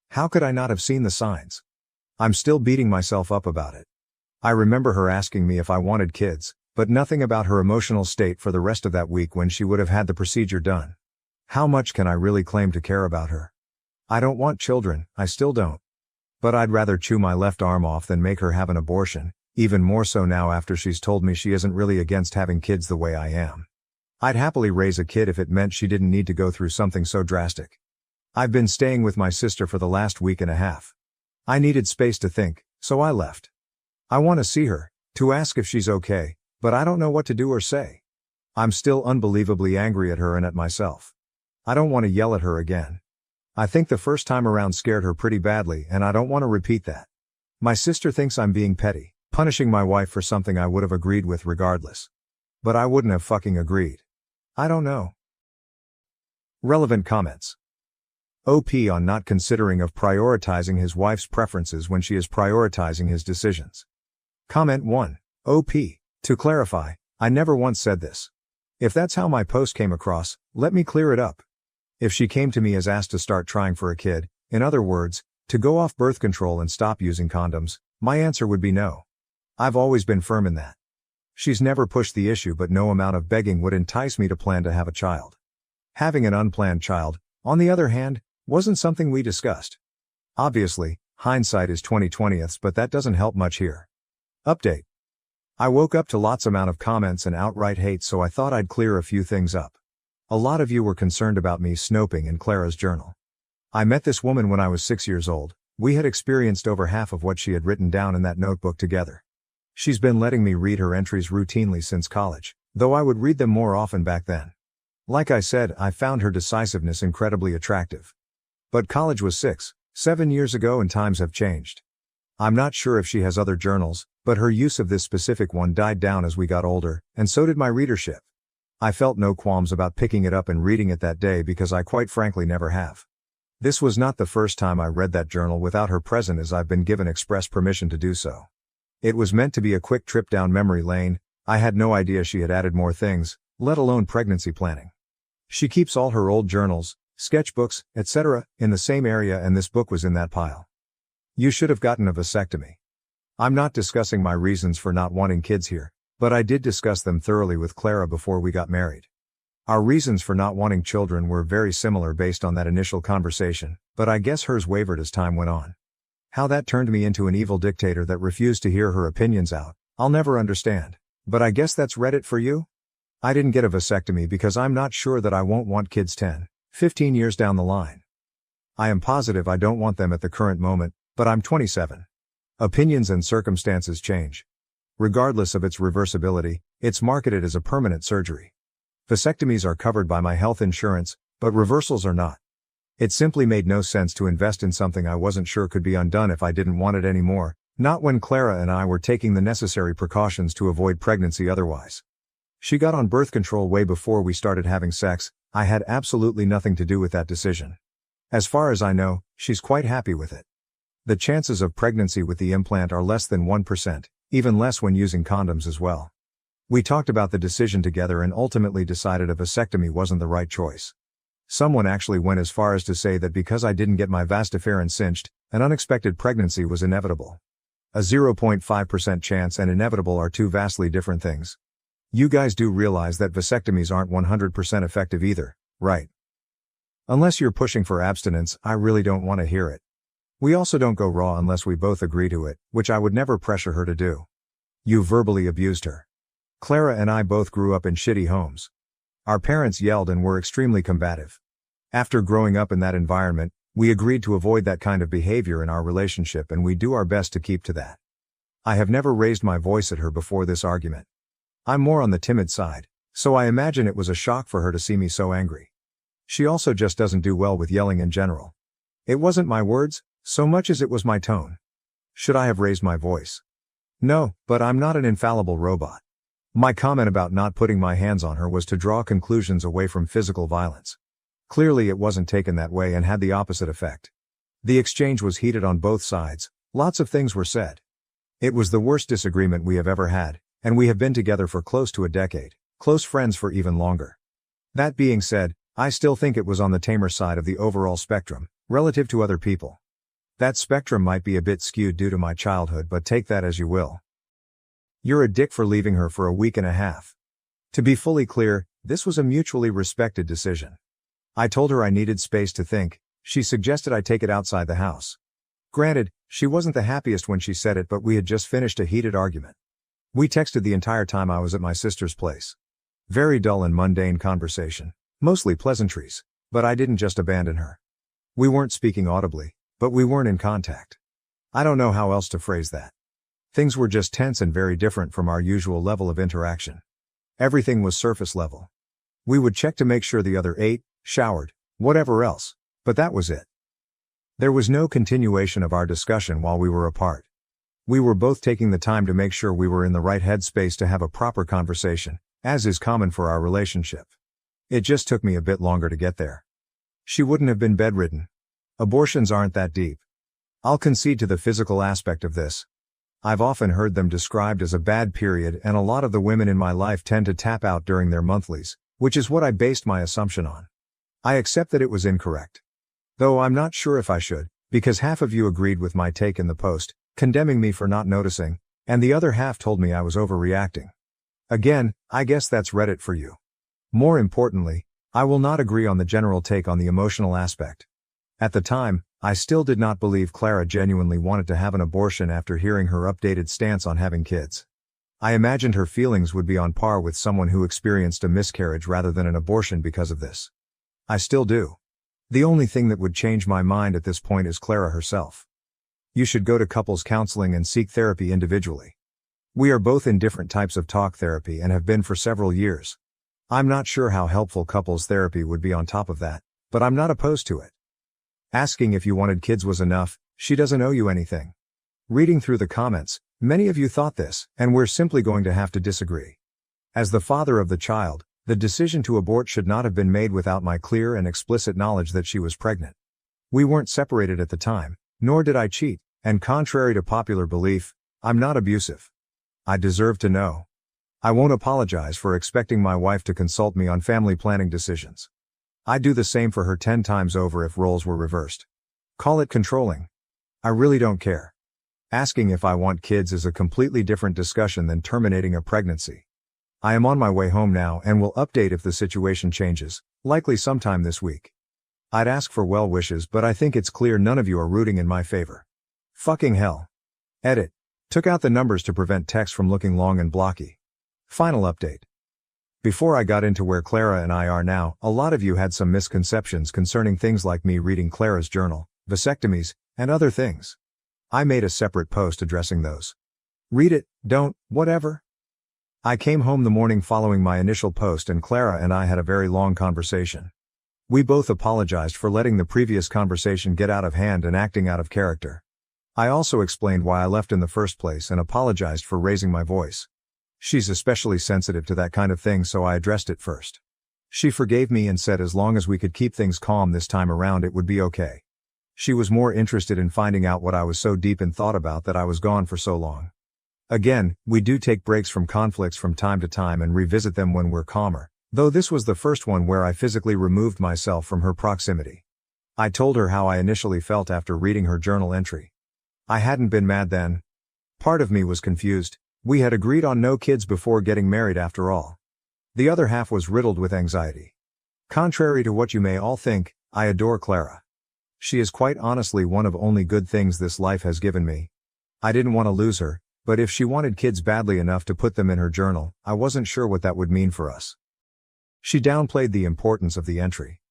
How could I not have seen the signs? I'm still beating myself up about it. I remember her asking me if I wanted kids, but nothing about her emotional state for the rest of that week when she would have had the procedure done. How much can I really claim to care about her? I don't want children, I still don't. But I'd rather chew my left arm off than make her have an abortion, even more so now after she's told me she isn't really against having kids the way I am. I'd happily raise a kid if it meant she didn't need to go through something so drastic. I've been staying with my sister for the last week and a half. I needed space to think, so I left. I want to see her, to ask if she's okay, but I don't know what to do or say. I'm still unbelievably angry at her and at myself. I don't want to yell at her again. I think the first time around scared her pretty badly and I don't want to repeat that. My sister thinks I'm being petty, punishing my wife for something I would have agreed with regardless. But I wouldn't have fucking agreed. I don't know. Relevant comments. OP on not considering of prioritizing his wife's preferences when she is prioritizing his decisions. Comment 1. OP. To clarify, I never once said this. If that's how my post came across, let me clear it up. If she came to me as asked to start trying for a kid, in other words, to go off birth control and stop using condoms, my answer would be no. I've always been firm in that. She's never pushed the issue, but no amount of begging would entice me to plan to have a child. Having an unplanned child, on the other hand, wasn't something we discussed. Obviously, hindsight is 20/20, but that doesn't help much here. Update. I woke up to lots amount of comments and outright hate, so I thought I'd clear a few things up. A lot of you were concerned about me snoping in Clara's journal. I met this woman when I was 6 years old. We had experienced over half of what she had written down in that notebook together. She's been letting me read her entries routinely since college, though I would read them more often back then. Like I said, I found her decisiveness incredibly attractive. But college was 6-7 years ago and times have changed. I'm not sure if she has other journals, but her use of this specific one died down as we got older, and so did my readership. I felt no qualms about picking it up and reading it that day because I quite frankly never have. This was not the first time I read that journal without her present, as I've been given express permission to do so. It was meant to be a quick trip down memory lane. I had no idea she had added more things, let alone pregnancy planning. She keeps all her old journals, sketchbooks, etc., in the same area, and this book was in that pile. You should have gotten a vasectomy. I'm not discussing my reasons for not wanting kids here, but I did discuss them thoroughly with Clara before we got married. Our reasons for not wanting children were very similar based on that initial conversation, but I guess hers wavered as time went on. How that turned me into an evil dictator that refused to hear her opinions out, I'll never understand. But I guess that's Reddit for you? I didn't get a vasectomy because I'm not sure that I won't want kids 10-15 years down the line. I am positive I don't want them at the current moment, but I'm 27. Opinions and circumstances change. Regardless of its reversibility, it's marketed as a permanent surgery. Vasectomies are covered by my health insurance, but reversals are not. It simply made no sense to invest in something I wasn't sure could be undone if I didn't want it anymore, not when Clara and I were taking the necessary precautions to avoid pregnancy otherwise. She got on birth control way before we started having sex. I had absolutely nothing to do with that decision. As far as I know, she's quite happy with it. The chances of pregnancy with the implant are less than 1%, even less when using condoms as well. We talked about the decision together and ultimately decided a vasectomy wasn't the right choice. Someone actually went as far as to say that because I didn't get my vas deferens cinched, an unexpected pregnancy was inevitable. A 0.5% chance and inevitable are two vastly different things. You guys do realize that vasectomies aren't 100% effective either, right? Unless you're pushing for abstinence, I really don't want to hear it. We also don't go raw unless we both agree to it, which I would never pressure her to do. You verbally abused her. Clara and I both grew up in shitty homes. Our parents yelled and were extremely combative. After growing up in that environment, we agreed to avoid that kind of behavior in our relationship, and we do our best to keep to that. I have never raised my voice at her before this argument. I'm more on the timid side, So I imagine it was a shock for her to see me so angry. She also just doesn't do well with yelling in general. It wasn't my words, so much as it was my tone. Should I have raised my voice? No, but I'm not an infallible robot. My comment about not putting my hands on her was to draw conclusions away from physical violence. Clearly it wasn't taken that way and had the opposite effect. The exchange was heated on both sides, lots of things were said. It was the worst disagreement we have ever had, and we have been together for close to a decade, close friends for even longer. That being said, I still think it was on the tamer side of the overall spectrum, relative to other people. That spectrum might be a bit skewed due to my childhood, but take that as you will. You're a dick for leaving her for a week and a half. To be fully clear, this was a mutually respected decision. I told her I needed space to think. She suggested I take it outside the house. Granted, she wasn't the happiest when she said it, but we had just finished a heated argument. We texted the entire time I was at my sister's place. Very dull and mundane conversation, mostly pleasantries, but I didn't just abandon her. We weren't speaking audibly, but we weren't in contact. I don't know how else to phrase that. Things were just tense and very different from our usual level of interaction. Everything was surface level. We would check to make sure the other ate, showered, whatever else, but that was it. There was no continuation of our discussion while we were apart. We were both taking the time to make sure we were in the right headspace to have a proper conversation, as is common for our relationship. It just took me a bit longer to get there. She wouldn't have been bedridden. Abortions aren't that deep. I'll concede to the physical aspect of this. I've often heard them described as a bad period, and a lot of the women in my life tend to tap out during their monthlies, which is what I based my assumption on. I accept that it was incorrect. Though I'm not sure if I should, because half of you agreed with my take in the post, condemning me for not noticing, and the other half told me I was overreacting. Again, I guess that's Reddit for you. More importantly, I will not agree on the general take on the emotional aspect. At the time, I still did not believe Clara genuinely wanted to have an abortion after hearing her updated stance on having kids. I imagined her feelings would be on par with someone who experienced a miscarriage rather than an abortion because of this. I still do. The only thing that would change my mind at this point is Clara herself. You should go to couples counseling and seek therapy individually. We are both in different types of talk therapy and have been for several years. I'm not sure how helpful couples therapy would be on top of that, but I'm not opposed to it. Asking if you wanted kids was enough. She doesn't owe you anything. Reading through the comments, many of you thought this, and we're simply going to have to disagree. As the father of the child, the decision to abort should not have been made without my clear and explicit knowledge that she was pregnant. We weren't separated at the time, nor did I cheat, and contrary to popular belief, I'm not abusive. I deserve to know. I won't apologize for expecting my wife to consult me on family planning decisions. I'd do the same for her 10 times over if roles were reversed. Call it controlling. I really don't care. Asking if I want kids is a completely different discussion than terminating a pregnancy. I am on my way home now and will update if the situation changes, likely sometime this week. I'd ask for well wishes, but I think it's clear none of you are rooting in my favor. Fucking hell. Edit. Took out the numbers to prevent text from looking long and blocky. Final update. Before I got into where Clara and I are now, a lot of you had some misconceptions concerning things like me reading Clara's journal, vasectomies, and other things. I made a separate post addressing those. Read it, don't, whatever. I came home the morning following my initial post and Clara and I had a very long conversation. We both apologized for letting the previous conversation get out of hand and acting out of character. I also explained why I left in the first place and apologized for raising my voice. She's especially sensitive to that kind of thing, so I addressed it first. She forgave me and said as long as we could keep things calm this time around it would be okay. She was more interested in finding out what I was so deep in thought about that I was gone for so long. Again, we do take breaks from conflicts from time to time and revisit them when we're calmer, though this was the first one where I physically removed myself from her proximity. I told her how I initially felt after reading her journal entry. I hadn't been mad then. Part of me was confused. We had agreed on no kids before getting married after all. The other half was riddled with anxiety. Contrary to what you may all think, I adore Clara. She is quite honestly one of only good things this life has given me. I didn't want to lose her, but if she wanted kids badly enough to put them in her journal, I wasn't sure what that would mean for us. She downplayed the importance of the entry.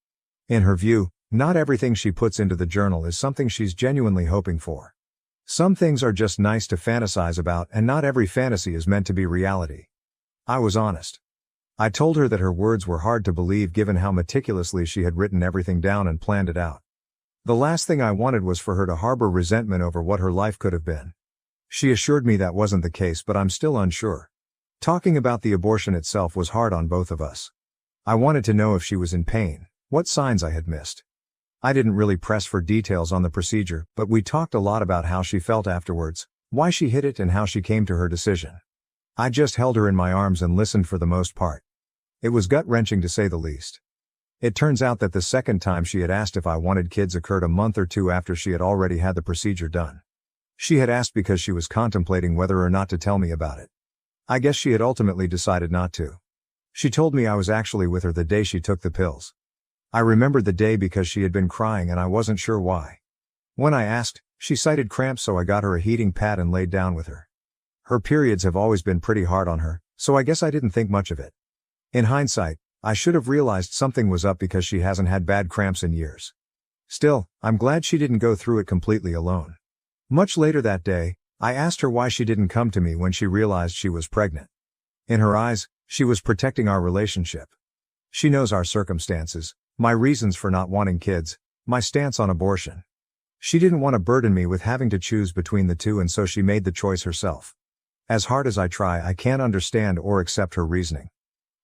In her view, not everything she puts into the journal is something she's genuinely hoping for. Some things are just nice to fantasize about, and not every fantasy is meant to be reality. I was honest. I told her that her words were hard to believe given how meticulously she had written everything down and planned it out. The last thing I wanted was for her to harbor resentment over what her life could have been. She assured me that wasn't the case, but I'm still unsure. Talking about the abortion itself was hard on both of us. I wanted to know if she was in pain, what signs I had missed. I didn't really press for details on the procedure, but we talked a lot about how she felt afterwards, why she hid it, and how she came to her decision. I just held her in my arms and listened for the most part. It was gut-wrenching to say the least. It turns out that the second time she had asked if I wanted kids occurred a month or two after she had already had the procedure done. She had asked because she was contemplating whether or not to tell me about it. I guess she had ultimately decided not to. She told me I was actually with her the day she took the pills. I remembered the day because she had been crying and I wasn't sure why. When I asked, she cited cramps, so I got her a heating pad and laid down with her. Her periods have always been pretty hard on her, so I guess I didn't think much of it. In hindsight, I should have realized something was up because she hasn't had bad cramps in years. Still, I'm glad she didn't go through it completely alone. Much later that day, I asked her why she didn't come to me when she realized she was pregnant. In her eyes, she was protecting our relationship. She knows our circumstances, my reasons for not wanting kids, my stance on abortion. She didn't want to burden me with having to choose between the two, and so she made the choice herself. As hard as I try, I can't understand or accept her reasoning.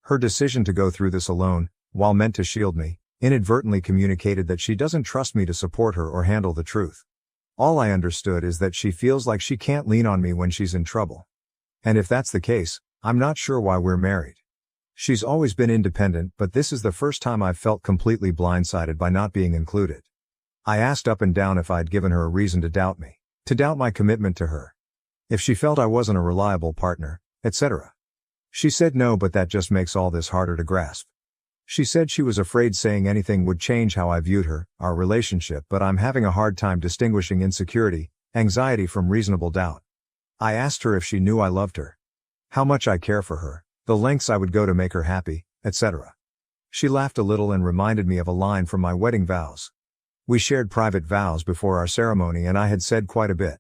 Her decision to go through this alone, while meant to shield me, inadvertently communicated that she doesn't trust me to support her or handle the truth. All I understood is that she feels like she can't lean on me when she's in trouble. And if that's the case, I'm not sure why we're married. She's always been independent, but this is the first time I've felt completely blindsided by not being included. I asked up and down if I'd given her a reason to doubt me, to doubt my commitment to her. If she felt I wasn't a reliable partner, etc. She said no, but that just makes all this harder to grasp. She said she was afraid saying anything would change how I viewed her, our relationship, but I'm having a hard time distinguishing insecurity, anxiety from reasonable doubt. I asked her if she knew I loved her, how much I care for her, the lengths I would go to make her happy, etc. She laughed a little and reminded me of a line from my wedding vows. We shared private vows before our ceremony and I had said quite a bit.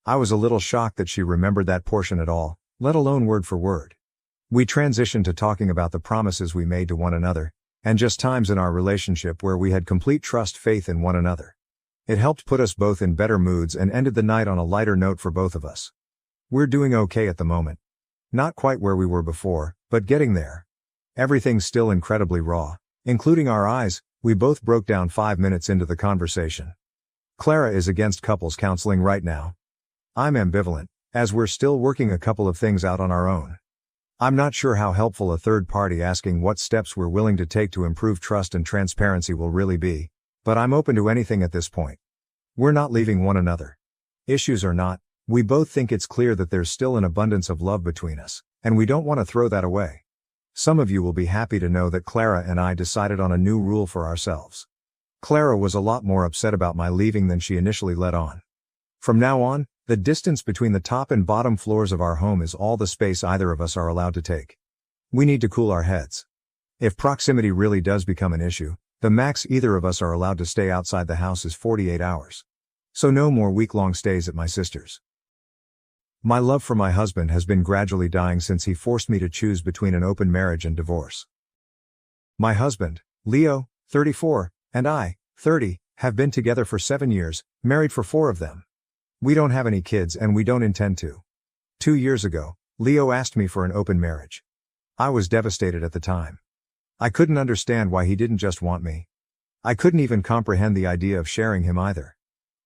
I was a little shocked that she remembered that portion at all, let alone word for word. We transitioned to talking about the promises we made to one another, and just times in our relationship where we had complete trust, faith in one another. It helped put us both in better moods and ended the night on a lighter note for both of us. We're doing okay at the moment. Not quite where we were before, but getting there. Everything's still incredibly raw, including our eyes. We both broke down 5 minutes into the conversation. Clara is against couples counseling right now. I'm ambivalent, as we're still working a couple of things out on our own. I'm not sure how helpful a third party asking what steps we're willing to take to improve trust and transparency will really be, but I'm open to anything at this point. We're not leaving one another. Issues or not, we both think it's clear that there's still an abundance of love between us, and we don't want to throw that away. Some of you will be happy to know that Clara and I decided on a new rule for ourselves. Clara was a lot more upset about my leaving than she initially let on. From now on, the distance between the top and bottom floors of our home is all the space either of us are allowed to take. We need to cool our heads. If proximity really does become an issue, the max either of us are allowed to stay outside the house is 48 hours. So no more week-long stays at my sister's. My love for my husband has been gradually dying since he forced me to choose between an open marriage and divorce. My husband, Leo, 34, and I, 30, have been together for 7 years, married for 4 of them. We don't have any kids and we don't intend to. 2 years ago, Leo asked me for an open marriage. I was devastated at the time. I couldn't understand why he didn't just want me. I couldn't even comprehend the idea of sharing him either.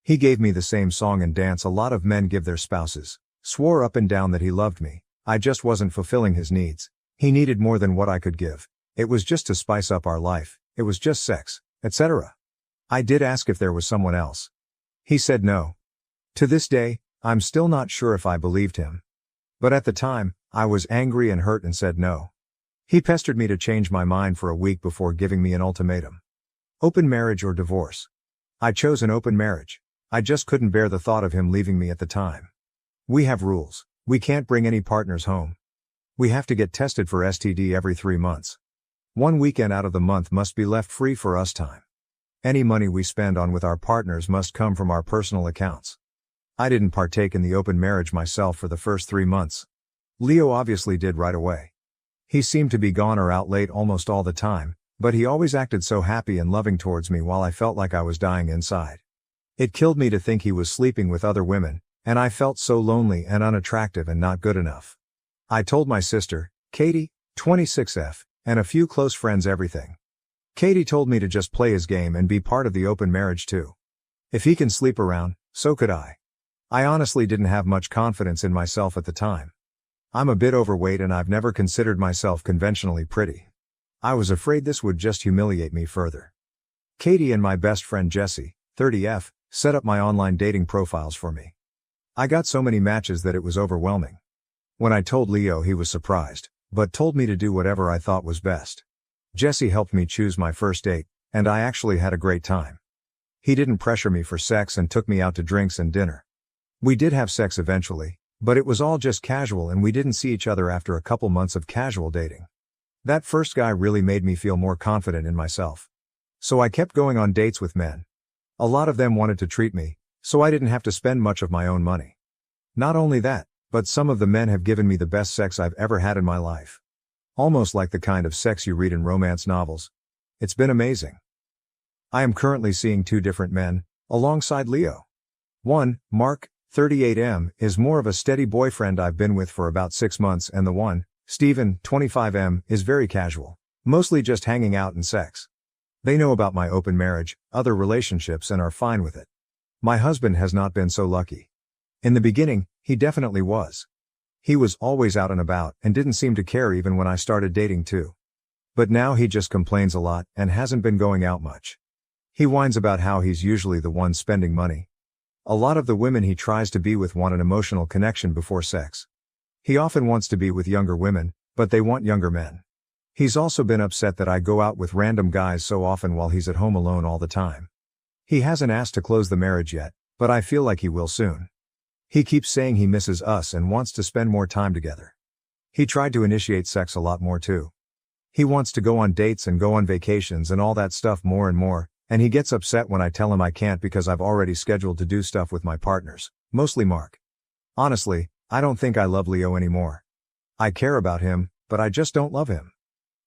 He gave me the same song and dance a lot of men give their spouses, swore up and down that he loved me. I just wasn't fulfilling his needs. He needed more than what I could give. It was just to spice up our life, it was just sex, etc. I did ask if there was someone else. He said no. To this day, I'm still not sure if I believed him. But at the time, I was angry and hurt and said no. He pestered me to change my mind for a week before giving me an ultimatum. Open marriage or divorce. I chose an open marriage. I just couldn't bear the thought of him leaving me at the time. We have rules. We can't bring any partners home. We have to get tested for STD every 3 months. 1 weekend out of the month must be left free for us time. Any money we spend on with our partners must come from our personal accounts. I didn't partake in the open marriage myself for the first 3 months. Leo obviously did right away. He seemed to be gone or out late almost all the time, but he always acted so happy and loving towards me while I felt like I was dying inside. It killed me to think he was sleeping with other women, and I felt so lonely and unattractive and not good enough. I told my sister, Katie, 26F, and a few close friends everything. Katie told me to just play his game and be part of the open marriage too. If he can sleep around, so could I. I honestly didn't have much confidence in myself at the time. I'm a bit overweight and I've never considered myself conventionally pretty. I was afraid this would just humiliate me further. Katie and my best friend Jessie, 30F, set up my online dating profiles for me. I got so many matches that it was overwhelming. When I told Leo, he was surprised, but told me to do whatever I thought was best. Jessie helped me choose my first date, and I actually had a great time. He didn't pressure me for sex and took me out to drinks and dinner. We did have sex eventually, but it was all just casual and we didn't see each other after a couple months of casual dating. That first guy really made me feel more confident in myself. So I kept going on dates with men. A lot of them wanted to treat me, so I didn't have to spend much of my own money. Not only that, but some of the men have given me the best sex I've ever had in my life. Almost like the kind of sex you read in romance novels. It's been amazing. I am currently seeing 2 different men, alongside Leo. One, Mark, 38M, is more of a steady boyfriend I've been with for about 6 months, and the one, Steven, 25M, is very casual, mostly just hanging out and sex. They know about my open marriage, other relationships, and are fine with it. My husband has not been so lucky. In the beginning, he definitely was. He was always out and about and didn't seem to care even when I started dating too. But now he just complains a lot and hasn't been going out much. He whines about how he's usually the one spending money. A lot of the women he tries to be with want an emotional connection before sex. He often wants to be with younger women, but they want younger men. He's also been upset that I go out with random guys so often while he's at home alone all the time. He hasn't asked to close the marriage yet, but I feel like he will soon. He keeps saying he misses us and wants to spend more time together. He tried to initiate sex a lot more too. He wants to go on dates and go on vacations and all that stuff more and more, and he gets upset when I tell him I can't because I've already scheduled to do stuff with my partners, mostly Mark. Honestly, I don't think I love Leo anymore. I care about him, but I just don't love him.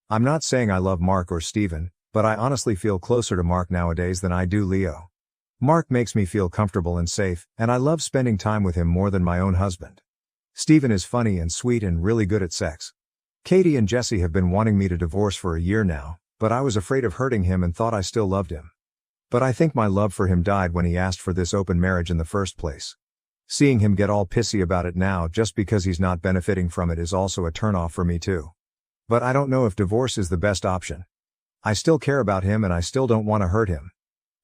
I'm not saying I love Mark or Steven, but I honestly feel closer to Mark nowadays than I do Leo. Mark makes me feel comfortable and safe, and I love spending time with him more than my own husband. Steven is funny and sweet and really good at sex. Katie and Jessie have been wanting me to divorce for a year now, but I was afraid of hurting him and thought I still loved him. But I think my love for him died when he asked for this open marriage in the first place. Seeing him get all pissy about it now just because he's not benefiting from it is also a turnoff for me too. But I don't know if divorce is the best option. I still care about him and I still don't want to hurt him.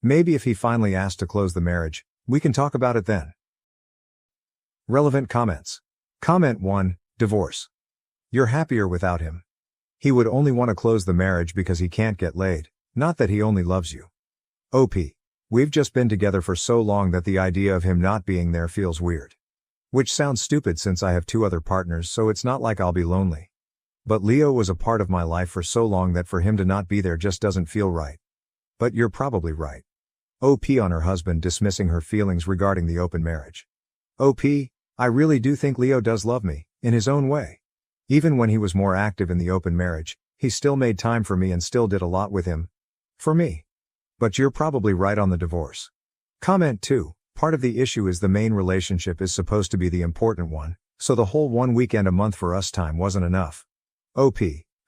Maybe if he finally asks to close the marriage, we can talk about it then. Relevant comments. Comment 1, divorce. You're happier without him. He would only want to close the marriage because he can't get laid, not that he only loves you. OP. We've just been together for so long that the idea of him not being there feels weird. Which sounds stupid since I have 2 other partners, so it's not like I'll be lonely. But Leo was a part of my life for so long that for him to not be there just doesn't feel right. But you're probably right. OP on her husband dismissing her feelings regarding the open marriage. OP, I really do think Leo does love me, in his own way. Even when he was more active in the open marriage, he still made time for me and still did a lot with him. For me. But you're probably right on the divorce. Comment 2, part of the issue is the main relationship is supposed to be the important one, so the whole 1 weekend a month for us time wasn't enough. OP,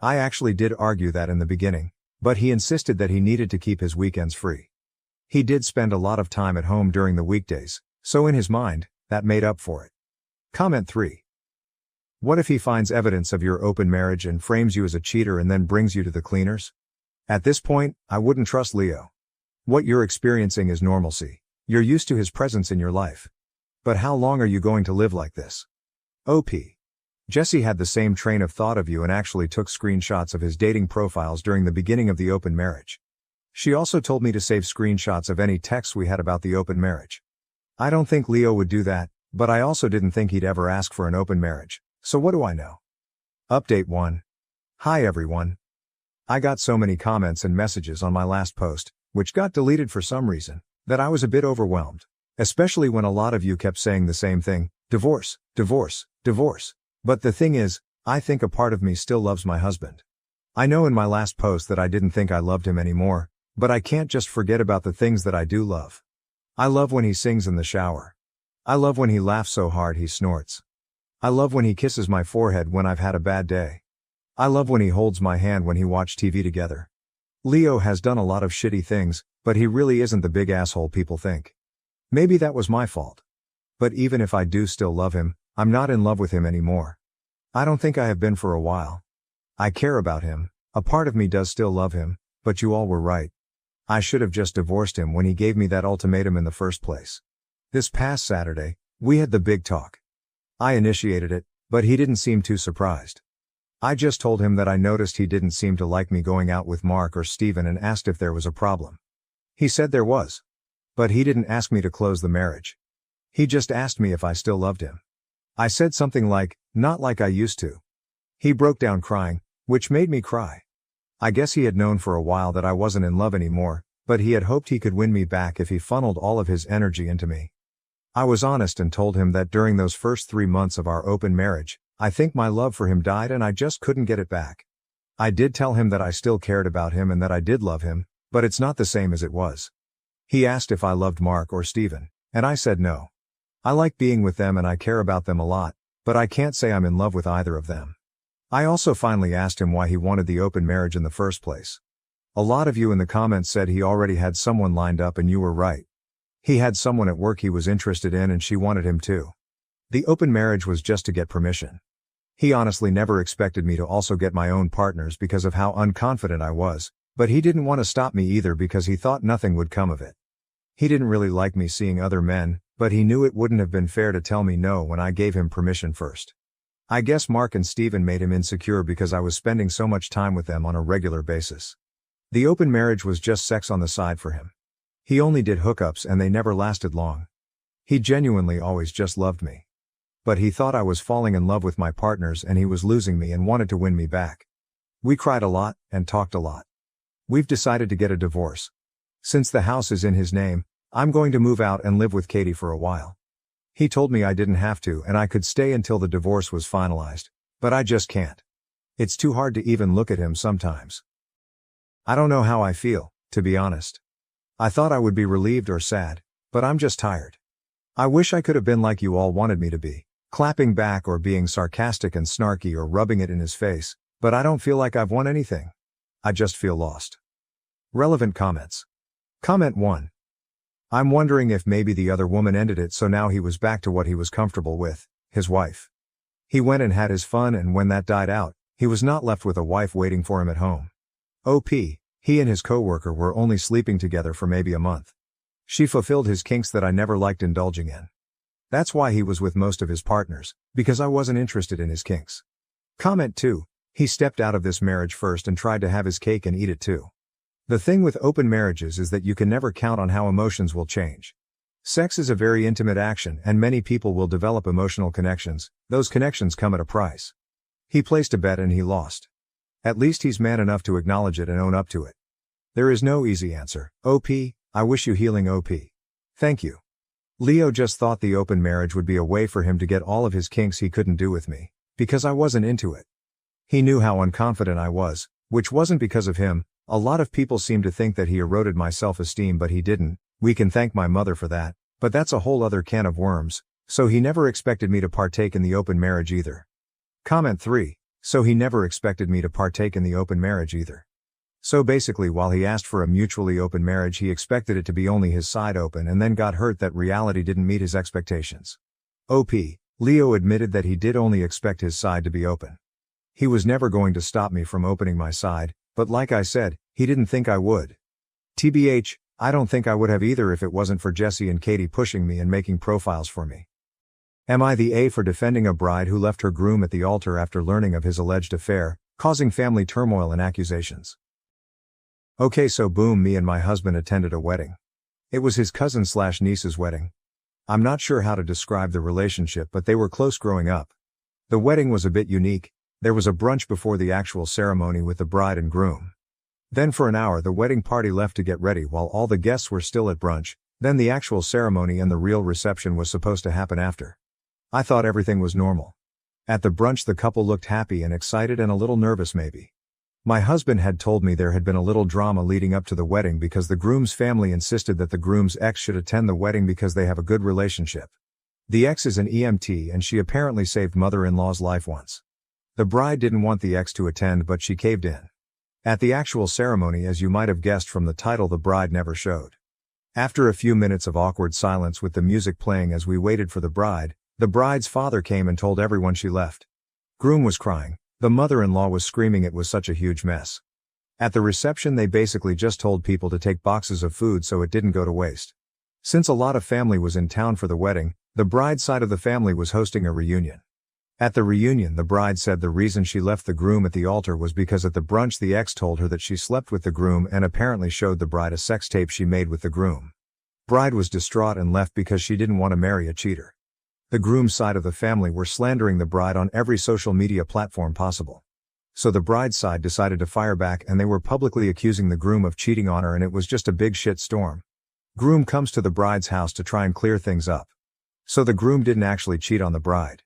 I actually did argue that in the beginning, but he insisted that he needed to keep his weekends free. He did spend a lot of time at home during the weekdays, so in his mind, that made up for it. Comment 3. What if he finds evidence of your open marriage and frames you as a cheater and then brings you to the cleaners? At this point, I wouldn't trust Leo. What you're experiencing is normalcy. You're used to his presence in your life. But how long are you going to live like this? OP. Jessie had the same train of thought of you and actually took screenshots of his dating profiles during the beginning of the open marriage. She also told me to save screenshots of any texts we had about the open marriage. I don't think Leo would do that, but I also didn't think he'd ever ask for an open marriage. So what do I know? Update 1. Hi everyone. I got so many comments and messages on my last post, which got deleted for some reason, that I was a bit overwhelmed. Especially when a lot of you kept saying the same thing, divorce, divorce, divorce. But the thing is, I think a part of me still loves my husband. I know in my last post that I didn't think I loved him anymore, but I can't just forget about the things that I do love. I love when he sings in the shower. I love when he laughs so hard he snorts. I love when he kisses my forehead when I've had a bad day. I love when he holds my hand when he watch TV together. Leo has done a lot of shitty things, but he really isn't the big asshole people think. Maybe that was my fault. But even if I do still love him, I'm not in love with him anymore. I don't think I have been for a while. I care about him, a part of me does still love him, but you all were right. I should have just divorced him when he gave me that ultimatum in the first place. This past Saturday, we had the big talk. I initiated it, but he didn't seem too surprised. I just told him that I noticed he didn't seem to like me going out with Mark or Steven and asked if there was a problem. He said there was. But he didn't ask me to close the marriage. He just asked me if I still loved him. I said something like, not like I used to. He broke down crying, which made me cry. I guess he had known for a while that I wasn't in love anymore, but he had hoped he could win me back if he funneled all of his energy into me. I was honest and told him that during those first 3 months of our open marriage, I think my love for him died and I just couldn't get it back. I did tell him that I still cared about him and that I did love him, but it's not the same as it was. He asked if I loved Mark or Steven, and I said no. I like being with them and I care about them a lot, but I can't say I'm in love with either of them. I also finally asked him why he wanted the open marriage in the first place. A lot of you in the comments said he already had someone lined up and you were right. He had someone at work he was interested in and she wanted him too. The open marriage was just to get permission. He honestly never expected me to also get my own partners because of how unconfident I was, but he didn't want to stop me either because he thought nothing would come of it. He didn't really like me seeing other men, but he knew it wouldn't have been fair to tell me no when I gave him permission first. I guess Mark and Steven made him insecure because I was spending so much time with them on a regular basis. The open marriage was just sex on the side for him. He only did hookups and they never lasted long. He genuinely always just loved me. But he thought I was falling in love with my partners and he was losing me and wanted to win me back. We cried a lot and talked a lot. We've decided to get a divorce. Since the house is in his name, I'm going to move out and live with Katie for a while. He told me I didn't have to and I could stay until the divorce was finalized, but I just can't. It's too hard to even look at him sometimes. I don't know how I feel, to be honest. I thought I would be relieved or sad, but I'm just tired. I wish I could have been like you all wanted me to be, clapping back or being sarcastic and snarky or rubbing it in his face, but I don't feel like I've won anything. I just feel lost. Relevant comments. Comment 1. I'm wondering if maybe the other woman ended it so now he was back to what he was comfortable with, his wife. He went and had his fun and when that died out, he was not left with a wife waiting for him at home. OP, he and his coworker were only sleeping together for maybe a month. She fulfilled his kinks that I never liked indulging in. That's why he was with most of his partners, because I wasn't interested in his kinks. Comment 2, he stepped out of this marriage first and tried to have his cake and eat it too. The thing with open marriages is that you can never count on how emotions will change. Sex is a very intimate action and many people will develop emotional connections, those connections come at a price. He placed a bet and he lost. At least he's man enough to acknowledge it and own up to it. There is no easy answer. OP, I wish you healing OP. Thank you. Leo just thought the open marriage would be a way for him to get all of his kinks he couldn't do with me, because I wasn't into it. He knew how unconfident I was, which wasn't because of him. A lot of people seem to think that he eroded my self-esteem but he didn't. We can thank my mother for that, but that's a whole other can of worms, so he never expected me to partake in the open marriage either. Comment 3, so he never expected me to partake in the open marriage either. So basically while he asked for a mutually open marriage he expected it to be only his side open and then got hurt that reality didn't meet his expectations. OP, Leo admitted that he did only expect his side to be open. He was never going to stop me from opening my side, but like I said, he didn't think I would. TBH, I don't think I would have either if it wasn't for Jesse and Katie pushing me and making profiles for me. Am I the A for defending a bride who left her groom at the altar after learning of his alleged affair, causing family turmoil and accusations? Okay, so boom, me and my husband attended a wedding. It was his cousin/niece's wedding. I'm not sure how to describe the relationship but they were close growing up. The wedding was a bit unique. There was a brunch before the actual ceremony with the bride and groom. Then for an hour the wedding party left to get ready while all the guests were still at brunch, then the actual ceremony and the real reception was supposed to happen after. I thought everything was normal. At the brunch the couple looked happy and excited and a little nervous maybe. My husband had told me there had been a little drama leading up to the wedding because the groom's family insisted that the groom's ex should attend the wedding because they have a good relationship. The ex is an EMT and she apparently saved mother-in-law's life once. The bride didn't want the ex to attend but she caved in. At the actual ceremony, as you might have guessed from the title, the bride never showed. After a few minutes of awkward silence with the music playing as we waited for the bride's father came and told everyone she left. Groom was crying. The mother-in-law was screaming it was such a huge mess. At the reception they basically just told people to take boxes of food so it didn't go to waste. Since a lot of family was in town for the wedding, the bride's side of the family was hosting a reunion. At the reunion the bride said the reason she left the groom at the altar was because at the brunch the ex told her that she slept with the groom and apparently showed the bride a sex tape she made with the groom. Bride was distraught and left because she didn't want to marry a cheater. The groom's side of the family were slandering the bride on every social media platform possible. So the bride's side decided to fire back and they were publicly accusing the groom of cheating on her and it was just a big shit storm. Groom comes to the bride's house to try and clear things up. So the groom didn't actually cheat on the bride.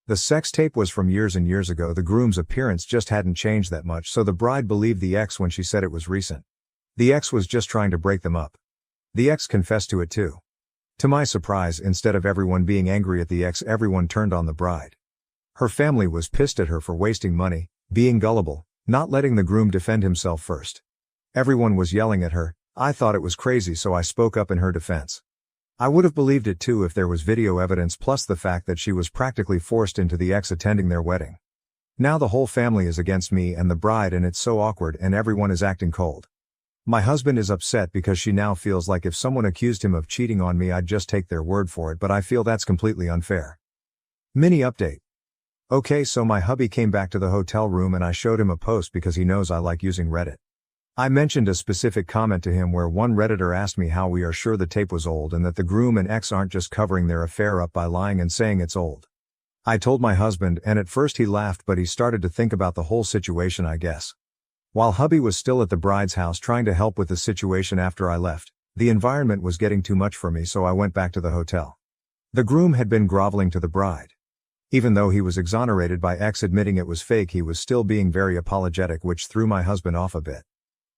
The sex tape was from years and years ago. The groom's appearance just hadn't changed that much, so the bride believed the ex when she said it was recent. The ex was just trying to break them up. The ex confessed to it too. To my surprise, instead of everyone being angry at the ex, everyone turned on the bride. Her family was pissed at her for wasting money, being gullible, not letting the groom defend himself first. Everyone was yelling at her. I thought it was crazy, so I spoke up in her defense. I would have believed it too if there was video evidence plus the fact that she was practically forced into the ex attending their wedding. Now the whole family is against me and the bride and it's so awkward and everyone is acting cold. My husband is upset because she now feels like if someone accused him of cheating on me I'd just take their word for it, but I feel that's completely unfair. Mini update. Okay, so my hubby came back to the hotel room and I showed him a post because he knows I like using Reddit. I mentioned a specific comment to him where one Redditor asked me how we are sure the tape was old and that the groom and ex aren't just covering their affair up by lying and saying it's old. I told my husband and at first he laughed but he started to think about the whole situation, I guess. While hubby was still at the bride's house trying to help with the situation after I left, the environment was getting too much for me so I went back to the hotel. The groom had been groveling to the bride. Even though he was exonerated by ex admitting it was fake, he was still being very apologetic, which threw my husband off a bit.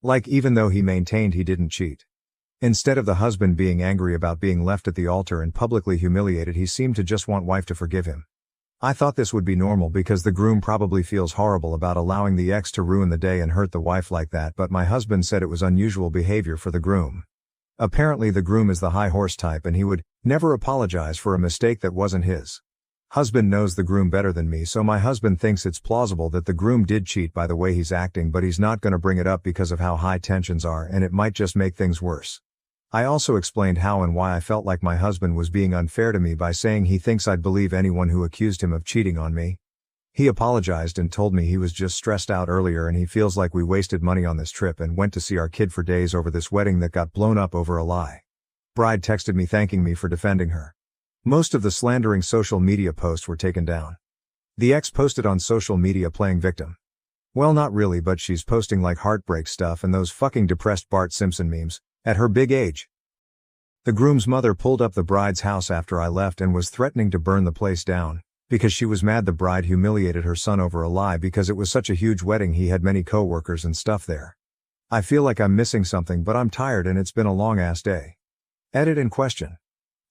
Like, even though he maintained he didn't cheat. Instead of the husband being angry about being left at the altar and publicly humiliated, he seemed to just want wife to forgive him. I thought this would be normal because the groom probably feels horrible about allowing the ex to ruin the day and hurt the wife like that, but my husband said it was unusual behavior for the groom. Apparently the groom is the high horse type and he would never apologize for a mistake that wasn't his. Husband knows the groom better than me, so my husband thinks it's plausible that the groom did cheat by the way he's acting, but he's not gonna bring it up because of how high tensions are and it might just make things worse. I also explained how and why I felt like my husband was being unfair to me by saying he thinks I'd believe anyone who accused him of cheating on me. He apologized and told me he was just stressed out earlier and he feels like we wasted money on this trip and went to see our kid for days over this wedding that got blown up over a lie. Bride texted me thanking me for defending her. Most of the slandering social media posts were taken down. The ex posted on social media playing victim. Well, not really, but she's posting like heartbreak stuff and those fucking depressed Bart Simpson memes. At her big age. The groom's mother pulled up the bride's house after I left and was threatening to burn the place down, because she was mad the bride humiliated her son over a lie because it was such a huge wedding, he had many co-workers and stuff there. I feel like I'm missing something, but I'm tired and it's been a long ass day. Edit in question.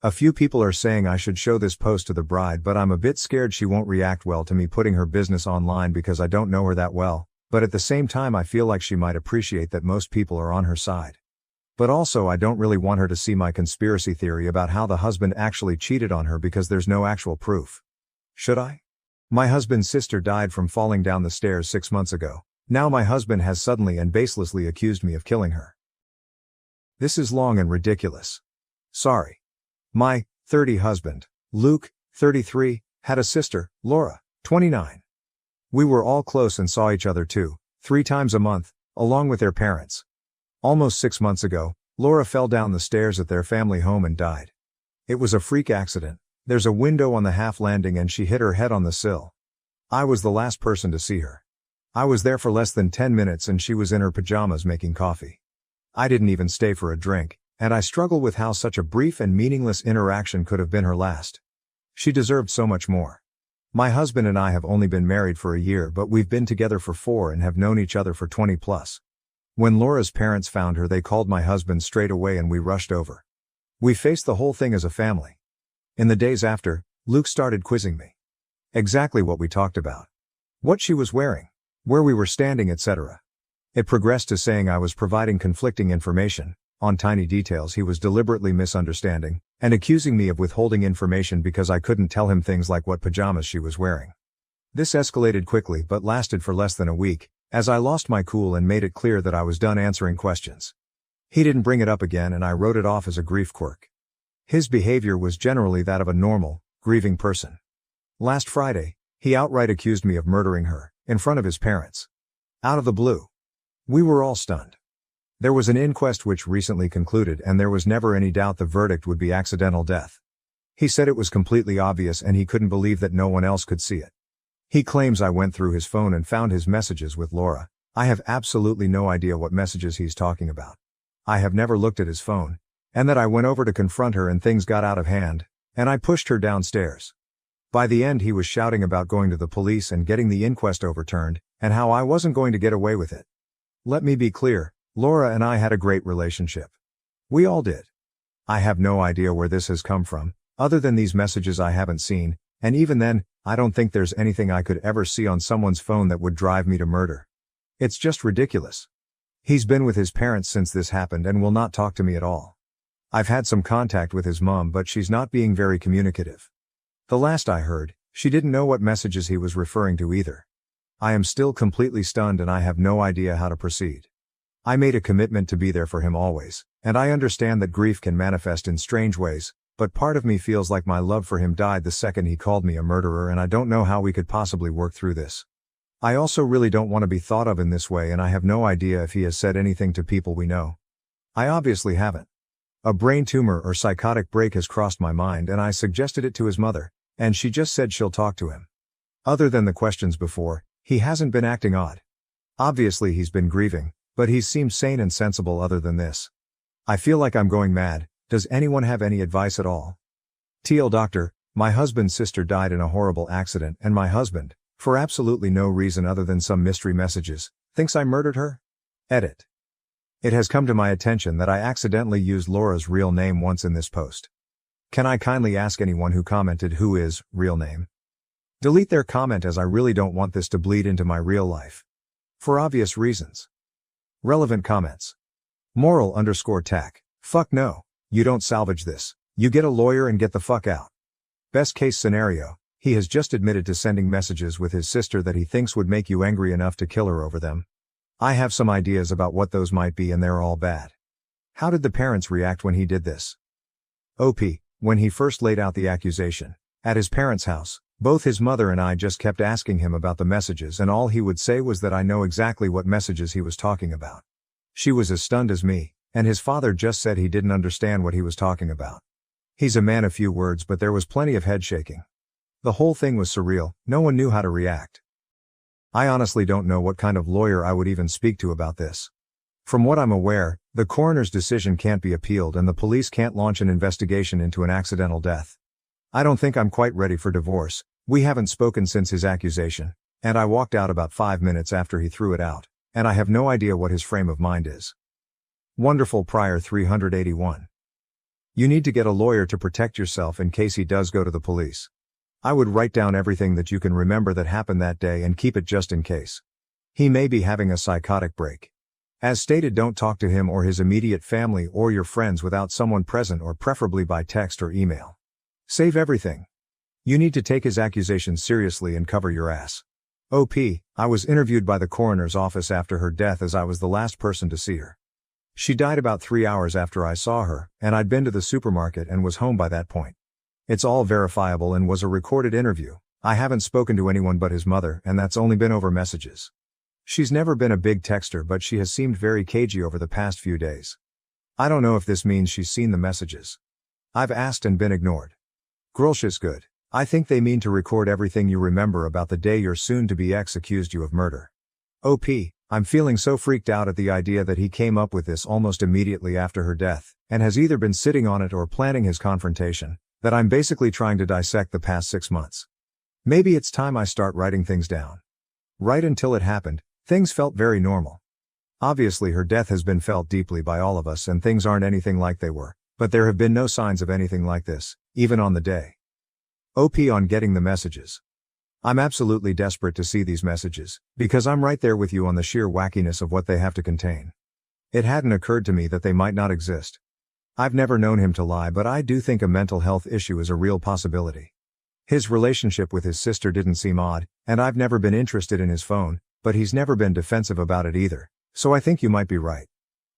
A few people are saying I should show this post to the bride, but I'm a bit scared she won't react well to me putting her business online because I don't know her that well, but at the same time I feel like she might appreciate that most people are on her side. But also I don't really want her to see my conspiracy theory about how the husband actually cheated on her because there's no actual proof. Should I? My husband's sister died from falling down the stairs 6 months ago. Now my husband has suddenly and baselessly accused me of killing her. This is long and ridiculous. Sorry. My 30 husband, Luke, 33, had a sister, Laura, 29. We were all close and saw each other 2-3 times a month, along with their parents. Almost 6 months ago, Laura fell down the stairs at their family home and died. It was a freak accident. There's a window on the half landing and she hit her head on the sill. I was the last person to see her. I was there for less than 10 minutes and she was in her pajamas making coffee. I didn't even stay for a drink, and I struggle with how such a brief and meaningless interaction could have been her last. She deserved so much more. My husband and I have only been married for a year, but we've been together for 4 and have known each other for 20 plus. When Laura's parents found her, they called my husband straight away and we rushed over. We faced the whole thing as a family. In the days after, Luke started quizzing me. Exactly what we talked about. What she was wearing, where we were standing, etc. It progressed to saying I was providing conflicting information, on tiny details he was deliberately misunderstanding, and accusing me of withholding information because I couldn't tell him things like what pajamas she was wearing. This escalated quickly but lasted for less than a week, as I lost my cool and made it clear that I was done answering questions. He didn't bring it up again and I wrote it off as a grief quirk. His behavior was generally that of a normal, grieving person. Last Friday, he outright accused me of murdering her, in front of his parents. Out of the blue. We were all stunned. There was an inquest which recently concluded and there was never any doubt the verdict would be accidental death. He said it was completely obvious and he couldn't believe that no one else could see it. He claims I went through his phone and found his messages with Laura. I have absolutely no idea what messages he's talking about. I have never looked at his phone, and that I went over to confront her and things got out of hand, and I pushed her downstairs. By the end he was shouting about going to the police and getting the inquest overturned, and how I wasn't going to get away with it. Let me be clear, Laura and I had a great relationship. We all did. I have no idea where this has come from, other than these messages I haven't seen, and even then, I don't think there's anything I could ever see on someone's phone that would drive me to murder. It's just ridiculous. He's been with his parents since this happened and will not talk to me at all. I've had some contact with his mom, but she's not being very communicative. The last I heard, she didn't know what messages he was referring to either. I am still completely stunned and I have no idea how to proceed. I made a commitment to be there for him always, and I understand that grief can manifest in strange ways, but part of me feels like my love for him died the second he called me a murderer and I don't know how we could possibly work through this. I also really don't want to be thought of in this way and I have no idea if he has said anything to people we know. I obviously haven't. A brain tumor or psychotic break has crossed my mind and I suggested it to his mother, and she just said she'll talk to him. Other than the questions before, he hasn't been acting odd. Obviously he's been grieving, but he seems sane and sensible other than this. I feel like I'm going mad. Does anyone have any advice at all? TL Doctor, my husband's sister died in a horrible accident and my husband, for absolutely no reason other than some mystery messages, thinks I murdered her? Edit. It has come to my attention that I accidentally used Laura's real name once in this post. Can I kindly ask anyone who commented who is real name? Delete their comment as I really don't want this to bleed into my real life. For obvious reasons. Relevant comments. Moral_tack. Fuck no. You don't salvage this. You get a lawyer and get the fuck out. Best case scenario, he has just admitted to sending messages with his sister that he thinks would make you angry enough to kill her over them. I have some ideas about what those might be and they're all bad. How did the parents react when he did this? OP, when he first laid out the accusation, at his parents' house, both his mother and I just kept asking him about the messages and all he would say was that I know exactly what messages he was talking about. She was as stunned as me, and his father just said he didn't understand what he was talking about. He's a man of few words but there was plenty of head shaking. The whole thing was surreal, no one knew how to react. I honestly don't know what kind of lawyer I would even speak to about this. From what I'm aware, the coroner's decision can't be appealed and the police can't launch an investigation into an accidental death. I don't think I'm quite ready for divorce. We haven't spoken since his accusation, and I walked out about 5 minutes after he threw it out, and I have no idea what his frame of mind is. Wonderful Prior 381. You need to get a lawyer to protect yourself in case he does go to the police. I would write down everything that you can remember that happened that day and keep it just in case. He may be having a psychotic break. As stated, don't talk to him or his immediate family or your friends without someone present or preferably by text or email. Save everything. You need to take his accusations seriously and cover your ass. OP, I was interviewed by the coroner's office after her death as I was the last person to see her. She died about 3 hours after I saw her, and I'd been to the supermarket and was home by that point. It's all verifiable and was a recorded interview. I haven't spoken to anyone but his mother, and that's only been over messages. She's never been a big texter, but she has seemed very cagey over the past few days. I don't know if this means she's seen the messages. I've asked and been ignored. Grolsh's good. I think they mean to record everything you remember about the day your soon-to-be ex accused you of murder. OP, I'm feeling so freaked out at the idea that he came up with this almost immediately after her death, and has either been sitting on it or planning his confrontation, that I'm basically trying to dissect the past 6 months. Maybe it's time I start writing things down. Right until it happened, things felt very normal. Obviously her death has been felt deeply by all of us and things aren't anything like they were, but there have been no signs of anything like this, even on the day. OP on getting the messages. I'm absolutely desperate to see these messages, because I'm right there with you on the sheer wackiness of what they have to contain. It hadn't occurred to me that they might not exist. I've never known him to lie, but I do think a mental health issue is a real possibility. His relationship with his sister didn't seem odd, and I've never been interested in his phone, but he's never been defensive about it either, so I think you might be right.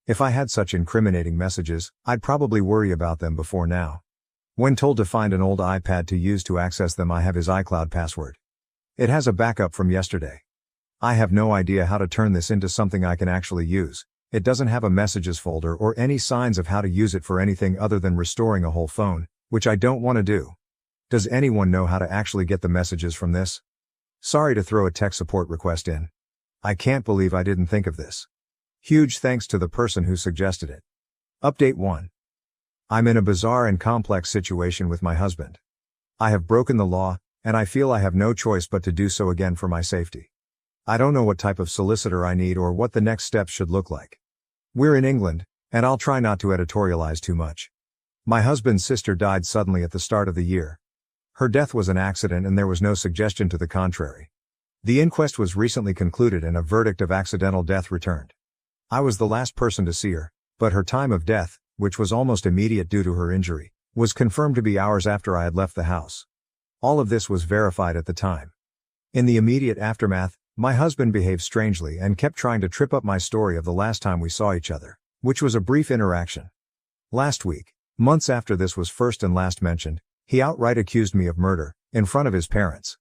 If I had such incriminating messages, I'd probably worry about them before now. When told to find an old iPad to use to access them, I have his iCloud password. It has a backup from yesterday. I have no idea how to turn this into something I can actually use. It doesn't have a messages folder or any signs of how to use it for anything other than restoring a whole phone, which I don't want to do. Does anyone know how to actually get the messages from this? Sorry to throw a tech support request in. I can't believe I didn't think of this. Huge thanks to the person who suggested it. Update 1. I'm in a bizarre and complex situation with my husband. I have broken the law, and I feel I have no choice but to do so again for my safety. I don't know what type of solicitor I need or what the next steps should look like. We're in England, and I'll try not to editorialize too much. My husband's sister died suddenly at the start of the year. Her death was an accident and there was no suggestion to the contrary. The inquest was recently concluded and a verdict of accidental death returned. I was the last person to see her, but her time of death, which was almost immediate due to her injury, was confirmed to be hours after I had left the house. All of this was verified at the time. In the immediate aftermath, my husband behaved strangely and kept trying to trip up my story of the last time we saw each other, which was a brief interaction. Last week, months after this was first and last mentioned, he outright accused me of murder, in front of his parents.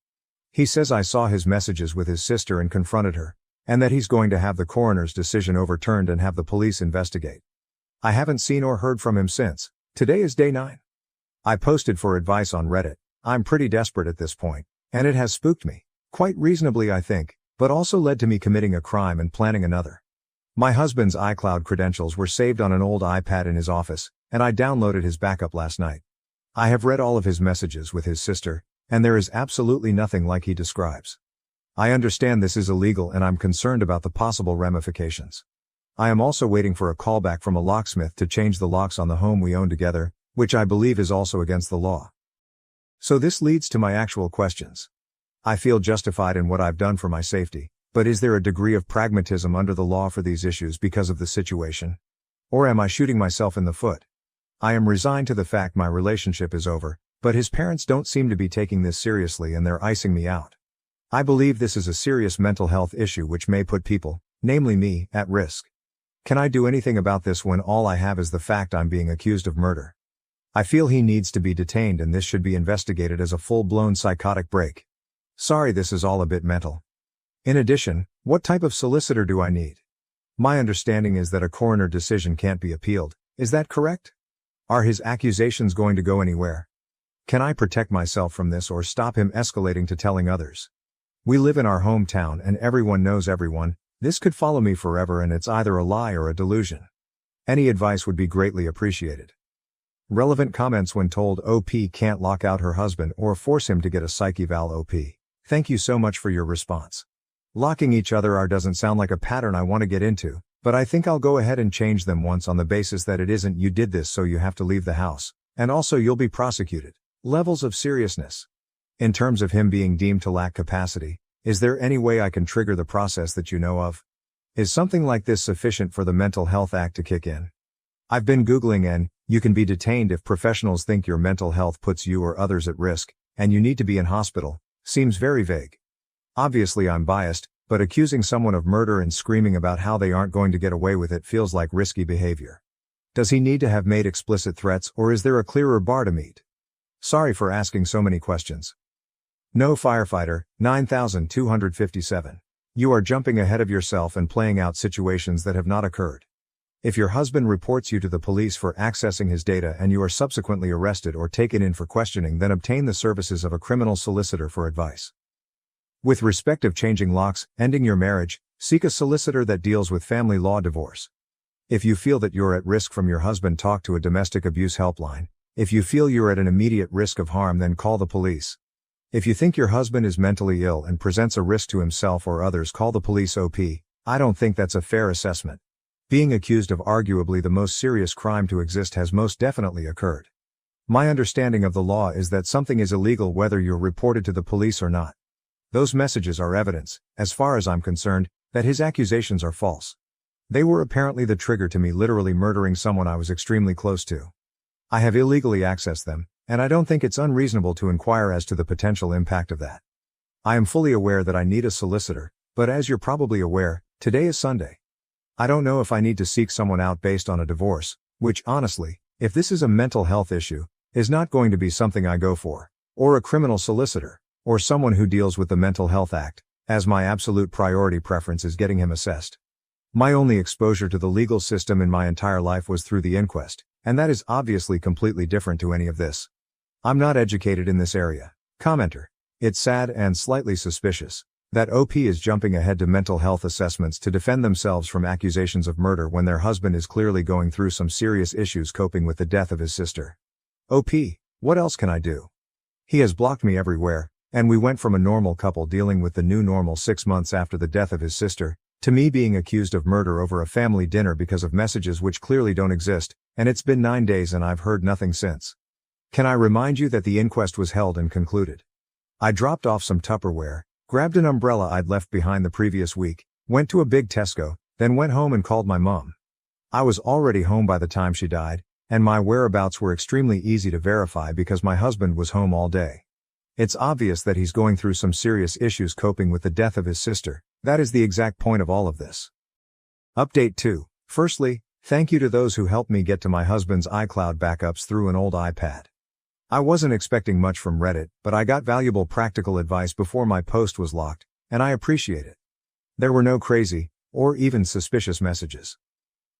He says I saw his messages with his sister and confronted her, and that he's going to have the coroner's decision overturned and have the police investigate. I haven't seen or heard from him since. Today is day 9. I posted for advice on Reddit. I'm pretty desperate at this point, and it has spooked me, quite reasonably I think, but also led to me committing a crime and planning another. My husband's iCloud credentials were saved on an old iPad in his office, and I downloaded his backup last night. I have read all of his messages with his sister, and there is absolutely nothing like he describes. I understand this is illegal and I'm concerned about the possible ramifications. I am also waiting for a callback from a locksmith to change the locks on the home we own together, which I believe is also against the law. So this leads to my actual questions. I feel justified in what I've done for my safety, but is there a degree of pragmatism under the law for these issues because of the situation? Or am I shooting myself in the foot? I am resigned to the fact my relationship is over, but his parents don't seem to be taking this seriously and they're icing me out. I believe this is a serious mental health issue which may put people, namely me, at risk. Can I do anything about this when all I have is the fact I'm being accused of murder? I feel he needs to be detained and this should be investigated as a full-blown psychotic break. Sorry, this is all a bit mental. In addition, what type of solicitor do I need? My understanding is that a coroner decision can't be appealed. Is that correct? Are his accusations going to go anywhere? Can I protect myself from this or stop him escalating to telling others? We live in our hometown and everyone knows everyone. This could follow me forever and it's either a lie or a delusion. Any advice would be greatly appreciated. Relevant comments when told OP can't lock out her husband or force him to get a psych eval. OP. Thank you so much for your response. Locking each other out doesn't sound like a pattern I want to get into, but I think I'll go ahead and change them once on the basis that it isn't you did this so you have to leave the house, and also you'll be prosecuted. Levels of seriousness. In terms of him being deemed to lack capacity, is there any way I can trigger the process that you know of? Is something like this sufficient for the Mental Health Act to kick in? I've been Googling and you can be detained if professionals think your mental health puts you or others at risk, and you need to be in hospital. Seems very vague. Obviously I'm biased, but accusing someone of murder and screaming about how they aren't going to get away with it feels like risky behavior. Does he need to have made explicit threats or is there a clearer bar to meet? Sorry for asking so many questions. No Firefighter, 9257. You are jumping ahead of yourself and playing out situations that have not occurred. If your husband reports you to the police for accessing his data and you are subsequently arrested or taken in for questioning, then obtain the services of a criminal solicitor for advice. With respect of changing locks, ending your marriage, seek a solicitor that deals with family law divorce. If you feel that you're at risk from your husband, talk to a domestic abuse helpline. If you feel you're at an immediate risk of harm, then call the police. If you think your husband is mentally ill and presents a risk to himself or others, call the police OP. I don't think that's a fair assessment. Being accused of arguably the most serious crime to exist has most definitely occurred. My understanding of the law is that something is illegal whether you're reported to the police or not. Those messages are evidence, as far as I'm concerned, that his accusations are false. They were apparently the trigger to me literally murdering someone I was extremely close to. I have illegally accessed them, and I don't think it's unreasonable to inquire as to the potential impact of that. I am fully aware that I need a solicitor, but as you're probably aware, today is Sunday. I don't know if I need to seek someone out based on a divorce, which honestly, if this is a mental health issue, is not going to be something I go for, or a criminal solicitor, or someone who deals with the Mental Health Act, as my absolute priority preference is getting him assessed. My only exposure to the legal system in my entire life was through the inquest, and that is obviously completely different to any of this. I'm not educated in this area. Commenter. It's sad and slightly suspicious that OP is jumping ahead to mental health assessments to defend themselves from accusations of murder when their husband is clearly going through some serious issues coping with the death of his sister. OP, what else can I do? He has blocked me everywhere, and we went from a normal couple dealing with the new normal 6 months after the death of his sister, to me being accused of murder over a family dinner because of messages which clearly don't exist, and it's been 9 days and I've heard nothing since. Can I remind you that the inquest was held and concluded? I dropped off some Tupperware, grabbed an umbrella I'd left behind the previous week, went to a big Tesco, then went home and called my mom. I was already home by the time she died, and my whereabouts were extremely easy to verify because my husband was home all day. It's obvious that he's going through some serious issues coping with the death of his sister. That is the exact point of all of this. Update 2. Firstly, thank you to those who helped me get to my husband's iCloud backups through an old iPad. I wasn't expecting much from Reddit, but I got valuable practical advice before my post was locked, and I appreciate it. There were no crazy, or even suspicious messages.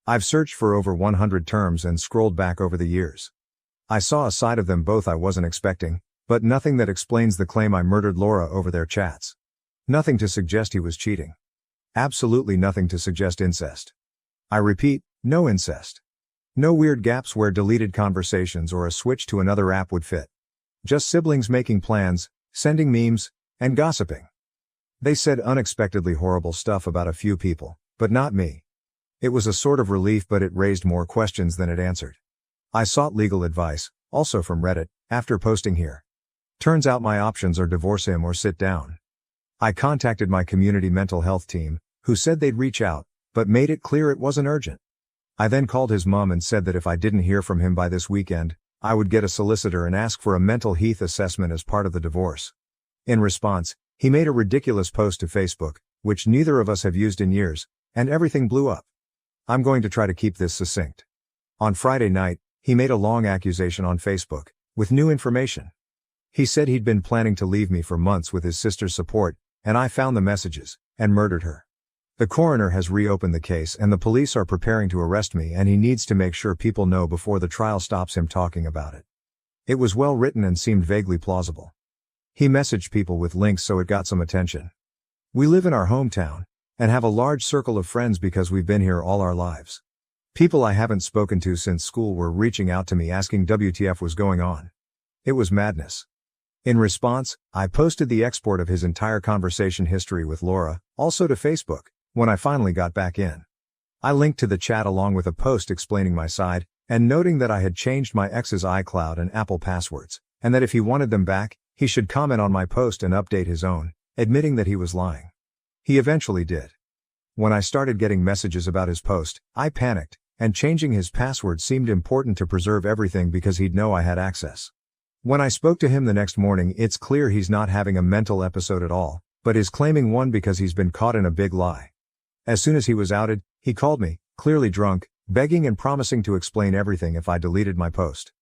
I've searched for over 100 terms and scrolled back over the years. I saw a side of them both I wasn't expecting, but nothing that explains the claim I murdered Laura over their chats. Nothing to suggest he was cheating. Absolutely nothing to suggest incest. I repeat, no incest. No weird gaps where deleted conversations or a switch to another app would fit. Just siblings making plans, sending memes, and gossiping. They said unexpectedly horrible stuff about a few people, but not me. It was a sort of relief, but it raised more questions than it answered. I sought legal advice, also from Reddit, after posting here. Turns out my options are divorce him or sit down. I contacted my community mental health team, who said they'd reach out, but made it clear it wasn't urgent. I then called his mom and said that if I didn't hear from him by this weekend, I would get a solicitor and ask for a mental health assessment as part of the divorce. In response, he made a ridiculous post to Facebook, which neither of us have used in years, and everything blew up. I'm going to try to keep this succinct. On Friday night, he made a long accusation on Facebook, with new information. He said he'd been planning to leave me for months with his sister's support, and I found the messages, and murdered her. The coroner has reopened the case and the police are preparing to arrest me, and he needs to make sure people know before the trial stops him talking about it. It was well written and seemed vaguely plausible. He messaged people with links so it got some attention. We live in our hometown, and have a large circle of friends because we've been here all our lives. People I haven't spoken to since school were reaching out to me asking WTF was going on. It was madness. In response, I posted the export of his entire conversation history with Laura, also to Facebook, when I finally got back in. I linked to the chat along with a post explaining my side, and noting that I had changed my ex's iCloud and Apple passwords, and that if he wanted them back, he should comment on my post and update his own, admitting that he was lying. He eventually did. When I started getting messages about his post, I panicked, and changing his password seemed important to preserve everything because he'd know I had access. When I spoke to him the next morning, it's clear he's not having a mental episode at all, but is claiming one because he's been caught in a big lie. As soon as he was outed, he called me, clearly drunk, begging and promising to explain everything if I deleted my post.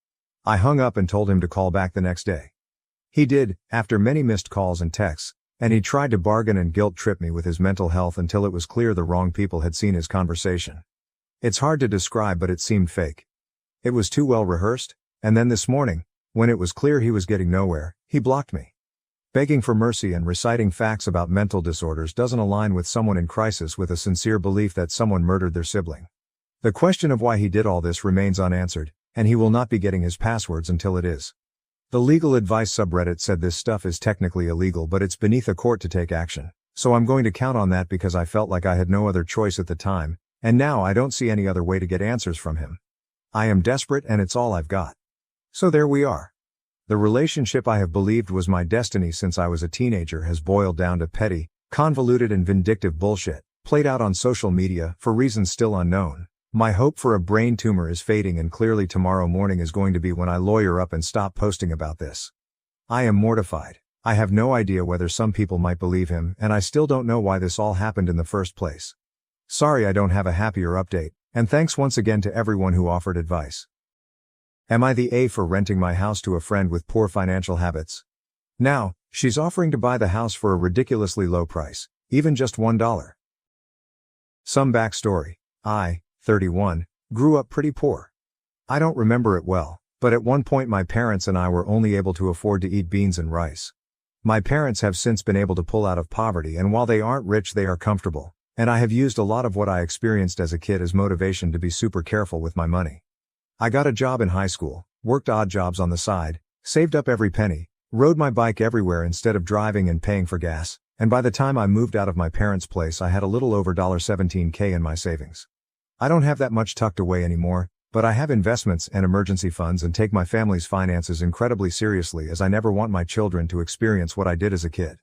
I hung up and told him to call back the next day. He did, after many missed calls and texts, and he tried to bargain and guilt-trip me with his mental health until it was clear the wrong people had seen his conversation. It's hard to describe, but it seemed fake. It was too well rehearsed, and then this morning, when it was clear he was getting nowhere, he blocked me. Begging for mercy and reciting facts about mental disorders doesn't align with someone in crisis with a sincere belief that someone murdered their sibling. The question of why he did all this remains unanswered, and he will not be getting his passwords until it is. The legal advice subreddit said this stuff is technically illegal, but it's beneath a court to take action. So I'm going to count on that because I felt like I had no other choice at the time, and now I don't see any other way to get answers from him. I am desperate and it's all I've got. So there we are. The relationship I have believed was my destiny since I was a teenager has boiled down to petty, convoluted and vindictive bullshit, played out on social media for reasons still unknown. My hope for a brain tumor is fading, and clearly tomorrow morning is going to be when I lawyer up and stop posting about this. I am mortified. I have no idea whether some people might believe him, and I still don't know why this all happened in the first place. Sorry I don't have a happier update, and thanks once again to everyone who offered advice. Am I the A for renting my house to a friend with poor financial habits? Now, she's offering to buy the house for a ridiculously low price, even just $1. Some backstory. I, 31, grew up pretty poor. I don't remember it well, but at one point my parents and I were only able to afford to eat beans and rice. My parents have since been able to pull out of poverty, and while they aren't rich, they are comfortable, and I have used a lot of what I experienced as a kid as motivation to be super careful with my money. I got a job in high school, worked odd jobs on the side, saved up every penny, rode my bike everywhere instead of driving and paying for gas, and by the time I moved out of my parents' place I had a little over $17K in my savings. I don't have that much tucked away anymore, but I have investments and emergency funds and take my family's finances incredibly seriously, as I never want my children to experience what I did as a kid.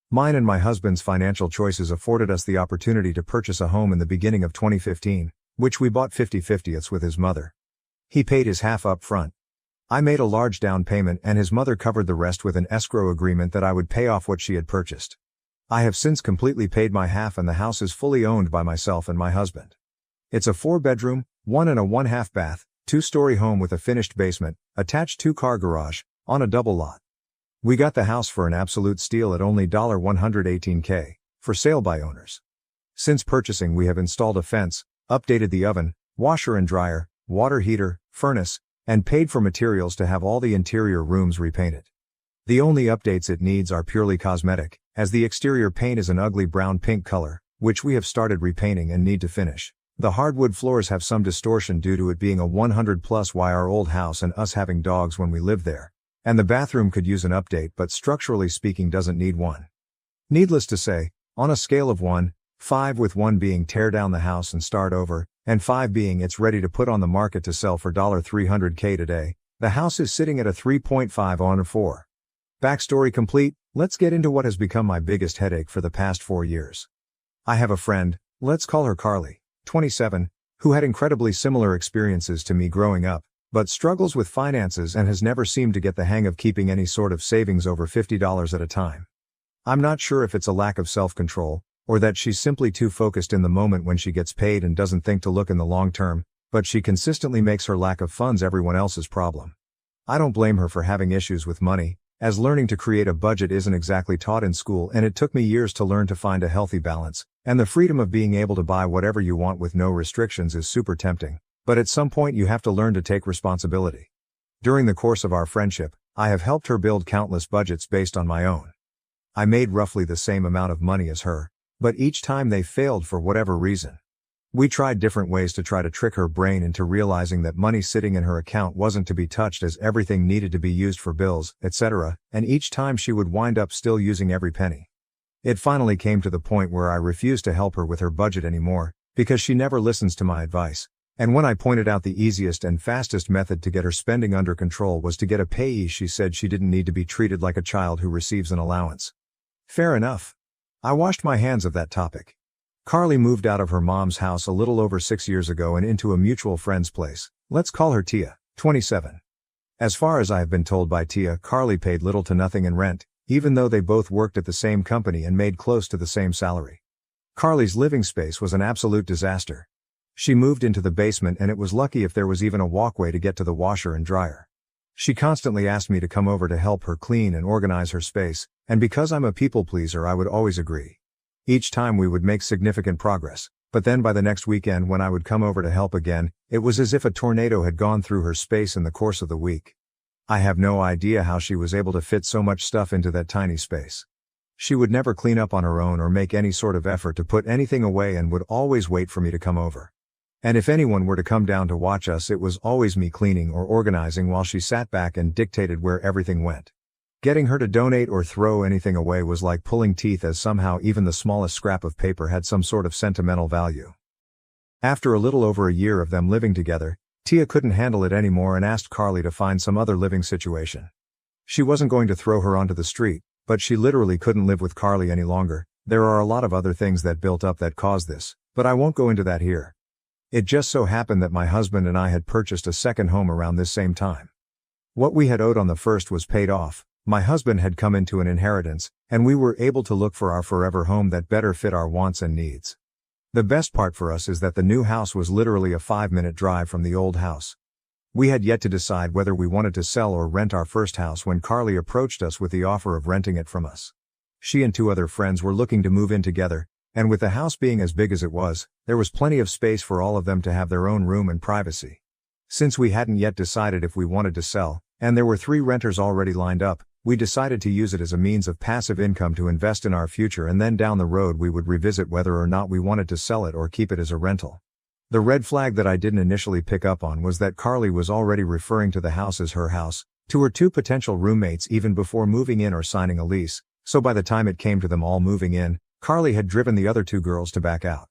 Mine and my husband's financial choices afforded us the opportunity to purchase a home in the beginning of 2015, which we bought 50/50ths with his mother. He paid his half up front. I made a large down payment and his mother covered the rest with an escrow agreement that I would pay off what she had purchased. I have since completely paid my half and the house is fully owned by myself and my husband. It's a 4-bedroom, 1 and a 1/2 bath, 2-story home with a finished basement, attached 2-car garage, on a double lot. We got the house for an absolute steal at only $118K, for sale by owners. Since purchasing we have installed a fence, updated the oven, washer and dryer, water heater, furnace, and paid for materials to have all the interior rooms repainted. The only updates it needs are purely cosmetic, as the exterior paint is an ugly brown-pink color, which we have started repainting and need to finish. The hardwood floors have some distortion due to it being a 100+-year-old house and us having dogs when we lived there. And the bathroom could use an update, but structurally speaking doesn't need one. Needless to say, on a scale of 1-5, with 1 being tear down the house and start over, and 5 being it's ready to put on the market to sell for $300K today, the house is sitting at a 3.5 on a 4. Backstory complete, let's get into what has become my biggest headache for the past 4 years. I have a friend, let's call her Carly, 27, who had incredibly similar experiences to me growing up, but struggles with finances and has never seemed to get the hang of keeping any sort of savings over $50 at a time. I'm not sure if it's a lack of self-control, or that she's simply too focused in the moment when she gets paid and doesn't think to look in the long term, but she consistently makes her lack of funds everyone else's problem. I don't blame her for having issues with money, as learning to create a budget isn't exactly taught in school, and it took me years to learn to find a healthy balance, and the freedom of being able to buy whatever you want with no restrictions is super tempting, but at some point you have to learn to take responsibility. During the course of our friendship, I have helped her build countless budgets based on my own. I made roughly the same amount of money as her, but each time they failed for whatever reason. We tried different ways to try to trick her brain into realizing that money sitting in her account wasn't to be touched, as everything needed to be used for bills, etc., and each time she would wind up still using every penny. It finally came to the point where I refused to help her with her budget anymore, because she never listens to my advice, and when I pointed out the easiest and fastest method to get her spending under control was to get a payee, she said she didn't need to be treated like a child who receives an allowance. Fair enough. I washed my hands of that topic. Carly moved out of her mom's house a little over 6 years ago and into a mutual friend's place. Let's call her Tia, 27. As far as I have been told by Tia, Carly paid little to nothing in rent, even though they both worked at the same company and made close to the same salary. Carly's living space was an absolute disaster. She moved into the basement and it was lucky if there was even a walkway to get to the washer and dryer. She constantly asked me to come over to help her clean and organize her space, and because I'm a people pleaser I would always agree. Each time we would make significant progress, but then by the next weekend when I would come over to help again, it was as if a tornado had gone through her space in the course of the week. I have no idea how she was able to fit so much stuff into that tiny space. She would never clean up on her own or make any sort of effort to put anything away and would always wait for me to come over. And if anyone were to come down to watch us, it was always me cleaning or organizing while she sat back and dictated where everything went. Getting her to donate or throw anything away was like pulling teeth, as somehow even the smallest scrap of paper had some sort of sentimental value. After a little over a year of them living together, Tia couldn't handle it anymore and asked Carly to find some other living situation. She wasn't going to throw her onto the street, but she literally couldn't live with Carly any longer. There are a lot of other things that built up that caused this, but I won't go into that here. It just so happened that my husband and I had purchased a second home around this same time. What we had owed on the first was paid off, my husband had come into an inheritance, and we were able to look for our forever home that better fit our wants and needs. The best part for us is that the new house was literally a 5-minute drive from the old house. We had yet to decide whether we wanted to sell or rent our first house when Carly approached us with the offer of renting it from us. She and 2 other friends were looking to move in together, and with the house being as big as it was, there was plenty of space for all of them to have their own room and privacy. Since we hadn't yet decided if we wanted to sell, and there were 3 renters already lined up, we decided to use it as a means of passive income to invest in our future, and then down the road we would revisit whether or not we wanted to sell it or keep it as a rental. The red flag that I didn't initially pick up on was that Carly was already referring to the house as her house, to her 2 potential roommates even before moving in or signing a lease, so by the time it came to them all moving in, Carly had driven the other 2 girls to back out.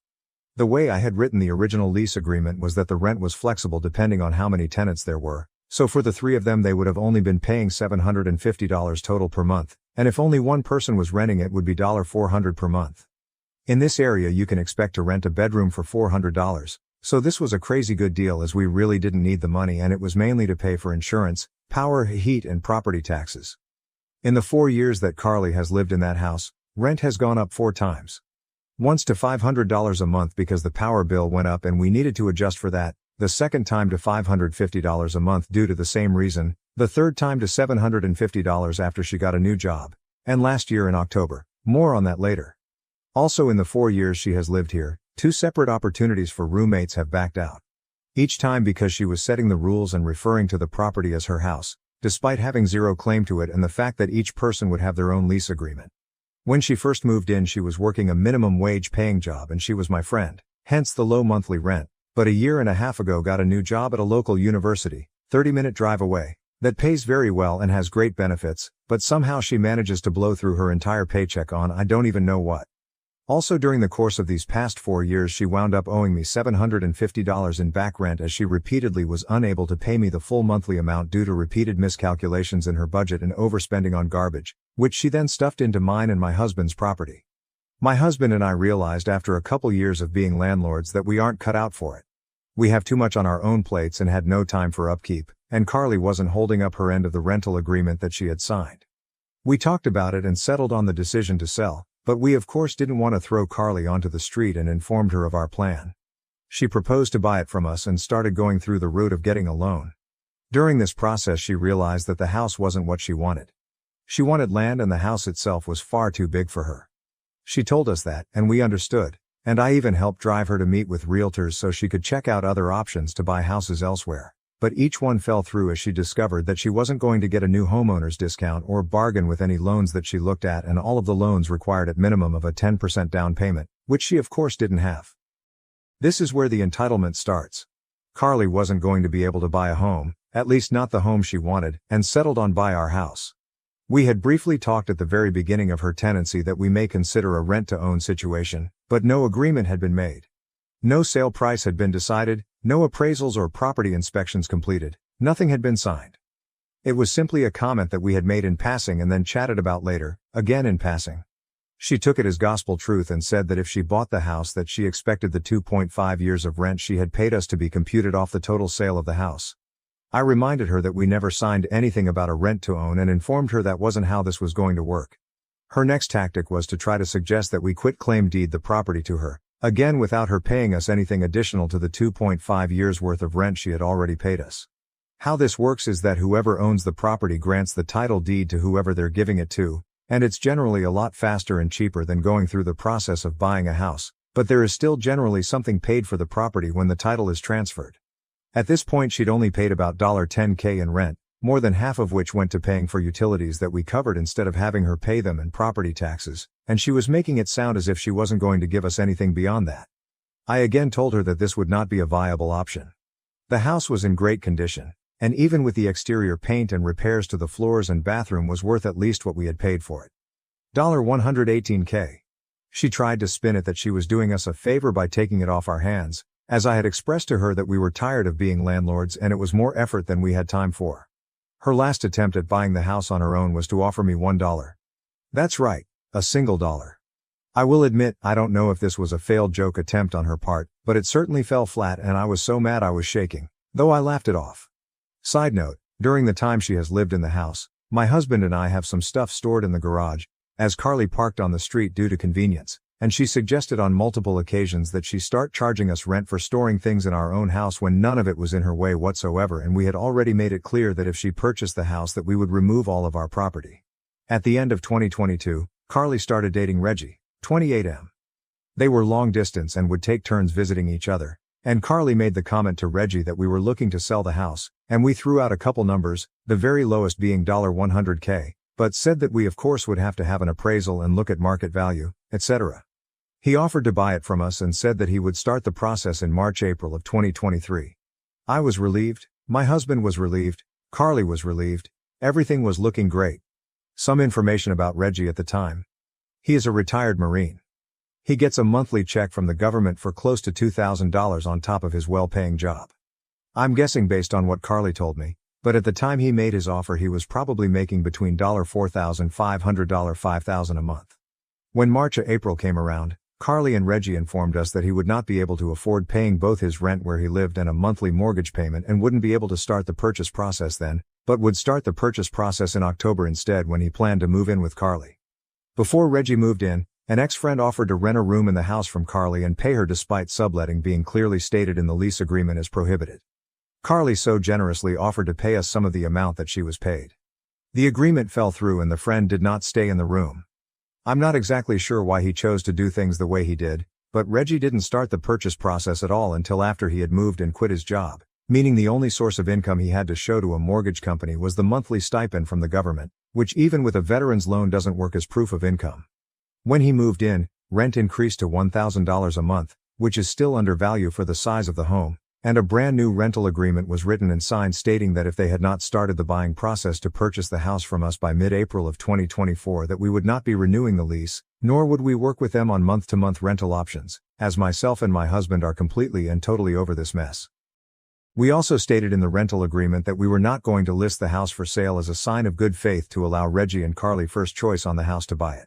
The way I had written the original lease agreement was that the rent was flexible depending on how many tenants there were, so for the 3 of them they would have only been paying $750 total per month, and if only one person was renting it would be $400 per month. In this area you can expect to rent a bedroom for $400, so this was a crazy good deal as we really didn't need the money and it was mainly to pay for insurance, power, heat and property taxes. In the 4 years that Carly has lived in that house, rent has gone up 4 times. Once to $500 a month because the power bill went up and we needed to adjust for that, the second time to $550 a month due to the same reason, the third time to $750 after she got a new job, and last year in October. More on that later. Also in the 4 years she has lived here, 2 separate opportunities for roommates have backed out. Each time because she was setting the rules and referring to the property as her house, despite having zero claim to it and the fact that each person would have their own lease agreement. When she first moved in she was working a minimum wage paying job and she was my friend, hence the low monthly rent, but a year and a half ago got a new job at a local university, 30-minute drive away, that pays very well and has great benefits, but somehow she manages to blow through her entire paycheck on I don't even know what. Also during the course of these past 4 years she wound up owing me $750 in back rent as she repeatedly was unable to pay me the full monthly amount due to repeated miscalculations in her budget and overspending on garbage, which she then stuffed into mine and my husband's property. My husband and I realized after a couple years of being landlords that we aren't cut out for it. We have too much on our own plates and had no time for upkeep, and Carly wasn't holding up her end of the rental agreement that she had signed. We talked about it and settled on the decision to sell. But we of course didn't want to throw Carly onto the street and informed her of our plan. She proposed to buy it from us and started going through the route of getting a loan. During this process she realized that the house wasn't what she wanted. She wanted land and the house itself was far too big for her. She told us that, and we understood, and I even helped drive her to meet with realtors so she could check out other options to buy houses elsewhere. But each one fell through as she discovered that she wasn't going to get a new homeowner's discount or bargain with any loans that she looked at, and all of the loans required at minimum of a 10% down payment, which she of course didn't have. This is where the entitlement starts. Carly wasn't going to be able to buy a home, at least not the home she wanted, and settled on buy our house. We had briefly talked at the very beginning of her tenancy that we may consider a rent-to-own situation, but no agreement had been made. No sale price had been decided, no appraisals or property inspections completed, nothing had been signed. It was simply a comment that we had made in passing and then chatted about later, again in passing. She took it as gospel truth and said that if she bought the house that she expected the 2.5 years of rent she had paid us to be computed off the total sale of the house. I reminded her that we never signed anything about a rent-to-own and informed her that wasn't how this was going to work. Her next tactic was to try to suggest that we quit claim deed the property to her. Again without her paying us anything additional to the 2.5 years worth of rent she had already paid us. How this works is that whoever owns the property grants the title deed to whoever they're giving it to, and it's generally a lot faster and cheaper than going through the process of buying a house, but there is still generally something paid for the property when the title is transferred. At this point she'd only paid about $10K in rent, more than half of which went to paying for utilities that we covered instead of having her pay them and property taxes, and she was making it sound as if she wasn't going to give us anything beyond that. I again told her that this would not be a viable option. The house was in great condition, and even with the exterior paint and repairs to the floors and bathroom was worth at least what we had paid for it. $118K. She tried to spin it that she was doing us a favor by taking it off our hands, as I had expressed to her that we were tired of being landlords and it was more effort than we had time for. Her last attempt at buying the house on her own was to offer me $1. That's right, a single dollar. I will admit, I don't know if this was a failed joke attempt on her part, but it certainly fell flat and I was so mad I was shaking, though I laughed it off. Side note, during the time she has lived in the house, my husband and I have some stuff stored in the garage, as Carly parked on the street due to convenience, and she suggested on multiple occasions that she start charging us rent for storing things in our own house when none of it was in her way whatsoever, and we had already made it clear that if she purchased the house that we would remove all of our property. At the end of 2022, Carly started dating Reggie, 28M. They were long distance and would take turns visiting each other, and Carly made the comment to Reggie that we were looking to sell the house, and we threw out a couple numbers, the very lowest being $100K, but said that we of course would have to have an appraisal and look at market value, etc. He offered to buy it from us and said that he would start the process in March-April of 2023. I was relieved, my husband was relieved, Carly was relieved, everything was looking great. Some information about Reggie at the time. He is a retired Marine. He gets a monthly check from the government for close to $2,000 on top of his well-paying job. I'm guessing based on what Carly told me, but at the time he made his offer he was probably making between $4,500 $5,000 a month. When March-April came around, Carly and Reggie informed us that he would not be able to afford paying both his rent where he lived and a monthly mortgage payment and wouldn't be able to start the purchase process then, but would start the purchase process in October instead when he planned to move in with Carly. Before Reggie moved in, an ex-friend offered to rent a room in the house from Carly and pay her despite subletting being clearly stated in the lease agreement as prohibited. Carly so generously offered to pay us some of the amount that she was paid. The agreement fell through and the friend did not stay in the room. I'm not exactly sure why he chose to do things the way he did, but Reggie didn't start the purchase process at all until after he had moved and quit his job, meaning the only source of income he had to show to a mortgage company was the monthly stipend from the government, which even with a veteran's loan doesn't work as proof of income. When he moved in, rent increased to $1,000 a month, which is still under value for the size of the home, and a brand new rental agreement was written and signed stating that if they had not started the buying process to purchase the house from us by mid-April of 2024 that we would not be renewing the lease, nor would we work with them on month-to-month rental options, as myself and my husband are completely and totally over this mess. We also stated in the rental agreement that we were not going to list the house for sale as a sign of good faith to allow Reggie and Carly first choice on the house to buy it.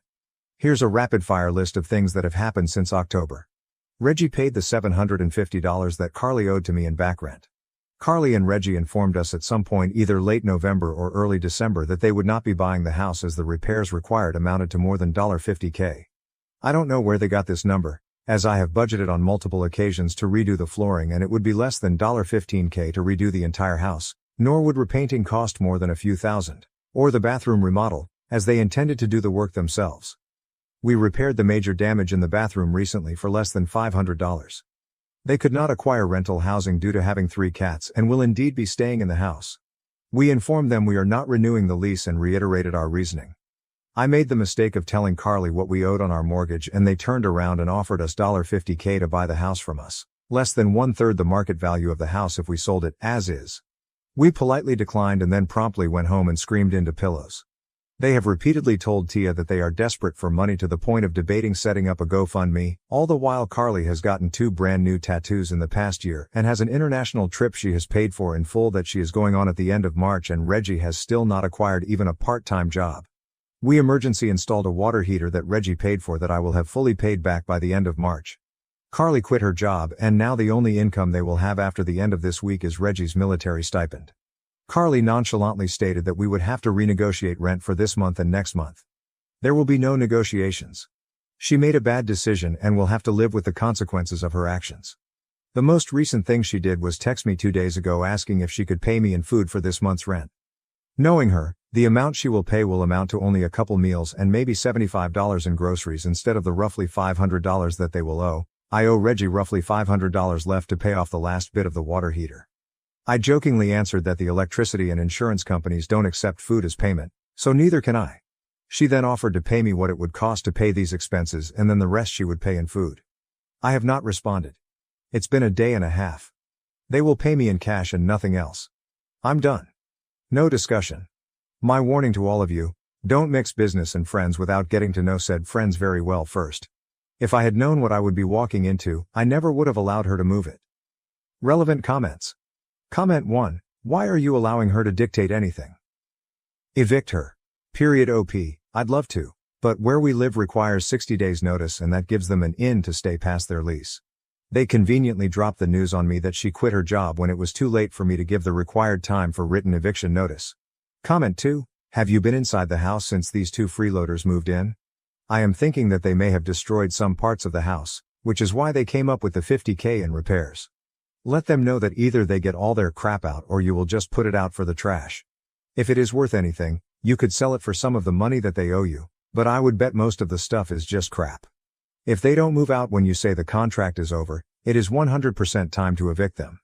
Here's a rapid-fire list of things that have happened since October. Reggie paid the $750 that Carly owed to me in back rent. Carly and Reggie informed us at some point either late November or early December that they would not be buying the house as the repairs required amounted to more than $50K. I don't know where they got this number, as I have budgeted on multiple occasions to redo the flooring and it would be less than $15K to redo the entire house, nor would repainting cost more than a few thousand, or the bathroom remodel, as they intended to do the work themselves. We repaired the major damage in the bathroom recently for less than $500. They could not acquire rental housing due to having 3 cats and will indeed be staying in the house. We informed them we are not renewing the lease and reiterated our reasoning. I made the mistake of telling Carly what we owed on our mortgage and they turned around and offered us $50K to buy the house from us, less than 1/3 the market value of the house if we sold it as is. We politely declined and then promptly went home and screamed into pillows. They have repeatedly told Tia that they are desperate for money to the point of debating setting up a GoFundMe, all the while Carly has gotten 2 brand new tattoos in the past year and has an international trip she has paid for in full that she is going on at the end of March, and Reggie has still not acquired even a part-time job. We emergency installed a water heater that Reggie paid for that I will have fully paid back by the end of March. Carly quit her job and now the only income they will have after the end of this week is Reggie's military stipend. Carly nonchalantly stated that we would have to renegotiate rent for this month and next month. There will be no negotiations. She made a bad decision and will have to live with the consequences of her actions. The most recent thing she did was text me 2 days ago asking if she could pay me in food for this month's rent. Knowing her, the amount she will pay will amount to only a couple meals and maybe $75 in groceries instead of the roughly $500 that they will owe. I owe Reggie roughly $500 left to pay off the last bit of the water heater. I jokingly answered that the electricity and insurance companies don't accept food as payment, so neither can I. She then offered to pay me what it would cost to pay these expenses and then the rest she would pay in food. I have not responded. It's been a day and a half. They will pay me in cash and nothing else. I'm done. No discussion. My warning to all of you, don't mix business and friends without getting to know said friends very well first. If I had known what I would be walking into, I never would have allowed her to move it. Relevant comments. Comment 1. Why are you allowing her to dictate anything? Evict her. OP, I'd love to, but where we live requires 60 days notice and that gives them an in to stay past their lease. They conveniently dropped the news on me that she quit her job when it was too late for me to give the required time for written eviction notice. Comment 2. Have you been inside the house since these two freeloaders moved in? I am thinking that they may have destroyed some parts of the house, which is why they came up with the $50,000 in repairs. Let them know that either they get all their crap out or you will just put it out for the trash. If it is worth anything, you could sell it for some of the money that they owe you, but I would bet most of the stuff is just crap. If they don't move out when you say the contract is over, it is 100% time to evict them.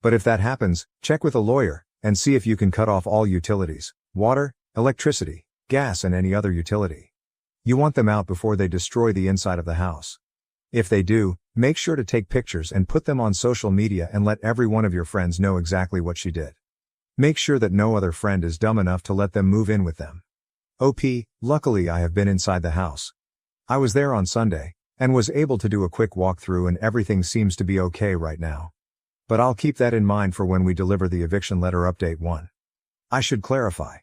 But if that happens, check with a lawyer, and see if you can cut off all utilities, water, electricity, gas and any other utility. You want them out before they destroy the inside of the house. If they do, make sure to take pictures and put them on social media and let every one of your friends know exactly what she did. Make sure that no other friend is dumb enough to let them move in with them. OP, luckily I have been inside the house. I was there on Sunday, and was able to do a quick walkthrough and everything seems to be okay right now. But I'll keep that in mind for when we deliver the eviction letter update 1. I should clarify.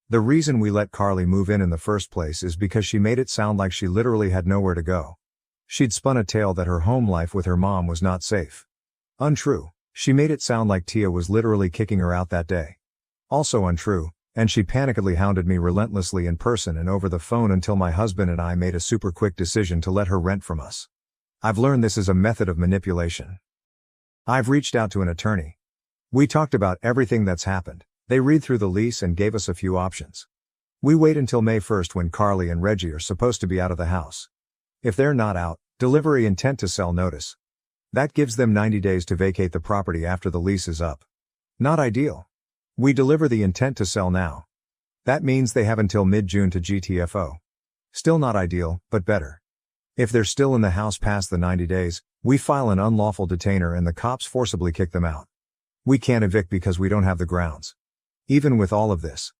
The reason we let Carly move in the first place is because she made it sound like she literally had nowhere to go. She'd spun a tale that her home life with her mom was not safe. Untrue. She made it sound like Tia was literally kicking her out that day. Also untrue, and she panickedly hounded me relentlessly in person and over the phone until my husband and I made a super quick decision to let her rent from us. I've learned this is a method of manipulation. I've reached out to an attorney. We talked about everything that's happened. They read through the lease and gave us a few options. We wait until May 1st when Carly and Reggie are supposed to be out of the house. If they're not out, delivery intent to sell notice. That gives them 90 days to vacate the property after the lease is up. Not ideal. We deliver the intent to sell now. That means they have until mid-June to GTFO. Still not ideal, but better. If they're still in the house past the 90 days, we file an unlawful detainer and the cops forcibly kick them out. We can't evict because we don't have the grounds. Even with all of this,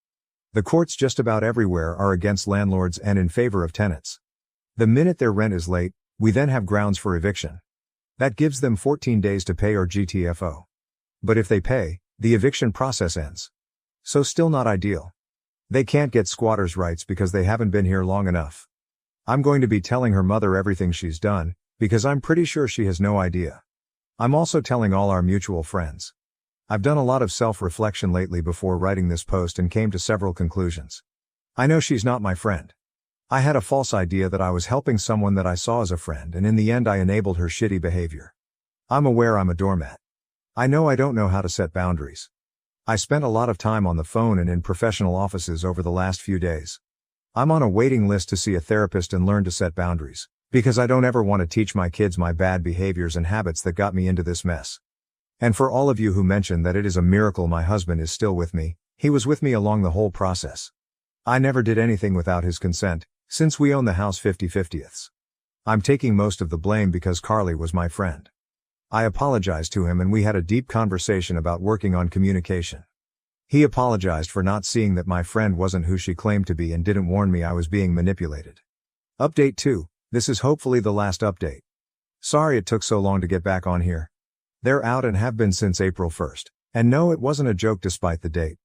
the courts just about everywhere are against landlords and in favor of tenants. The minute their rent is late, we then have grounds for eviction. That gives them 14 days to pay or GTFO. But if they pay, the eviction process ends. So still not ideal. They can't get squatters' rights because they haven't been here long enough. I'm going to be telling her mother everything she's done, because I'm pretty sure she has no idea. I'm also telling all our mutual friends. I've done a lot of self-reflection lately before writing this post and came to several conclusions. I know she's not my friend. I had a false idea that I was helping someone that I saw as a friend and in the end I enabled her shitty behavior. I'm aware I'm a doormat. I know I don't know how to set boundaries. I spent a lot of time on the phone and in professional offices over the last few days. I'm on a waiting list to see a therapist and learn to set boundaries, because I don't ever want to teach my kids my bad behaviors and habits that got me into this mess. And for all of you who mentioned that it is a miracle my husband is still with me, he was with me along the whole process. I never did anything without his consent, since we own the house 50/50ths. I'm taking most of the blame because Carly was my friend. I apologized to him and we had a deep conversation about working on communication. He apologized for not seeing that my friend wasn't who she claimed to be and didn't warn me I was being manipulated. Update 2. This is hopefully the last update. Sorry it took so long to get back on here. They're out and have been since April 1st. And no, it wasn't a joke despite the date.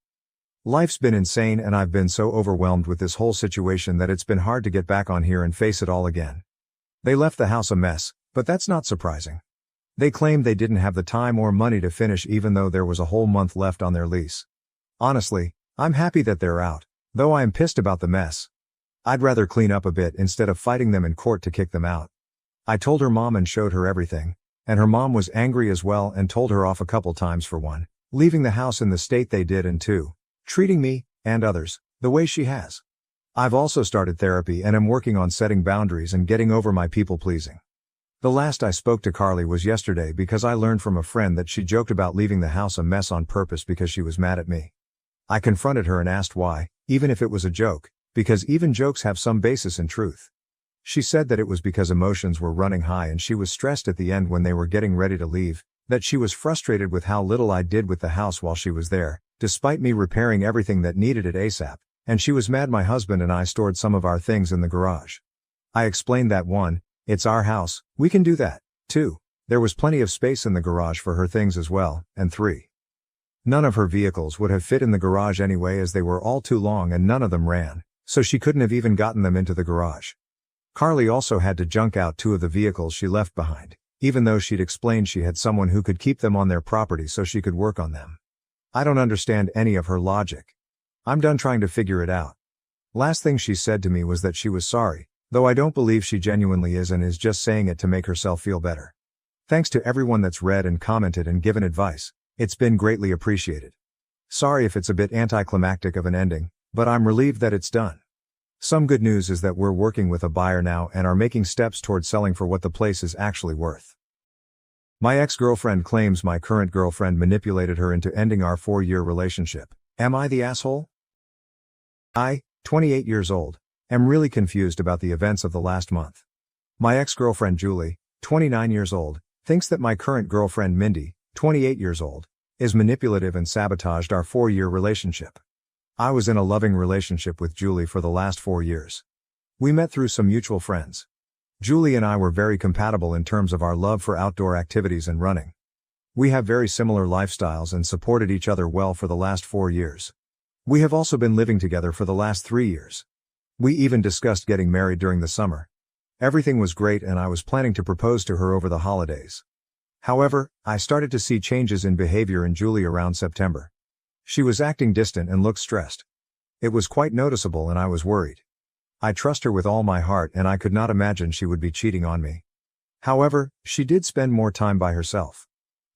Life's been insane and I've been so overwhelmed with this whole situation that it's been hard to get back on here and face it all again. They left the house a mess, but that's not surprising. They claimed they didn't have the time or money to finish even though there was a whole month left on their lease. Honestly, I'm happy that they're out, though I am pissed about the mess. I'd rather clean up a bit instead of fighting them in court to kick them out. I told her mom and showed her everything, and her mom was angry as well and told her off a couple times for 1, leaving the house in the state they did and 2, treating me, and others, the way she has. I've also started therapy and am working on setting boundaries and getting over my people-pleasing. The last I spoke to Carly was yesterday because I learned from a friend that she joked about leaving the house a mess on purpose because she was mad at me. I confronted her and asked why, even if it was a joke, because even jokes have some basis in truth. She said that it was because emotions were running high and she was stressed at the end when they were getting ready to leave, that she was frustrated with how little I did with the house while she was there, despite me repairing everything that needed it ASAP, and she was mad my husband and I stored some of our things in the garage. I explained that 1, it's our house, we can do that. 2, there was plenty of space in the garage for her things as well, and 3, none of her vehicles would have fit in the garage anyway as they were all too long and none of them ran, so she couldn't have even gotten them into the garage. Carly also had to junk out 2 of the vehicles she left behind, even though she'd explained she had someone who could keep them on their property so she could work on them. I don't understand any of her logic. I'm done trying to figure it out. Last thing she said to me was that she was sorry, though I don't believe she genuinely is and is just saying it to make herself feel better. Thanks to everyone that's read and commented and given advice. It's been greatly appreciated. Sorry if it's a bit anticlimactic of an ending, but I'm relieved that it's done. Some good news is that we're working with a buyer now and are making steps towards selling for what the place is actually worth. My ex-girlfriend claims my current girlfriend manipulated her into ending our 4-year relationship. Am I the asshole? I, 28 years old, am really confused about the events of the last month. My ex-girlfriend Julie, 29 years old, thinks that my current girlfriend Mindy, 28 years old, is manipulative and sabotaged our 4-year relationship. I was in a loving relationship with Julie for the last 4 years. We met through some mutual friends. Julie and I were very compatible in terms of our love for outdoor activities and running. We have very similar lifestyles and supported each other well for the last 4 years. We have also been living together for the last 3 years. We even discussed getting married during the summer. Everything was great and I was planning to propose to her over the holidays. However, I started to see changes in behavior in Julie around September. She was acting distant and looked stressed. It was quite noticeable and I was worried. I trust her with all my heart and I could not imagine she would be cheating on me. However, she did spend more time by herself.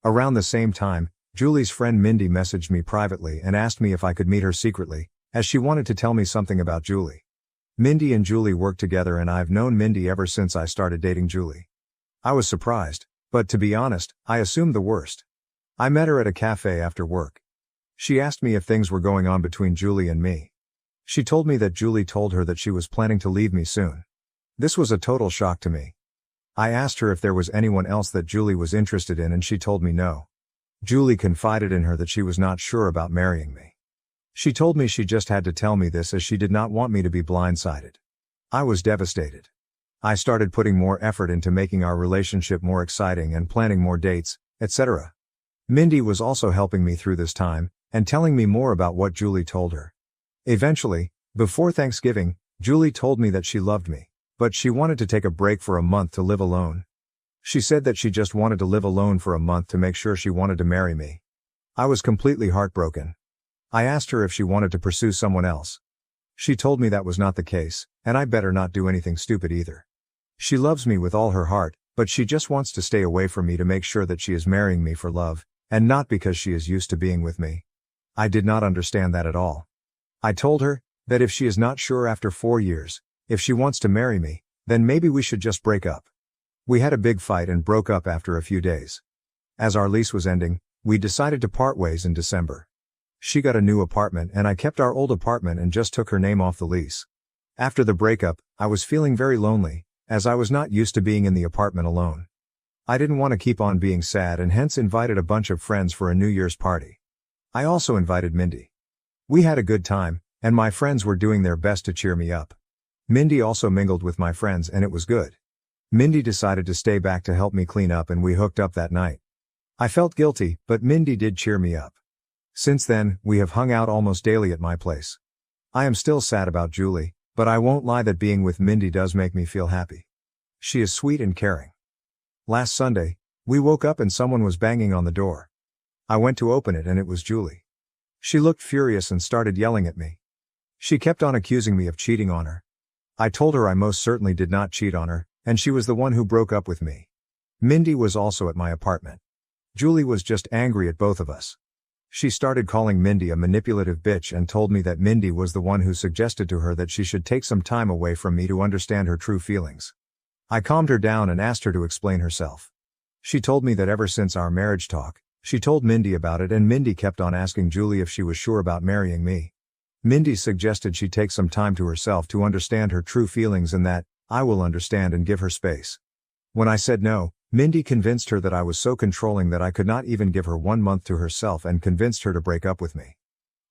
Around the same time, Julie's friend Mindy messaged me privately and asked me if I could meet her secretly, as she wanted to tell me something about Julie. Mindy and Julie work together and I've known Mindy ever since I started dating Julie. I was surprised, but to be honest, I assumed the worst. I met her at a cafe after work. She asked me if things were going on between Julie and me. She told me that Julie told her that she was planning to leave me soon. This was a total shock to me. I asked her if there was anyone else that Julie was interested in and she told me no. Julie confided in her that she was not sure about marrying me. She told me she just had to tell me this as she did not want me to be blindsided. I was devastated. I started putting more effort into making our relationship more exciting and planning more dates, etc. Mindy was also helping me through this time, and telling me more about what Julie told her. Eventually, before Thanksgiving, Julie told me that she loved me, but she wanted to take a break for a month to live alone. She said that she just wanted to live alone for a month to make sure she wanted to marry me. I was completely heartbroken. I asked her if she wanted to pursue someone else. She told me that was not the case, and I better not do anything stupid either. She loves me with all her heart, but she just wants to stay away from me to make sure that she is marrying me for love, and not because she is used to being with me. I did not understand that at all. I told her that if she is not sure after 4 years, if she wants to marry me, then maybe we should just break up. We had a big fight and broke up after a few days. As our lease was ending, we decided to part ways in December. She got a new apartment and I kept our old apartment and just took her name off the lease. After the breakup, I was feeling very lonely, as I was not used to being in the apartment alone. I didn't want to keep on being sad and hence invited a bunch of friends for a New Year's party. I also invited Mindy. We had a good time, and my friends were doing their best to cheer me up. Mindy also mingled with my friends and it was good. Mindy decided to stay back to help me clean up and we hooked up that night. I felt guilty, but Mindy did cheer me up. Since then, we have hung out almost daily at my place. I am still sad about Julie, but I won't lie that being with Mindy does make me feel happy. She is sweet and caring. Last Sunday, we woke up and someone was banging on the door. I went to open it and it was Julie. She looked furious and started yelling at me. She kept on accusing me of cheating on her. I told her I most certainly did not cheat on her, and she was the one who broke up with me. Mindy was also at my apartment. Julie was just angry at both of us. She started calling Mindy a manipulative bitch and told me that Mindy was the one who suggested to her that she should take some time away from me to understand her true feelings. I calmed her down and asked her to explain herself. She told me that ever since our marriage talk, she told Mindy about it and Mindy kept on asking Julie if she was sure about marrying me. Mindy suggested she take some time to herself to understand her true feelings and that I will understand and give her space. When I said no, Mindy convinced her that I was so controlling that I could not even give her 1 month to herself and convinced her to break up with me.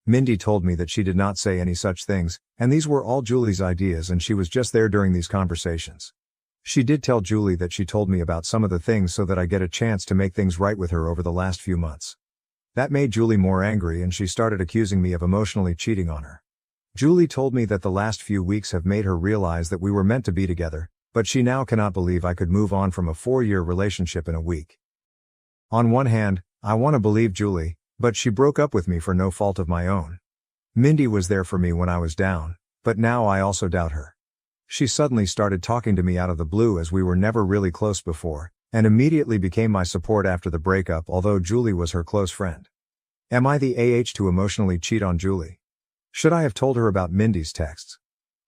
Mindy told me that she did not say any such things, and these were all Julie's ideas and she was just there during these conversations. She did tell Julie that she told me about some of the things so that I get a chance to make things right with her over the last few months. That made Julie more angry and she started accusing me of emotionally cheating on her. Julie told me that the last few weeks have made her realize that we were meant to be together, but she now cannot believe I could move on from a 4-year relationship in a week. On one hand, I want to believe Julie, but she broke up with me for no fault of my own. Mindy was there for me when I was down, but now I also doubt her. She suddenly started talking to me out of the blue as we were never really close before, and immediately became my support after the breakup although Julie was her close friend. Am I the to emotionally cheat on Julie? Should I have told her about Mindy's texts?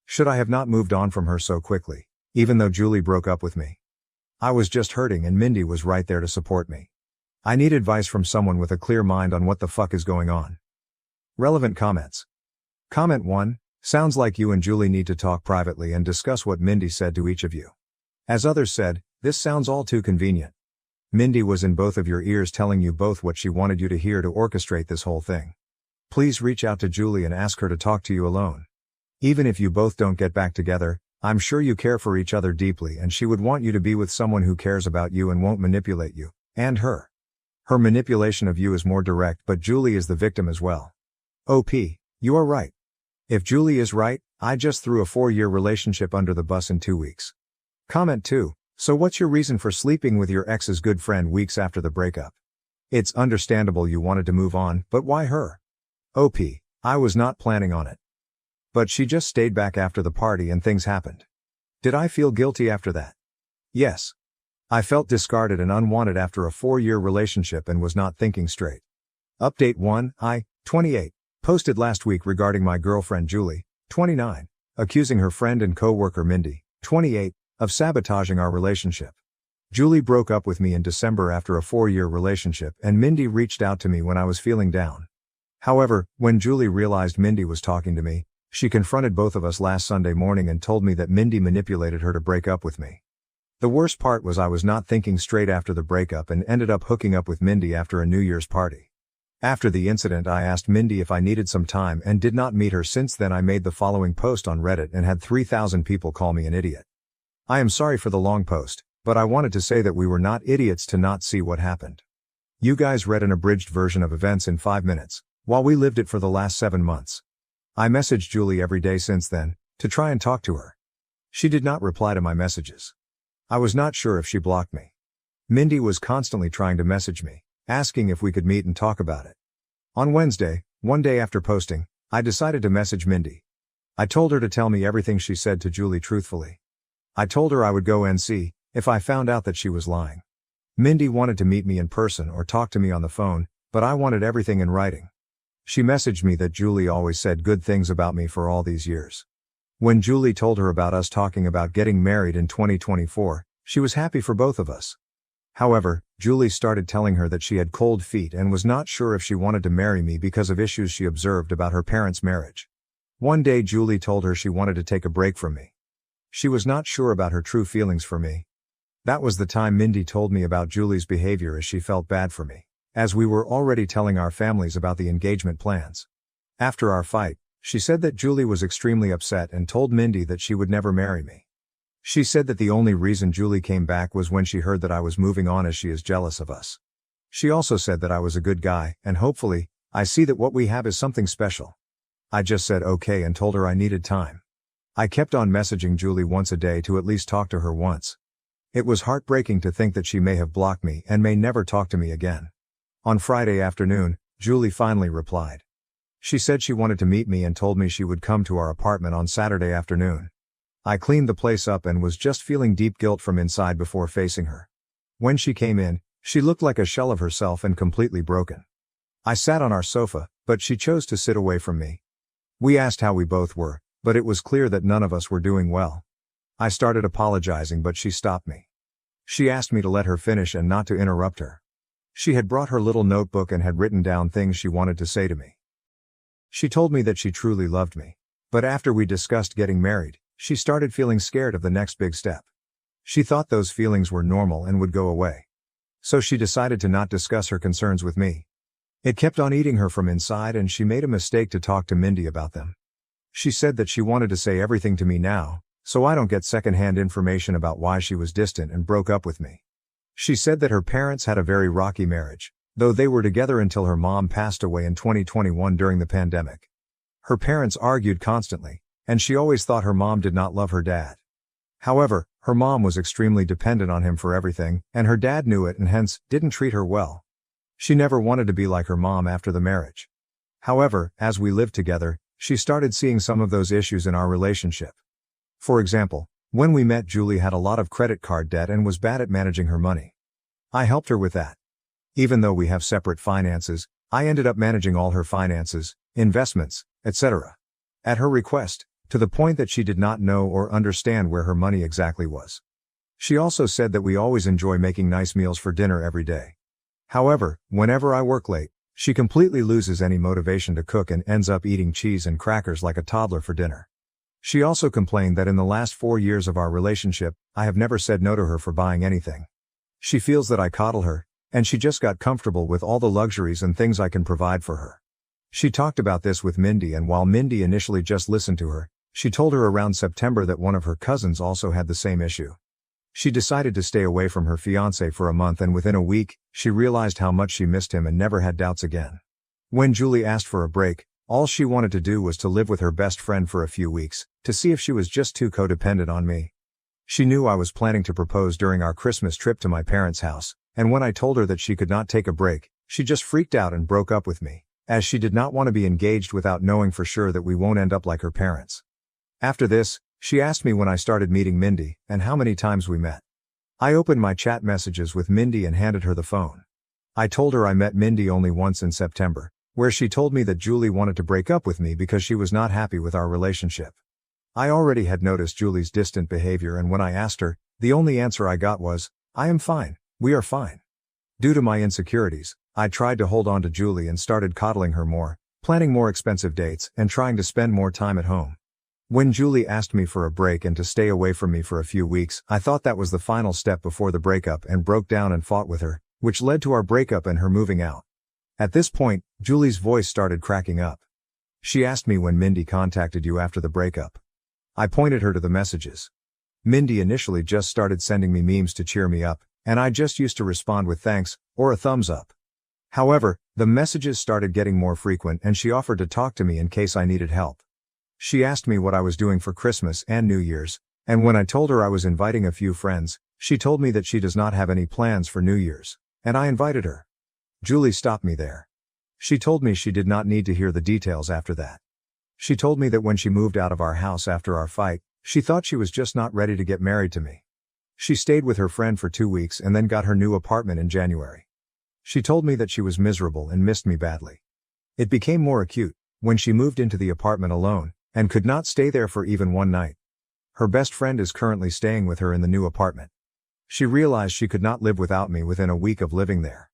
Should I have not moved on from her so quickly, even though Julie broke up with me? I was just hurting and Mindy was right there to support me. I need advice from someone with a clear mind on what the fuck is going on. Relevant comments. Comment 1. Sounds like you and Julie need to talk privately and discuss what Mindy said to each of you. As others said, this sounds all too convenient. Mindy was in both of your ears telling you both what she wanted you to hear to orchestrate this whole thing. Please reach out to Julie and ask her to talk to you alone. Even if you both don't get back together, I'm sure you care for each other deeply and she would want you to be with someone who cares about you and won't manipulate you, and her. Her manipulation of you is more direct but Julie is the victim as well. OP, you are right. If Julie is right, I just threw a 4-year relationship under the bus in 2 weeks. Comment 2. So what's your reason for sleeping with your ex's good friend weeks after the breakup? It's understandable you wanted to move on, but why her? OP, I was not planning on it. But she just stayed back after the party and things happened. Did I feel guilty after that? Yes. I felt discarded and unwanted after a 4-year relationship and was not thinking straight. Update 1, 28, posted last week regarding my girlfriend Julie, 29, accusing her friend and co-worker Mindy, 28, of sabotaging our relationship. Julie broke up with me in December after a 4-year relationship and Mindy reached out to me when I was feeling down. However, when Julie realized Mindy was talking to me, she confronted both of us last Sunday morning and told me that Mindy manipulated her to break up with me. The worst part was I was not thinking straight after the breakup and ended up hooking up with Mindy after a New Year's party. After the incident I asked Mindy if I needed some time and did not meet her. Since then I made the following post on Reddit and had 3,000 people call me an idiot. I am sorry for the long post, but I wanted to say that we were not idiots to not see what happened. You guys read an abridged version of events in 5 minutes, while we lived it for the last 7 months. I messaged Julie every day since then, to try and talk to her. She did not reply to my messages. I was not sure if she blocked me. Mindy was constantly trying to message me, asking if we could meet and talk about it. On Wednesday, one day after posting, I decided to message Mindy. I told her to tell me everything she said to Julie truthfully. I told her I would go and see if I found out that she was lying. Mindy wanted to meet me in person or talk to me on the phone, but I wanted everything in writing. She messaged me that Julie always said good things about me for all these years. When Julie told her about us talking about getting married in 2024, she was happy for both of us. However, Julie started telling her that she had cold feet and was not sure if she wanted to marry me because of issues she observed about her parents' marriage. One day Julie told her she wanted to take a break from me. She was not sure about her true feelings for me. That was the time Mindy told me about Julie's behavior as she felt bad for me, as we were already telling our families about the engagement plans. After our fight, she said that Julie was extremely upset and told Mindy that she would never marry me. She said that the only reason Julie came back was when she heard that I was moving on as she is jealous of us. She also said that I was a good guy and hopefully, I see that what we have is something special. I just said okay and told her I needed time. I kept on messaging Julie once a day to at least talk to her once. It was heartbreaking to think that she may have blocked me and may never talk to me again. On Friday afternoon, Julie finally replied. She said she wanted to meet me and told me she would come to our apartment on Saturday afternoon. I cleaned the place up and was just feeling deep guilt from inside before facing her. When she came in, she looked like a shell of herself and completely broken. I sat on our sofa, but she chose to sit away from me. We asked how we both were, but it was clear that none of us were doing well. I started apologizing but she stopped me. She asked me to let her finish and not to interrupt her. She had brought her little notebook and had written down things she wanted to say to me. She told me that she truly loved me. But after we discussed getting married, she started feeling scared of the next big step. She thought those feelings were normal and would go away. So she decided to not discuss her concerns with me. It kept on eating her from inside, and she made a mistake to talk to Mindy about them. She said that she wanted to say everything to me now, so I don't get secondhand information about why she was distant and broke up with me. She said that her parents had a very rocky marriage, though they were together until her mom passed away in 2021 during the pandemic. Her parents argued constantly, and she always thought her mom did not love her dad. However, her mom was extremely dependent on him for everything, and her dad knew it and hence didn't treat her well. She never wanted to be like her mom after the marriage. However, as we lived together, she started seeing some of those issues in our relationship. For example, when we met, Julie had a lot of credit card debt and was bad at managing her money. I helped her with that. Even though we have separate finances, I ended up managing all her finances, investments, etc. At her request, to the point that she did not know or understand where her money exactly was. She also said that we always enjoy making nice meals for dinner every day. However, whenever I work late, she completely loses any motivation to cook and ends up eating cheese and crackers like a toddler for dinner. She also complained that in the last 4 years of our relationship, I have never said no to her for buying anything. She feels that I coddle her, and she just got comfortable with all the luxuries and things I can provide for her. She talked about this with Mindy, and while Mindy initially just listened to her, she told her around September that one of her cousins also had the same issue. She decided to stay away from her fiancé for a month, and within a week, she realized how much she missed him and never had doubts again. When Julie asked for a break, all she wanted to do was to live with her best friend for a few weeks, to see if she was just too codependent on me. She knew I was planning to propose during our Christmas trip to my parents' house, and when I told her that she could not take a break, she just freaked out and broke up with me, as she did not want to be engaged without knowing for sure that we won't end up like her parents. After this, she asked me when I started meeting Mindy, and how many times we met. I opened my chat messages with Mindy and handed her the phone. I told her I met Mindy only once in September, where she told me that Julie wanted to break up with me because she was not happy with our relationship. I already had noticed Julie's distant behavior, and when I asked her, the only answer I got was, "I am fine, we are fine." Due to my insecurities, I tried to hold on to Julie and started coddling her more, planning more expensive dates, and trying to spend more time at home. When Julie asked me for a break and to stay away from me for a few weeks, I thought that was the final step before the breakup and broke down and fought with her, which led to our breakup and her moving out. At this point, Julie's voice started cracking up. She asked me when Mindy contacted you after the breakup. I pointed her to the messages. Mindy initially just started sending me memes to cheer me up, and I just used to respond with thanks, or a thumbs up. However, the messages started getting more frequent, and she offered to talk to me in case I needed help. She asked me what I was doing for Christmas and New Year's, and when I told her I was inviting a few friends, she told me that she does not have any plans for New Year's, and I invited her. Julie stopped me there. She told me she did not need to hear the details after that. She told me that when she moved out of our house after our fight, she thought she was just not ready to get married to me. She stayed with her friend for 2 weeks and then got her new apartment in January. She told me that she was miserable and missed me badly. It became more acute when she moved into the apartment alone and could not stay there for even one night. Her best friend is currently staying with her in the new apartment. She realized she could not live without me within a week of living there.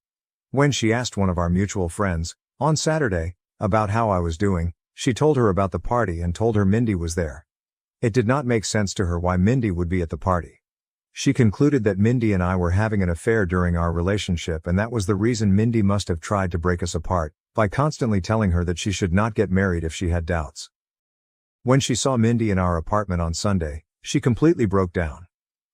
When she asked one of our mutual friends, on Saturday, about how I was doing, she told her about the party and told her Mindy was there. It did not make sense to her why Mindy would be at the party. She concluded that Mindy and I were having an affair during our relationship, and that was the reason Mindy must have tried to break us apart, by constantly telling her that she should not get married if she had doubts. When she saw Mindy in our apartment on Sunday, she completely broke down.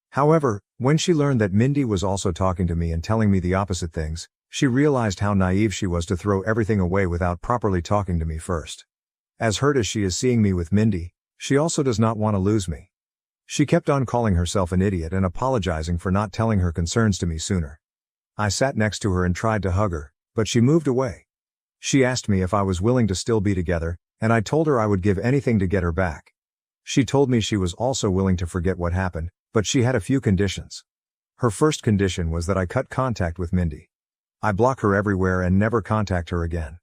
However, when she learned that Mindy was also talking to me and telling me the opposite things, she realized how naive she was to throw everything away without properly talking to me first. As hurt as she is seeing me with Mindy, she also does not want to lose me. She kept on calling herself an idiot and apologizing for not telling her concerns to me sooner. I sat next to her and tried to hug her, but she moved away. She asked me if I was willing to still be together, and I told her I would give anything to get her back. She told me she was also willing to forget what happened, but she had a few conditions. Her first condition was that I cut contact with Mindy. I block her everywhere and never contact her again.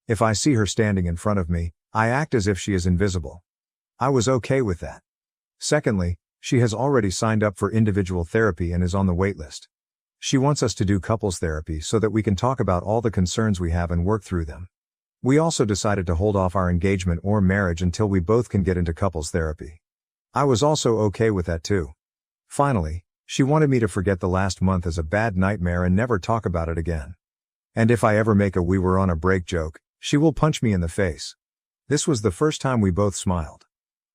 If I see her standing in front of me, I act as if she is invisible. I was okay with that. Secondly, she has already signed up for individual therapy and is on the waitlist. She wants us to do couples therapy so that we can talk about all the concerns we have and work through them. We also decided to hold off our engagement or marriage until we both can get into couples therapy. I was also okay with that too. Finally, she wanted me to forget the last month as a bad nightmare and never talk about it again. And if I ever make a "we were on a break" joke, she will punch me in the face. This was the first time we both smiled.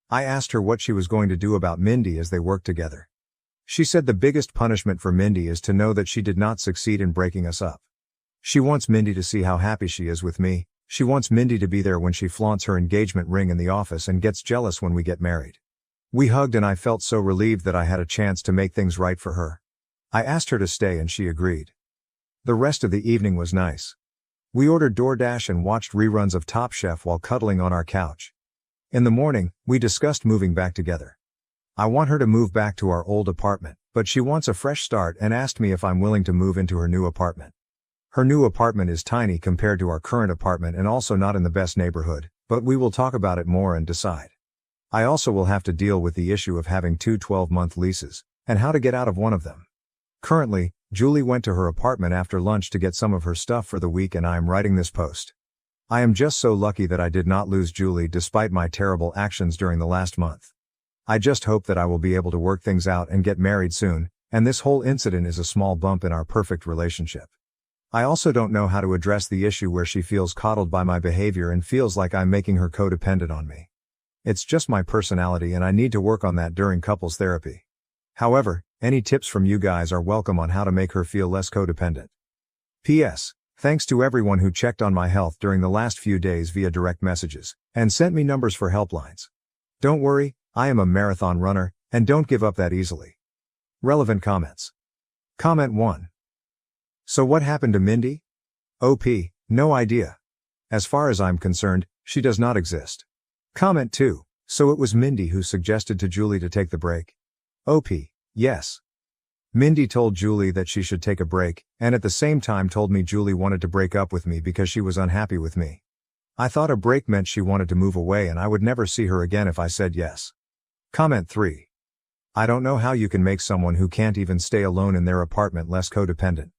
I asked her what she was going to do about Mindy as they worked together. She said the biggest punishment for Mindy is to know that she did not succeed in breaking us up. She wants Mindy to see how happy she is with me. She wants Mindy to be there when she flaunts her engagement ring in the office and gets jealous when we get married. We hugged and I felt so relieved that I had a chance to make things right for her. I asked her to stay and she agreed. The rest of the evening was nice. We ordered DoorDash and watched reruns of Top Chef while cuddling on our couch. In the morning, we discussed moving back together. I want her to move back to our old apartment, but she wants a fresh start and asked me if I'm willing to move into her new apartment. Her new apartment is tiny compared to our current apartment and also not in the best neighborhood, but we will talk about it more and decide. I also will have to deal with the issue of having two 12-month leases, and how to get out of one of them. Currently, Julie went to her apartment after lunch to get some of her stuff for the week and I am writing this post. I am just so lucky that I did not lose Julie despite my terrible actions during the last month. I just hope that I will be able to work things out and get married soon, and this whole incident is a small bump in our perfect relationship. I also don't know how to address the issue where she feels coddled by my behavior and feels like I'm making her codependent on me. It's just my personality and I need to work on that during couples therapy. However, any tips from you guys are welcome on how to make her feel less codependent. P.S. Thanks to everyone who checked on my health during the last few days via direct messages, and sent me numbers for helplines. Don't worry, I am a marathon runner, and don't give up that easily. Relevant comments. Comment 1. So what happened to Mindy? OP, no idea. As far as I'm concerned, she does not exist. Comment 2. So it was Mindy who suggested to Julie to take the break? OP, yes. Mindy told Julie that she should take a break, and at the same time told me Julie wanted to break up with me because she was unhappy with me. I thought a break meant she wanted to move away and I would never see her again if I said yes. Comment 3. I don't know how you can make someone who can't even stay alone in their apartment less codependent.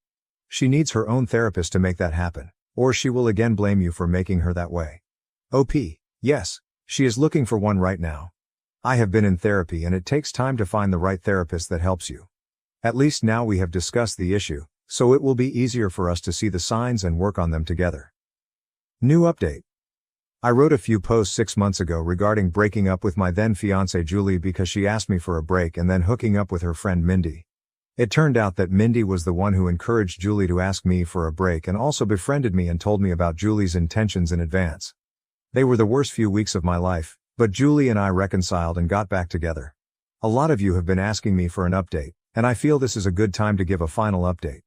She needs her own therapist to make that happen, or she will again blame you for making her that way. OP, yes, she is looking for one right now. I have been in therapy and it takes time to find the right therapist that helps you. At least now we have discussed the issue, so it will be easier for us to see the signs and work on them together. New update. I wrote a few posts 6 months ago regarding breaking up with my then fiancée Julie because she asked me for a break and then hooking up with her friend Mindy. It turned out that Mindy was the one who encouraged Julie to ask me for a break and also befriended me and told me about Julie's intentions in advance. They were the worst few weeks of my life, but Julie and I reconciled and got back together. A lot of you have been asking me for an update, and I feel this is a good time to give a final update.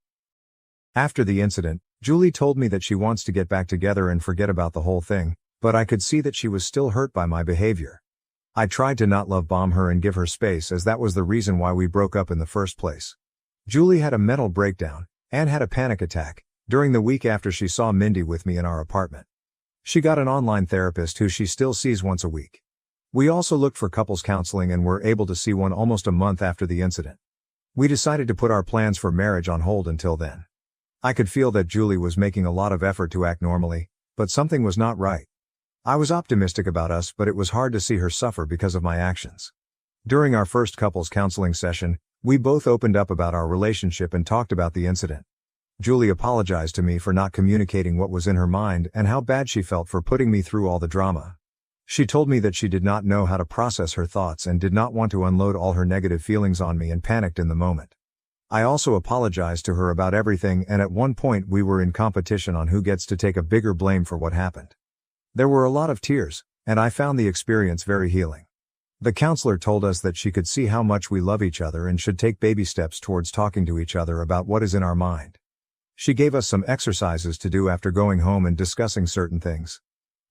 After the incident, Julie told me that she wants to get back together and forget about the whole thing, but I could see that she was still hurt by my behavior. I tried to not love bomb her and give her space as that was the reason why we broke up in the first place. Julie had a mental breakdown, and had a panic attack, during the week after she saw Mindy with me in our apartment. She got an online therapist who she still sees once a week. We also looked for couples counseling and were able to see one almost a month after the incident. We decided to put our plans for marriage on hold until then. I could feel that Julie was making a lot of effort to act normally, but something was not right. I was optimistic about us, but it was hard to see her suffer because of my actions. During our first couples counseling session, we both opened up about our relationship and talked about the incident. Julie apologized to me for not communicating what was in her mind and how bad she felt for putting me through all the drama. She told me that she did not know how to process her thoughts and did not want to unload all her negative feelings on me and panicked in the moment. I also apologized to her about everything, and at one point we were in competition on who gets to take a bigger blame for what happened. There were a lot of tears, and I found the experience very healing. The counselor told us that she could see how much we love each other and should take baby steps towards talking to each other about what is in our mind. She gave us some exercises to do after going home and discussing certain things.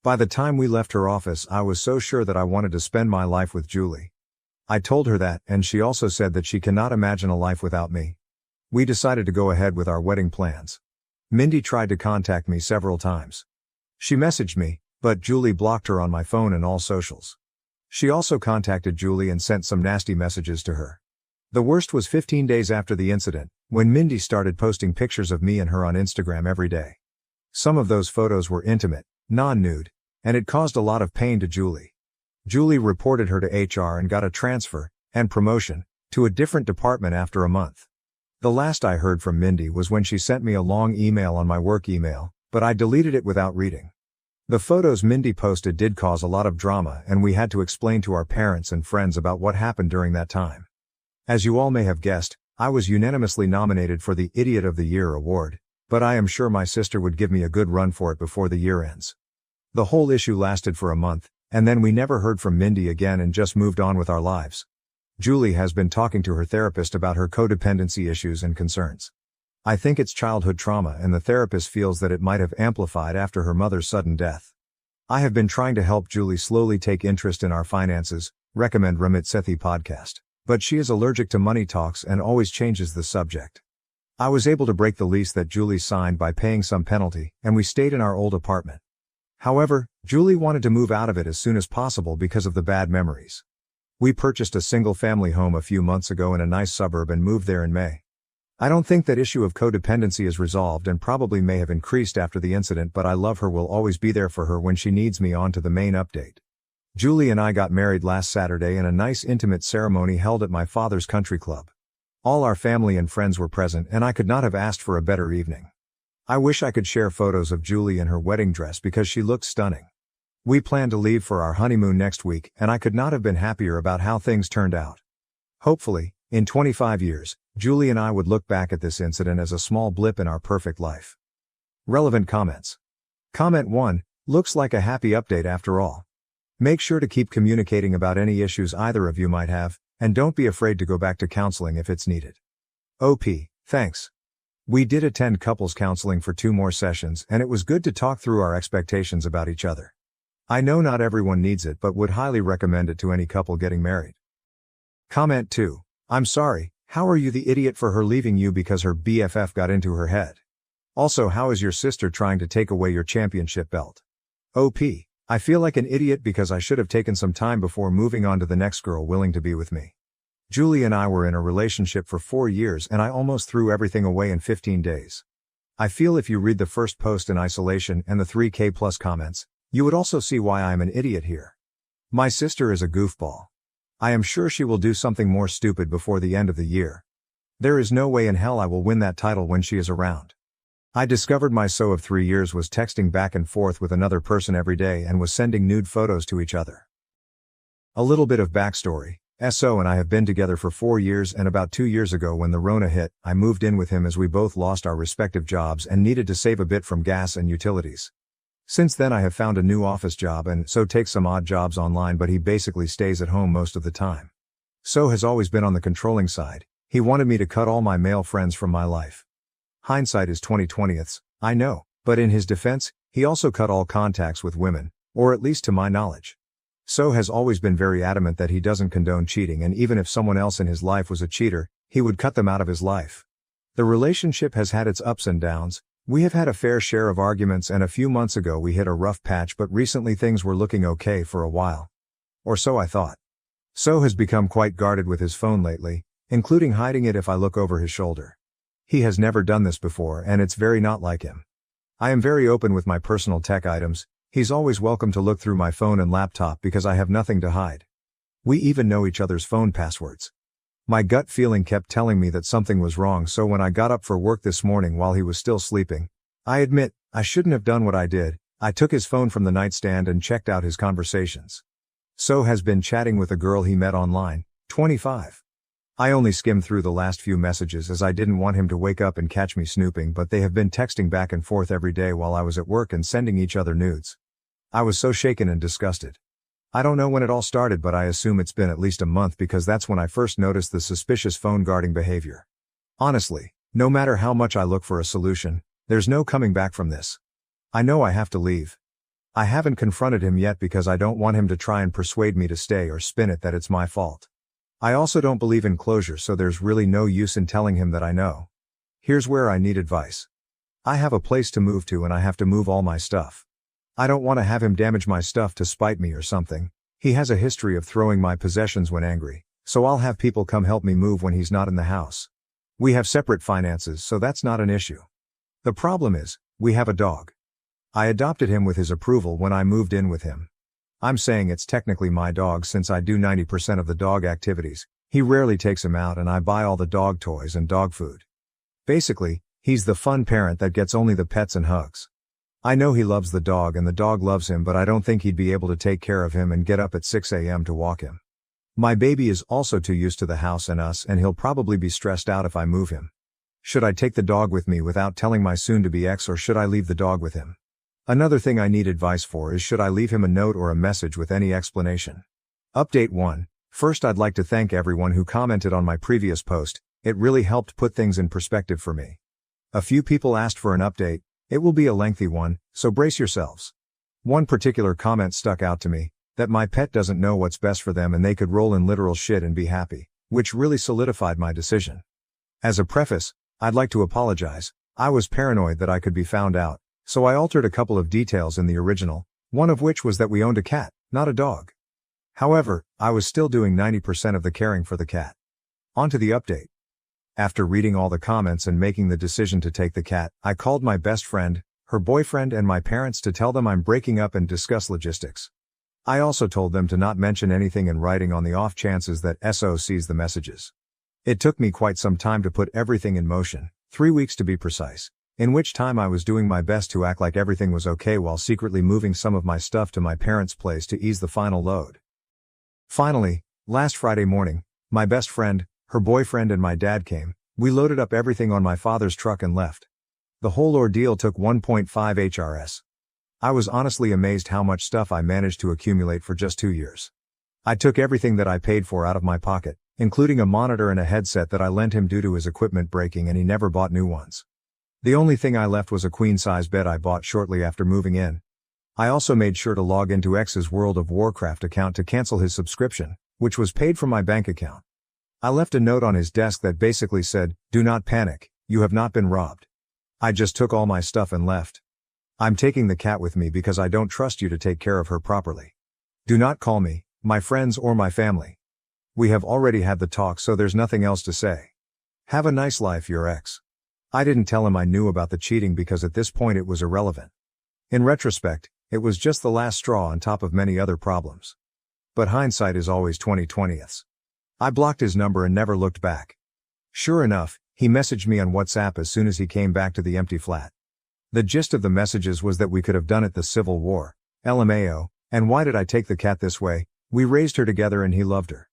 By the time we left her office, I was so sure that I wanted to spend my life with Julie. I told her that, and she also said that she cannot imagine a life without me. We decided to go ahead with our wedding plans. Mindy tried to contact me several times. She messaged me, but Julie blocked her on my phone and all socials. She also contacted Julie and sent some nasty messages to her. The worst was 15 days after the incident, when Mindy started posting pictures of me and her on Instagram every day. Some of those photos were intimate, non-nude, and it caused a lot of pain to Julie. Julie reported her to HR and got a transfer, and promotion, to a different department after a month. The last I heard from Mindy was when she sent me a long email on my work email, but I deleted it without reading. The photos Mindy posted did cause a lot of drama, and we had to explain to our parents and friends about what happened during that time. As you all may have guessed, I was unanimously nominated for the Idiot of the Year award, but I am sure my sister would give me a good run for it before the year ends. The whole issue lasted for a month, and then we never heard from Mindy again and just moved on with our lives. Julie has been talking to her therapist about her codependency issues and concerns. I think it's childhood trauma, and the therapist feels that it might have amplified after her mother's sudden death. I have been trying to help Julie slowly take interest in our finances, recommend Ramit Sethi podcast, but she is allergic to money talks and always changes the subject. I was able to break the lease that Julie signed by paying some penalty, and we stayed in our old apartment. However, Julie wanted to move out of it as soon as possible because of the bad memories. We purchased a single-family home a few months ago in a nice suburb and moved there in May. I don't think that issue of codependency is resolved and probably may have increased after the incident, but I love her, will always be there for her when she needs me. On to the main update. Julie and I got married last Saturday in a nice intimate ceremony held at my father's country club. All our family and friends were present, and I could not have asked for a better evening. I wish I could share photos of Julie in her wedding dress because she looked stunning. We plan to leave for our honeymoon next week, and I could not have been happier about how things turned out. Hopefully, in 25 years, Julie and I would look back at this incident as a small blip in our perfect life. Relevant comments. Comment 1, looks like a happy update after all. Make sure to keep communicating about any issues either of you might have, and don't be afraid to go back to counseling if it's needed. OP, thanks. We did attend couples counseling for 2 more sessions, and it was good to talk through our expectations about each other. I know not everyone needs it, but would highly recommend it to any couple getting married. Comment 2. I'm sorry, how are you the idiot for her leaving you because her BFF got into her head? Also, how is your sister trying to take away your championship belt? OP, I feel like an idiot because I should have taken some time before moving on to the next girl willing to be with me. Julie and I were in a relationship for 4 years and I almost threw everything away in 15 days. I feel if you read the first post in isolation and the 3K plus comments, you would also see why I am an idiot here. My sister is a goofball. I am sure she will do something more stupid before the end of the year. There is no way in hell I will win that title when she is around. I discovered my SO of 3 years was texting back and forth with another person every day and was sending nude photos to each other. A little bit of backstory. SO and I have been together for 4 years, and about 2 years ago when the Rona hit, I moved in with him as we both lost our respective jobs and needed to save a bit from gas and utilities. Since then I have found a new office job and so take some odd jobs online, but he basically stays at home most of the time. So has always been on the controlling side. He wanted me to cut all my male friends from my life. Hindsight is 20/20, I know, but in his defense, he also cut all contacts with women, or at least to my knowledge. So has always been very adamant that he doesn't condone cheating, and even if someone else in his life was a cheater, he would cut them out of his life. The relationship has had its ups and downs. We have had a fair share of arguments, and a few months ago we hit a rough patch, but recently things were looking okay for a while. Or so I thought. So has become quite guarded with his phone lately, including hiding it if I look over his shoulder. He has never done this before, and it's very not like him. I am very open with my personal tech items. He's always welcome to look through my phone and laptop because I have nothing to hide. We even know each other's phone passwords. My gut feeling kept telling me that something was wrong, so when I got up for work this morning while he was still sleeping, I admit, I shouldn't have done what I did. I took his phone from the nightstand and checked out his conversations. So has been chatting with a girl he met online, 25. I only skimmed through the last few messages as I didn't want him to wake up and catch me snooping, but they have been texting back and forth every day while I was at work and sending each other nudes. I was so shaken and disgusted. I don't know when it all started, but I assume it's been at least a month because that's when I first noticed the suspicious phone guarding behavior. Honestly, no matter how much I look for a solution, there's no coming back from this. I know I have to leave. I haven't confronted him yet because I don't want him to try and persuade me to stay or spin it that it's my fault. I also don't believe in closure, so there's really no use in telling him that I know. Here's where I need advice. I have a place to move to and I have to move all my stuff. I don't want to have him damage my stuff to spite me or something. He has a history of throwing my possessions when angry, so I'll have people come help me move when he's not in the house. We have separate finances, so that's not an issue. The problem is, we have a dog. I adopted him with his approval when I moved in with him. I'm saying it's technically my dog since I do 90% of the dog activities. He rarely takes him out and I buy all the dog toys and dog food. Basically, he's the fun parent that gets only the pets and hugs. I know he loves the dog and the dog loves him, but I don't think he'd be able to take care of him and get up at 6 a.m. to walk him. My baby is also too used to the house and us, and he'll probably be stressed out if I move him. Should I take the dog with me without telling my soon-to-be ex, or should I leave the dog with him? Another thing I need advice for is should I leave him a note or a message with any explanation? Update 1. First, I'd like to thank everyone who commented on my previous post. It really helped put things in perspective for me. A few people asked for an update. It will be a lengthy one, so brace yourselves. One particular comment stuck out to me, that my pet doesn't know what's best for them and they could roll in literal shit and be happy, which really solidified my decision. As a preface, I'd like to apologize. I was paranoid that I could be found out, so I altered a couple of details in the original, one of which was that we owned a cat, not a dog. However, I was still doing 90% of the caring for the cat. On to the update. After reading all the comments and making the decision to take the cat, I called my best friend, her boyfriend and my parents to tell them I'm breaking up and discuss logistics. I also told them to not mention anything in writing on the off chances that SO sees the messages. It took me quite some time to put everything in motion, 3 weeks to be precise, in which time I was doing my best to act like everything was okay while secretly moving some of my stuff to my parents' place to ease the final load. Finally, last Friday morning, my best friend, her boyfriend and my dad came. We loaded up everything on my father's truck and left. The whole ordeal took 1.5 HRS. I was honestly amazed how much stuff I managed to accumulate for just 2 years. I took everything that I paid for out of my pocket, including a monitor and a headset that I lent him due to his equipment breaking and he never bought new ones. The only thing I left was a queen-size bed I bought shortly after moving in. I also made sure to log into X's World of Warcraft account to cancel his subscription, which was paid from my bank account. I left a note on his desk that basically said, "Do not panic, you have not been robbed." I just took all my stuff and left. I'm taking the cat with me because I don't trust you to take care of her properly. Do not call me, my friends or my family. We have already had the talk, so there's nothing else to say. Have a nice life, your ex. I didn't tell him I knew about the cheating because at this point it was irrelevant. In retrospect, it was just the last straw on top of many other problems. But hindsight is always 20/20ths. I blocked his number and never looked back. Sure enough, he messaged me on WhatsApp as soon as he came back to the empty flat. The gist of the messages was that we could have done it the Civil War, LMAO, and why did I take the cat this way, we raised her together and he loved her.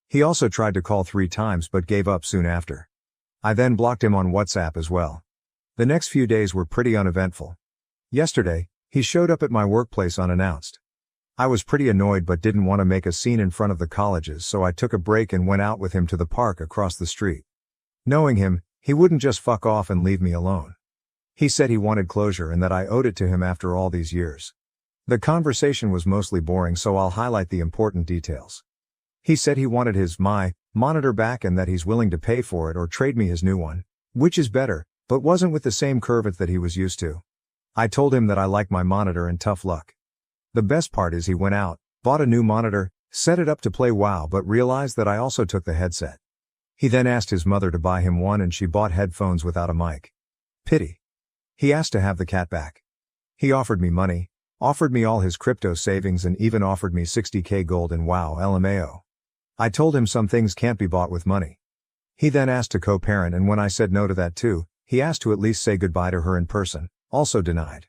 He also tried to call 3 times but gave up soon after. I then blocked him on WhatsApp as well. The next few days were pretty uneventful. Yesterday, he showed up at my workplace unannounced. I was pretty annoyed but didn't want to make a scene in front of the colleges, so I took a break and went out with him to the park across the street. Knowing him, he wouldn't just fuck off and leave me alone. He said he wanted closure and that I owed it to him after all these years. The conversation was mostly boring, so I'll highlight the important details. He said he wanted his monitor back and that he's willing to pay for it or trade me his new one, which is better, but wasn't with the same curve that he was used to. I told him that I like my monitor and tough luck. The best part is he went out, bought a new monitor, set it up to play WoW but realized that I also took the headset. He then asked his mother to buy him one and she bought headphones without a mic. Pity. He asked to have the cat back. He offered me money, offered me all his crypto savings and even offered me 60k gold in WoW LMAO. I told him some things can't be bought with money. He then asked to co-parent and when I said no to that too, he asked to at least say goodbye to her in person, also denied.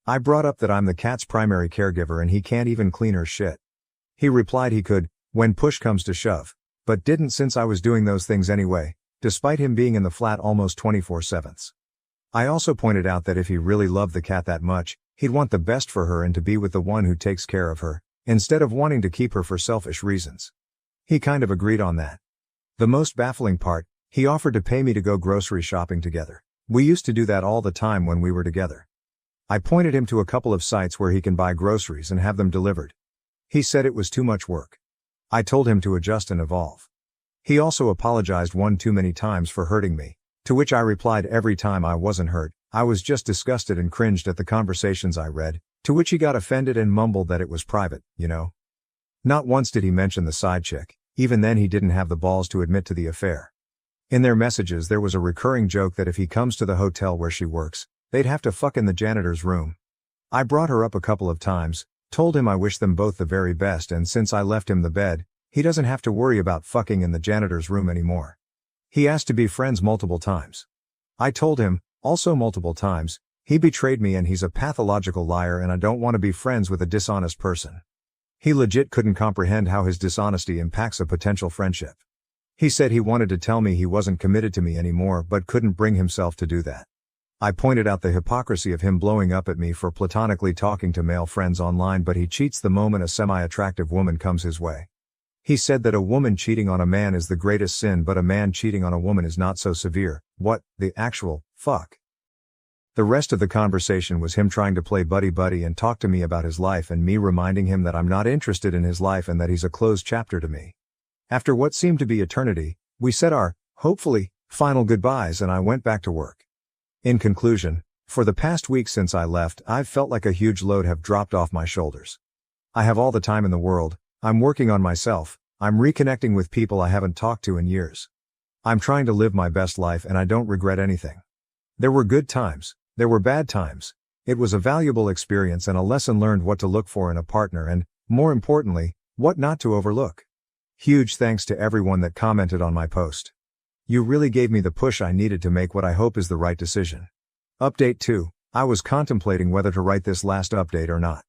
I brought up that I'm the cat's primary caregiver and he can't even clean her shit. He replied he could, when push comes to shove, but didn't since I was doing those things anyway, despite him being in the flat almost 24/7. I also pointed out that if he really loved the cat that much, he'd want the best for her and to be with the one who takes care of her, instead of wanting to keep her for selfish reasons. He kind of agreed on that. The most baffling part, he offered to pay me to go grocery shopping together. We used to do that all the time when we were together. I pointed him to a couple of sites where he can buy groceries and have them delivered. He said it was too much work. I told him to adjust and evolve. He also apologized one too many times for hurting me, to which I replied every time I wasn't hurt, I was just disgusted and cringed at the conversations I read, to which he got offended and mumbled that it was private, you know. Not once did he mention the side chick, even then he didn't have the balls to admit to the affair. In their messages there was a recurring joke that if he comes to the hotel where she works, they'd have to fuck in the janitor's room. I brought her up a couple of times, Told him I wish them both the very best, and since I left him the bed, he doesn't have to worry about fucking in the janitor's room anymore. He asked to be friends multiple times. I told him, also multiple times, he betrayed me and he's a pathological liar and I don't want to be friends with a dishonest person. He legit couldn't comprehend how his dishonesty impacts a potential friendship. He said he wanted to tell me he wasn't committed to me anymore but couldn't bring himself to do that. I pointed out the hypocrisy of him blowing up at me for platonically talking to male friends online, but he cheats the moment a semi-attractive woman comes his way. He said that a woman cheating on a man is the greatest sin but a man cheating on a woman is not so severe. What the actual fuck? The rest of the conversation was him trying to play buddy-buddy and talk to me about his life and me reminding him that I'm not interested in his life and that he's a closed chapter to me. After what seemed to be eternity, we said our, hopefully, final goodbyes and I went back to work. In conclusion, for the past week since I left, I've felt like a huge load have dropped off my shoulders. I have all the time in the world, I'm working on myself, I'm reconnecting with people I haven't talked to in years. I'm trying to live my best life and I don't regret anything. There were good times, there were bad times. It was a valuable experience and a lesson learned what to look for in a partner and, more importantly, what not to overlook. Huge thanks to everyone that commented on my post. You really gave me the push I needed to make what I hope is the right decision. Update 2. I was contemplating whether to write this last update or not.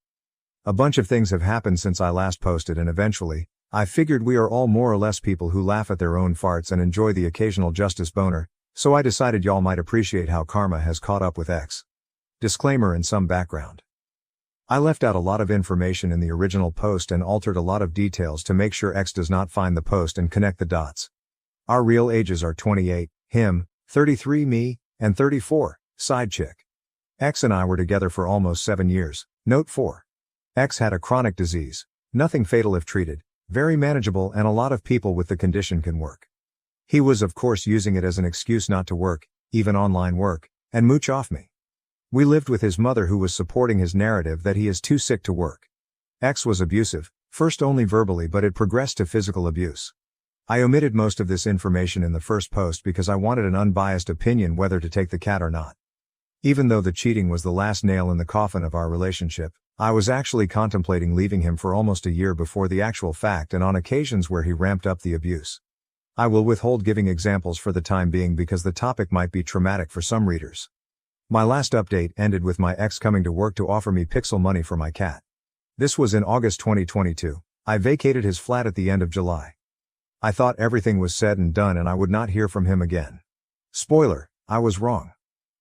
A bunch of things have happened since I last posted and eventually, I figured we are all more or less people who laugh at their own farts and enjoy the occasional justice boner, so I decided y'all might appreciate how karma has caught up with X. Disclaimer and some background. I left out a lot of information in the original post and altered a lot of details to make sure X does not find the post and connect the dots. Our real ages are 28, him, 33 me, and 34, side chick. X and I were together for almost 7 years. Note 4. X had a chronic disease, nothing fatal if treated, very manageable and a lot of people with the condition can work. He was of course using it as an excuse not to work, even online work, and mooch off me. We lived with his mother who was supporting his narrative that he is too sick to work. X was abusive, first only verbally but it progressed to physical abuse. I omitted most of this information in the first post because I wanted an unbiased opinion whether to take the cat or not. Even though the cheating was the last nail in the coffin of our relationship, I was actually contemplating leaving him for almost a year before the actual fact and on occasions where he ramped up the abuse. I will withhold giving examples for the time being because the topic might be traumatic for some readers. My last update ended with my ex coming to work to offer me pixel money for my cat. This was in August 2022. I vacated his flat at the end of July. I thought everything was said and done and I would not hear from him again. Spoiler, I was wrong.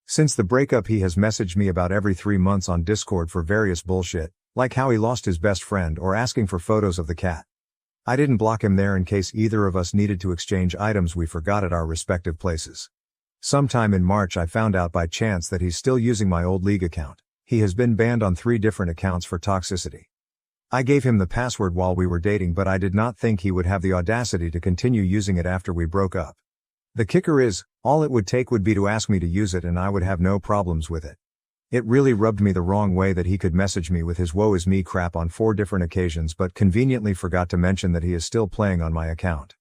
Since the breakup he has messaged me about every 3 months on Discord for various bullshit, like how he lost his best friend or asking for photos of the cat. I didn't block him there in case either of us needed to exchange items we forgot at our respective places. Sometime in March I found out by chance that he's still using my old League account. He has been banned on 3 different accounts for toxicity. I gave him the password while we were dating but I did not think he would have the audacity to continue using it after we broke up. The kicker is, all it would take would be to ask me to use it and I would have no problems with it. It really rubbed me the wrong way that he could message me with his woe is me crap on 4 different occasions but conveniently forgot to mention that he is still playing on my account.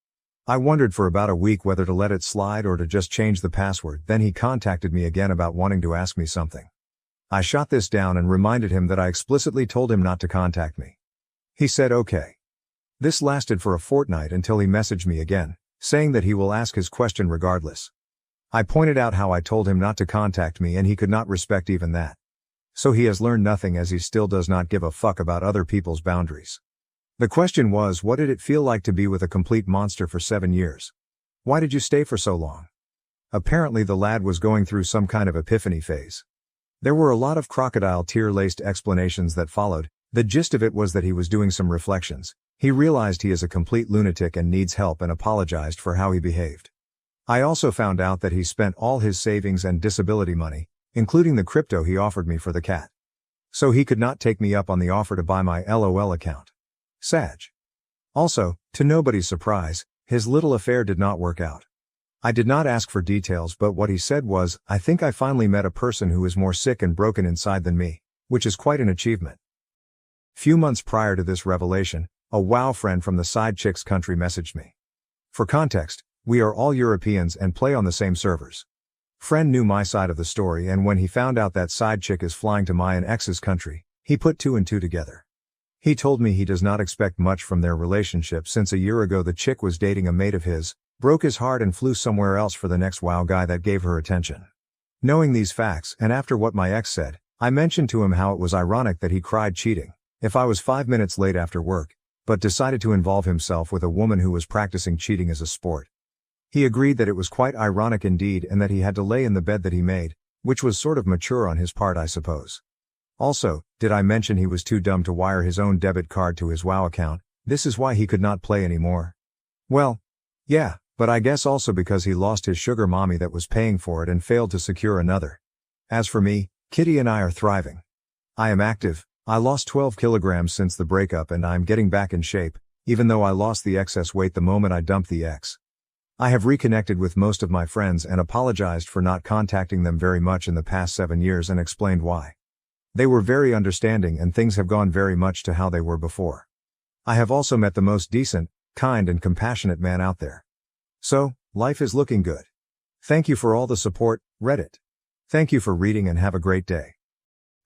I wondered for about a week whether to let it slide or to just change the password, then he contacted me again about wanting to ask me something. I shot this down and reminded him that I explicitly told him not to contact me. He said okay. This lasted for a fortnight until he messaged me again, saying that he will ask his question regardless. I pointed out how I told him not to contact me and he could not respect even that. So he has learned nothing as he still does not give a fuck about other people's boundaries. The question was, what did it feel like to be with a complete monster for 7 years? Why did you stay for so long? Apparently the lad was going through some kind of epiphany phase. There were a lot of crocodile tear-laced explanations that followed. The gist of it was that he was doing some reflections. He realized he is a complete lunatic and needs help and apologized for how he behaved. I also found out that he spent all his savings and disability money, including the crypto he offered me for the cat. So he could not take me up on the offer to buy my LOL account. Sag. Also, to nobody's surprise, his little affair did not work out. I did not ask for details but what he said was, I think I finally met a person who is more sick and broken inside than me, which is quite an achievement. Few months prior to this revelation, a WoW friend from the side chick's country messaged me. For context, we are all Europeans and play on the same servers. Friend knew my side of the story and when he found out that side chick is flying to my and ex's country, he put 2 and 2 together. He told me he does not expect much from their relationship since a year ago the chick was dating a mate of his, broke his heart and flew somewhere else for the next wow guy that gave her attention. Knowing these facts and after what my ex said, I mentioned to him how it was ironic that he cried cheating if I was 5 minutes late after work, but decided to involve himself with a woman who was practicing cheating as a sport. He agreed that it was quite ironic indeed and that he had to lay in the bed that he made, which was sort of mature on his part I suppose. Also, did I mention he was too dumb to wire his own debit card to his WoW account? This is why he could not play anymore. Well, yeah, but I guess also because he lost his sugar mommy that was paying for it and failed to secure another. As for me, Kitty and I are thriving. I am active. I lost 12 kilograms since the breakup and I'm getting back in shape, even though I lost the excess weight the moment I dumped the ex. I have reconnected with most of my friends and apologized for not contacting them very much in the past 7 years and explained why. They were very understanding and things have gone very much to how they were before. I have also met the most decent, kind and compassionate man out there. So, life is looking good. Thank you for all the support, Reddit. Thank you for reading and have a great day.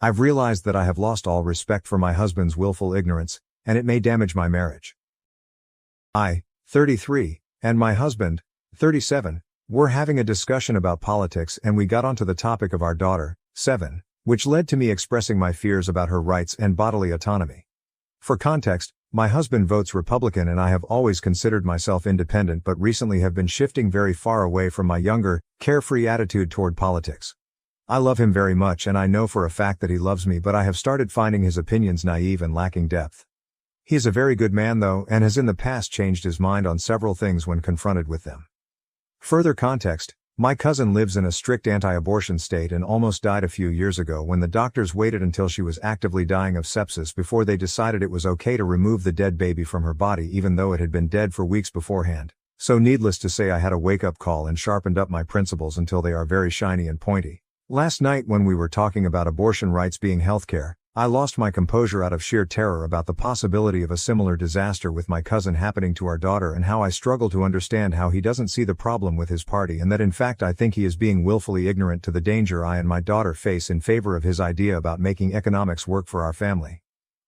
I've realized that I have lost all respect for my husband's willful ignorance, and it may damage my marriage. I, 33, and my husband, 37, were having a discussion about politics and we got onto the topic of our daughter, 7, which led to me expressing my fears about her rights and bodily autonomy. For context, my husband votes Republican and I have always considered myself independent but recently have been shifting very far away from my younger, carefree attitude toward politics. I love him very much and I know for a fact that he loves me but I have started finding his opinions naive and lacking depth. He is a very good man though and has in the past changed his mind on several things when confronted with them. Further context, my cousin lives in a strict anti-abortion state and almost died a few years ago when the doctors waited until she was actively dying of sepsis before they decided it was okay to remove the dead baby from her body even though it had been dead for weeks beforehand. So needless to say I had a wake-up call and sharpened up my principles until they are very shiny and pointy. Last night when we were talking about abortion rights being healthcare, I lost my composure out of sheer terror about the possibility of a similar disaster with my cousin happening to our daughter and how I struggle to understand how he doesn't see the problem with his party and that in fact I think he is being willfully ignorant to the danger I and my daughter face in favor of his idea about making economics work for our family.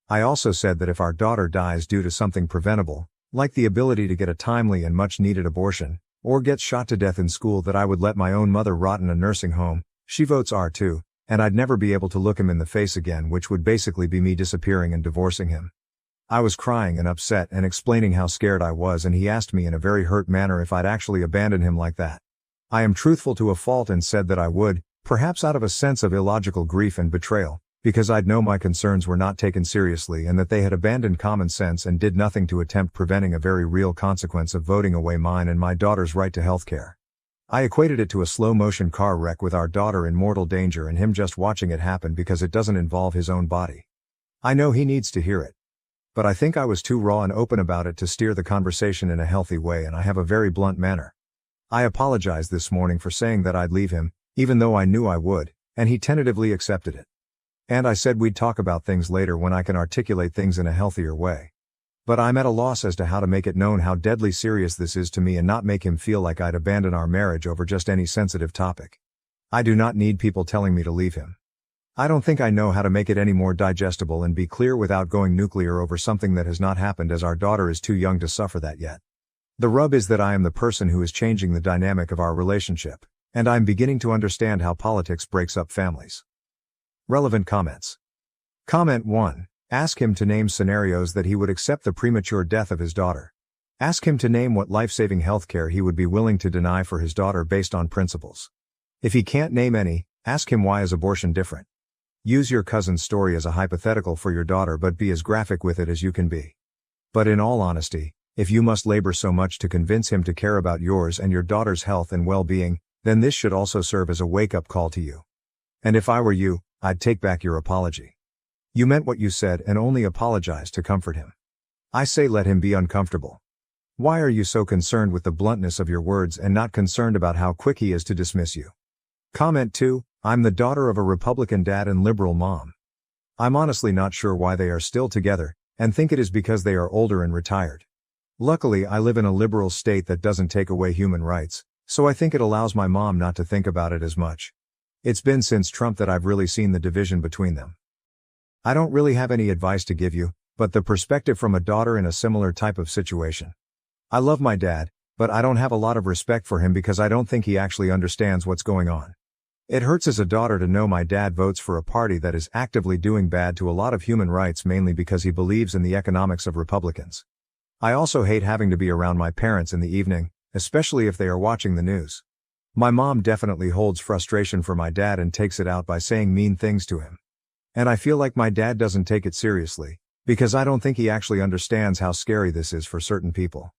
I also said that if our daughter dies due to something preventable, like the ability to get a timely and much needed abortion, or gets shot to death in school that I would let my own mother rot in a nursing home. She votes R2. And I'd never be able to look him in the face again, which would basically be me disappearing and divorcing him. I was crying and upset and explaining how scared I was and he asked me in a very hurt manner if I'd actually abandon him like that. I am truthful to a fault and said that I would, perhaps out of a sense of illogical grief and betrayal, because I'd know my concerns were not taken seriously and that they had abandoned common sense and did nothing to attempt preventing a very real consequence of voting away mine and my daughter's right to health care. I equated it to a slow-motion car wreck with our daughter in mortal danger and him just watching it happen because it doesn't involve his own body. I know he needs to hear it. But I think I was too raw and open about it to steer the conversation in a healthy way and I have a very blunt manner. I apologized this morning for saying that I'd leave him, even though I knew I would, and he tentatively accepted it. And I said we'd talk about things later when I can articulate things in a healthier way. But I'm at a loss as to how to make it known how deadly serious this is to me and not make him feel like I'd abandon our marriage over just any sensitive topic. I do not need people telling me to leave him. I don't think I know how to make it any more digestible and be clear without going nuclear over something that has not happened as our daughter is too young to suffer that yet. The rub is that I am the person who is changing the dynamic of our relationship, and I'm beginning to understand how politics breaks up families. Relevant comments. Comment 1. Ask him to name scenarios that he would accept the premature death of his daughter. Ask him to name what life-saving healthcare he would be willing to deny for his daughter based on principles. If he can't name any, ask him why is abortion different. Use your cousin's story as a hypothetical for your daughter but be as graphic with it as you can be. But in all honesty, if you must labor so much to convince him to care about yours and your daughter's health and well-being, then this should also serve as a wake-up call to you. And if I were you, I'd take back your apology. You meant what you said and only apologized to comfort him. I say let him be uncomfortable. Why are you so concerned with the bluntness of your words and not concerned about how quick he is to dismiss you? Comment 2. I'm the daughter of a Republican dad and liberal mom. I'm honestly not sure why they are still together, and think it is because they are older and retired. Luckily I live in a liberal state that doesn't take away human rights, so I think it allows my mom not to think about it as much. It's been since Trump that I've really seen the division between them. I don't really have any advice to give you, but the perspective from a daughter in a similar type of situation. I love my dad, but I don't have a lot of respect for him because I don't think he actually understands what's going on. It hurts as a daughter to know my dad votes for a party that is actively doing bad to a lot of human rights mainly because he believes in the economics of Republicans. I also hate having to be around my parents in the evening, especially if they are watching the news. My mom definitely holds frustration for my dad and takes it out by saying mean things to him. And I feel like my dad doesn't take it seriously, because I don't think he actually understands how scary this is for certain people.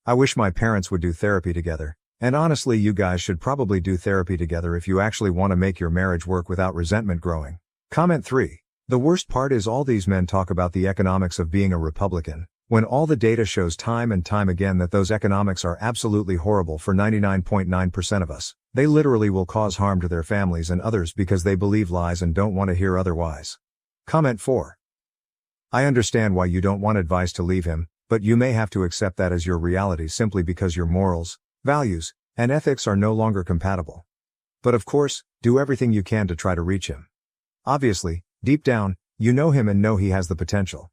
I wish my parents would do therapy together. And honestly, you guys should probably do therapy together if you actually want to make your marriage work without resentment growing. Comment 3. The worst part is all these men talk about the economics of being a Republican, when all the data shows time and time again that those economics are absolutely horrible for 99.9% of us. They literally will cause harm to their families and others because they believe lies and don't want to hear otherwise. Comment 4. I understand why you don't want advice to leave him, but you may have to accept that as your reality simply because your morals, values, and ethics are no longer compatible. But of course, do everything you can to try to reach him. Obviously, deep down, you know him and know he has the potential.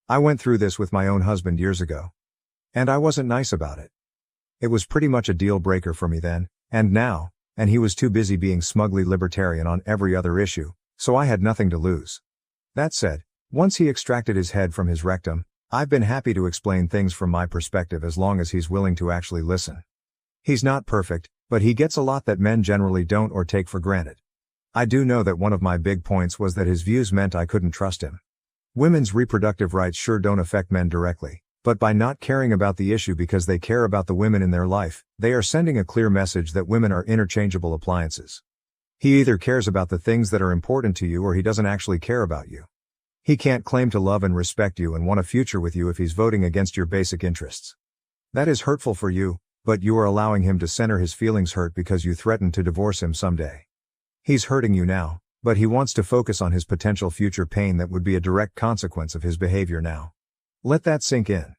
I went through this with my own husband years ago. And I wasn't nice about it. It was pretty much a deal breaker for me then, and now, and he was too busy being smugly libertarian on every other issue, so I had nothing to lose. That said, once he extracted his head from his rectum, I've been happy to explain things from my perspective as long as he's willing to actually listen. He's not perfect, but he gets a lot that men generally don't or take for granted. I do know that one of my big points was that his views meant I couldn't trust him. Women's reproductive rights sure don't affect men directly, but by not caring about the issue because they care about the women in their life, they are sending a clear message that women are interchangeable appliances. He either cares about the things that are important to you or he doesn't actually care about you. He can't claim to love and respect you and want a future with you if he's voting against your basic interests. That is hurtful for you, but you are allowing him to center his feelings hurt because you threatened to divorce him someday. He's hurting you now, but he wants to focus on his potential future pain that would be a direct consequence of his behavior now. Let that sink in.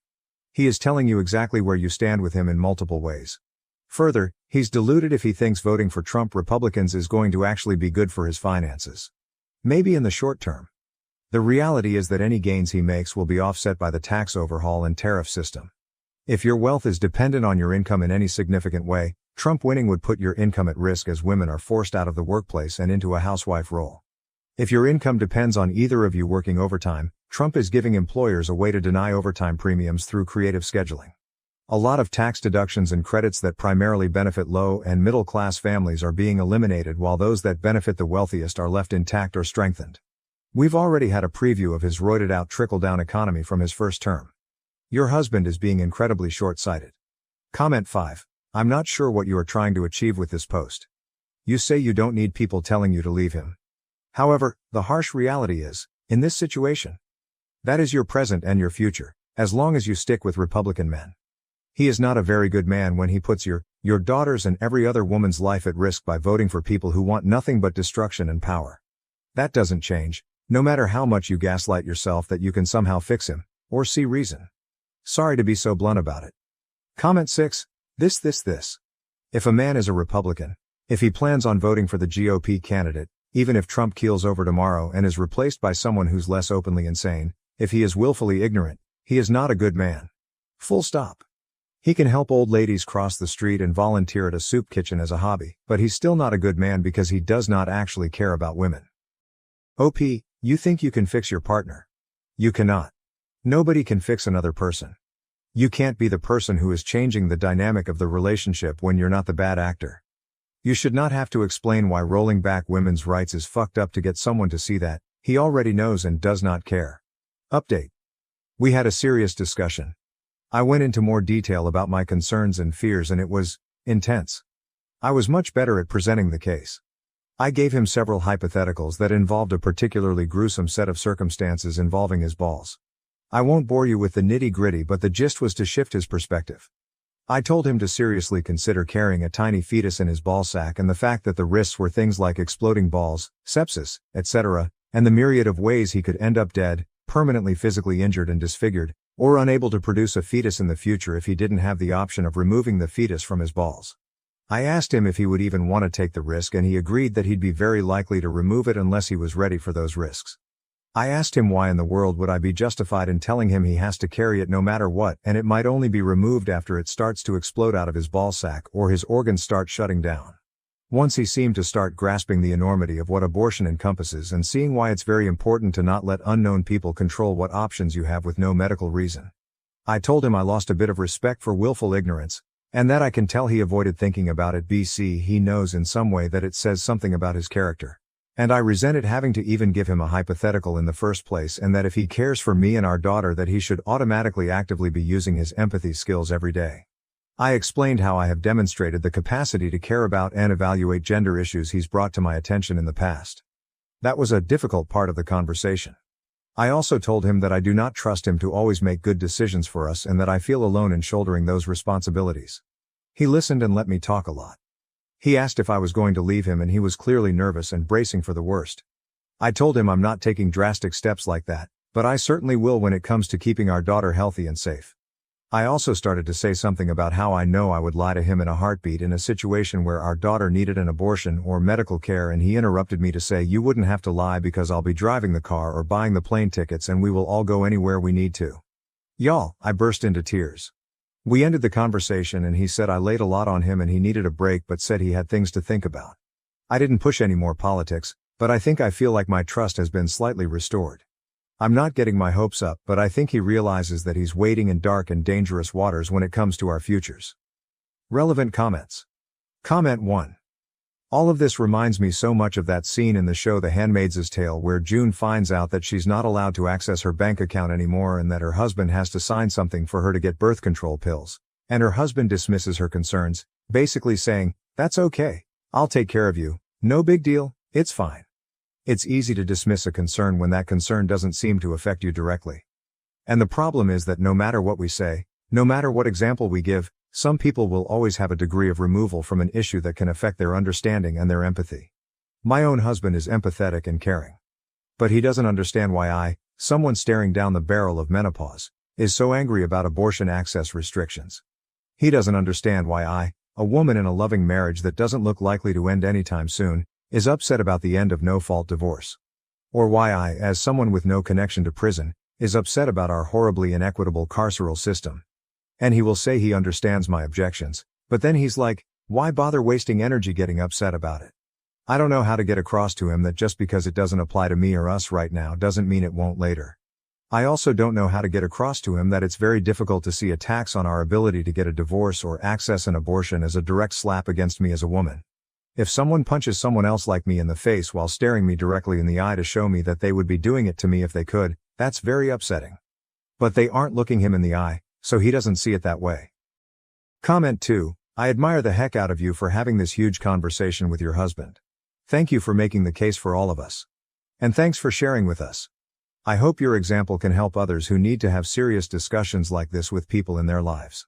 He is telling you exactly where you stand with him in multiple ways. Further, he's deluded if he thinks voting for Trump Republicans is going to actually be good for his finances. Maybe in the short term. The reality is that any gains he makes will be offset by the tax overhaul and tariff system. If your wealth is dependent on your income in any significant way, Trump winning would put your income at risk as women are forced out of the workplace and into a housewife role. If your income depends on either of you working overtime, Trump is giving employers a way to deny overtime premiums through creative scheduling. A lot of tax deductions and credits that primarily benefit low and middle class families are being eliminated while those that benefit the wealthiest are left intact or strengthened. We've already had a preview of his roided out trickle-down economy from his first term. Your husband is being incredibly short-sighted. Comment 5. I'm not sure what you are trying to achieve with this post. You say you don't need people telling you to leave him. However, the harsh reality is, in this situation, that is your present and your future, as long as you stick with Republican men. He is not a very good man when he puts your daughter's and every other woman's life at risk by voting for people who want nothing but destruction and power. That doesn't change, no matter how much you gaslight yourself that you can somehow fix him, or see reason. Sorry to be so blunt about it. Comment 6. This. If a man is a Republican, if he plans on voting for the GOP candidate, even if Trump keels over tomorrow and is replaced by someone who's less openly insane, if he is willfully ignorant, he is not a good man. Full stop. He can help old ladies cross the street and volunteer at a soup kitchen as a hobby, but he's still not a good man because he does not actually care about women. OP, you think you can fix your partner? You cannot. Nobody can fix another person. You can't be the person who is changing the dynamic of the relationship when you're not the bad actor. You should not have to explain why rolling back women's rights is fucked up to get someone to see that. He already knows and does not care. Update. We had a serious discussion. I went into more detail about my concerns and fears and it was intense. I was much better at presenting the case. I gave him several hypotheticals that involved a particularly gruesome set of circumstances involving his balls. I won't bore you with the nitty-gritty, but the gist was to shift his perspective. I told him to seriously consider carrying a tiny fetus in his ballsack and the fact that the risks were things like exploding balls, sepsis, etc., and the myriad of ways he could end up dead, permanently physically injured and disfigured, or unable to produce a fetus in the future if he didn't have the option of removing the fetus from his balls. I asked him if he would even want to take the risk and he agreed that he'd be very likely to remove it unless he was ready for those risks. I asked him why in the world would I be justified in telling him he has to carry it no matter what, and it might only be removed after it starts to explode out of his ballsack or his organs start shutting down. Once he seemed to start grasping the enormity of what abortion encompasses and seeing why it's very important to not let unknown people control what options you have with no medical reason. I told him I lost a bit of respect for willful ignorance, and that I can tell he avoided thinking about it. He knows in some way that it says something about his character. And I resented having to even give him a hypothetical in the first place, and that if he cares for me and our daughter that he should automatically actively be using his empathy skills every day. I explained how I have demonstrated the capacity to care about and evaluate gender issues he's brought to my attention in the past. That was a difficult part of the conversation. I also told him that I do not trust him to always make good decisions for us and that I feel alone in shouldering those responsibilities. He listened and let me talk a lot. He asked if I was going to leave him and he was clearly nervous and bracing for the worst. I told him I'm not taking drastic steps like that, but I certainly will when it comes to keeping our daughter healthy and safe. I also started to say something about how I know I would lie to him in a heartbeat in a situation where our daughter needed an abortion or medical care, and he interrupted me to say, "You wouldn't have to lie because I'll be driving the car or buying the plane tickets and we will all go anywhere we need to." Y'all, I burst into tears. We ended the conversation and he said I laid a lot on him and he needed a break, but said he had things to think about. I didn't push any more politics, but I feel like my trust has been slightly restored. I'm not getting my hopes up, but I think he realizes that he's wading in dark and dangerous waters when it comes to our futures. Relevant comments. Comment 1. All of this reminds me so much of that scene in the show The Handmaid's Tale where June finds out that she's not allowed to access her bank account anymore and that her husband has to sign something for her to get birth control pills, and her husband dismisses her concerns, basically saying, "That's okay. I'll take care of you. No big deal, it's fine." It's easy to dismiss a concern when that concern doesn't seem to affect you directly. And the problem is that no matter what we say, no matter what example we give, some people will always have a degree of removal from an issue that can affect their understanding and their empathy. My own husband is empathetic and caring. But he doesn't understand why someone staring down the barrel of menopause, is so angry about abortion access restrictions. He doesn't understand why a woman in a loving marriage that doesn't look likely to end anytime soon, is upset about the end of no-fault divorce. Or why as someone with no connection to prison, is upset about our horribly inequitable carceral system. And he will say he understands my objections, but then he's like, why bother wasting energy getting upset about it? I don't know how to get across to him that just because it doesn't apply to me or us right now doesn't mean it won't later. I also don't know how to get across to him that it's very difficult to see attacks on our ability to get a divorce or access an abortion as a direct slap against me as a woman. If someone punches someone else like me in the face while staring me directly in the eye to show me that they would be doing it to me if they could, that's very upsetting. But they aren't looking him in the eye, so he doesn't see it that way. Comment 2. I admire the heck out of you for having this huge conversation with your husband. Thank you for making the case for all of us. And thanks for sharing with us. I hope your example can help others who need to have serious discussions like this with people in their lives.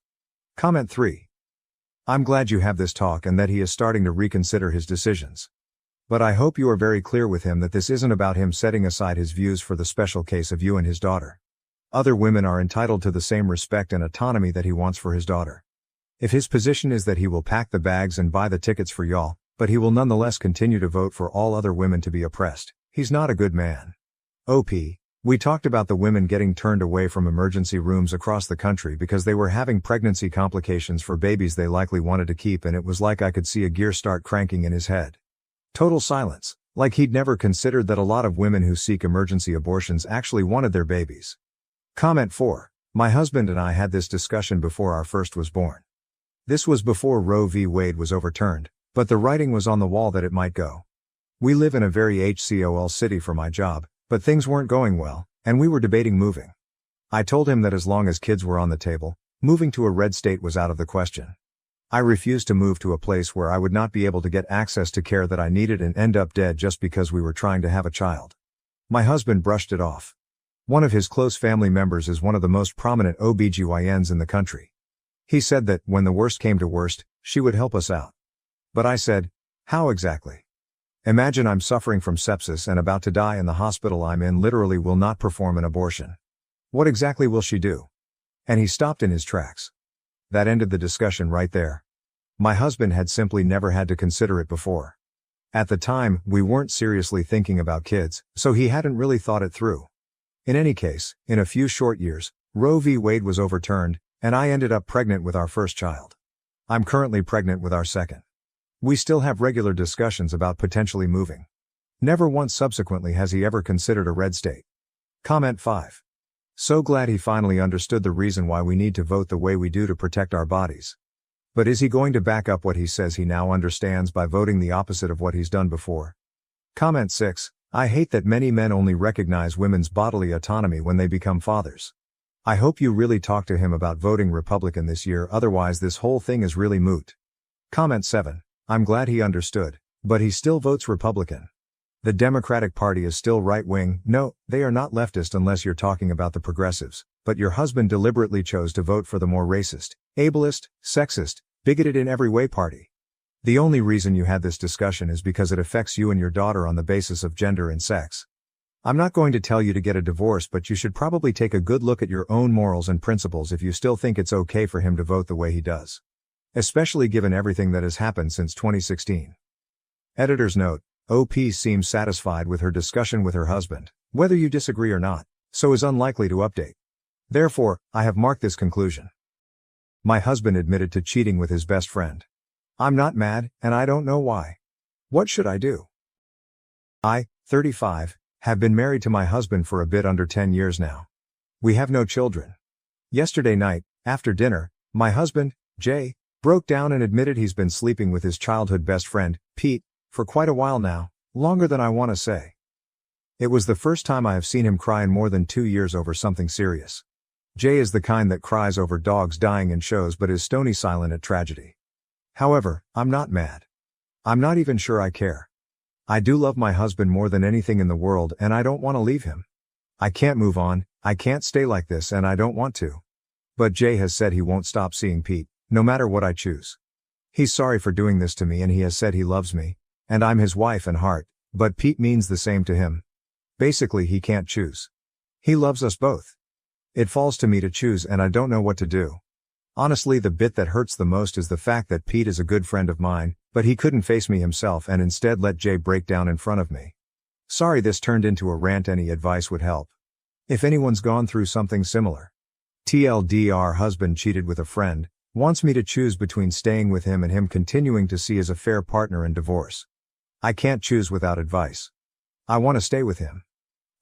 Comment 3. I'm glad you have this talk and that he is starting to reconsider his decisions. But I hope you are very clear with him that this isn't about him setting aside his views for the special case of you and his daughter. Other women are entitled to the same respect and autonomy that he wants for his daughter. If his position is that he will pack the bags and buy the tickets for y'all, but he will nonetheless continue to vote for all other women to be oppressed, he's not a good man. OP. We talked about the women getting turned away from emergency rooms across the country because they were having pregnancy complications for babies they likely wanted to keep, and it was like I could see a gear start cranking in his head. Total silence, like he'd never considered that a lot of women who seek emergency abortions actually wanted their babies. Comment 4. My husband and I had this discussion before our first was born. This was before Roe v. Wade was overturned, but the writing was on the wall that it might go. We live in a very HCOL city for my job, but things weren't going well, and we were debating moving. I told him that as long as kids were on the table, moving to a red state was out of the question. I refused to move to a place where I would not be able to get access to care that I needed and end up dead just because we were trying to have a child. My husband brushed it off. One of his close family members is one of the most prominent OBGYNs in the country. He said that, when the worst came to worst, she would help us out. But I said, how exactly? Imagine I'm suffering from sepsis and about to die, and the hospital I'm in literally will not perform an abortion. What exactly will she do? And he stopped in his tracks. That ended the discussion right there. My husband had simply never had to consider it before. At the time, we weren't seriously thinking about kids, so he hadn't really thought it through. In any case, in a few short years, Roe v. Wade was overturned, and I ended up pregnant with our first child. I'm currently pregnant with our second. We still have regular discussions about potentially moving. Never once subsequently has he ever considered a red state. Comment 5. So glad he finally understood the reason why we need to vote the way we do to protect our bodies. But is he going to back up what he says he now understands by voting the opposite of what he's done before? Comment 6. I hate that many men only recognize women's bodily autonomy when they become fathers. I hope you really talk to him about voting Republican this year, otherwise this whole thing is really moot. Comment 7. I'm glad he understood, but he still votes Republican. The Democratic Party is still right-wing. No, they are not leftist unless you're talking about the progressives, but your husband deliberately chose to vote for the more racist, ableist, sexist, bigoted in every way party. The only reason you had this discussion is because it affects you and your daughter on the basis of gender and sex. I'm not going to tell you to get a divorce, but you should probably take a good look at your own morals and principles if you still think it's okay for him to vote the way he does. Especially given everything that has happened since 2016. Editor's note: OP seems satisfied with her discussion with her husband, whether you disagree or not, so is unlikely to update. Therefore, I have marked this conclusion. My husband admitted to cheating with his best friend. I'm not mad, and I don't know why. What should I do? I, 35, have been married to my husband for a bit under 10 years now. We have no children. Yesterday night, after dinner, my husband, Jay, broke down and admitted he's been sleeping with his childhood best friend, Pete, for quite a while now, longer than I want to say. It was the first time I have seen him cry in more than 2 years over something serious. Jay is the kind that cries over dogs dying in shows but is stony silent at tragedy. However, I'm not mad. I'm not even sure I care. I do love my husband more than anything in the world and I don't want to leave him. I can't move on, I can't stay like this and I don't want to. But Jay has said he won't stop seeing Pete, no matter what I choose. He's sorry for doing this to me and he has said he loves me, and I'm his wife and heart, but Pete means the same to him. Basically he can't choose. He loves us both. It falls to me to choose and I don't know what to do. Honestly, the bit that hurts the most is the fact that Pete is a good friend of mine, but he couldn't face me himself and instead let Jay break down in front of me. Sorry this turned into a rant, any advice would help. If anyone's gone through something similar. TLDR: husband cheated with a friend, wants me to choose between staying with him and him continuing to see as a fair partner and divorce. I can't choose without advice. I want to stay with him.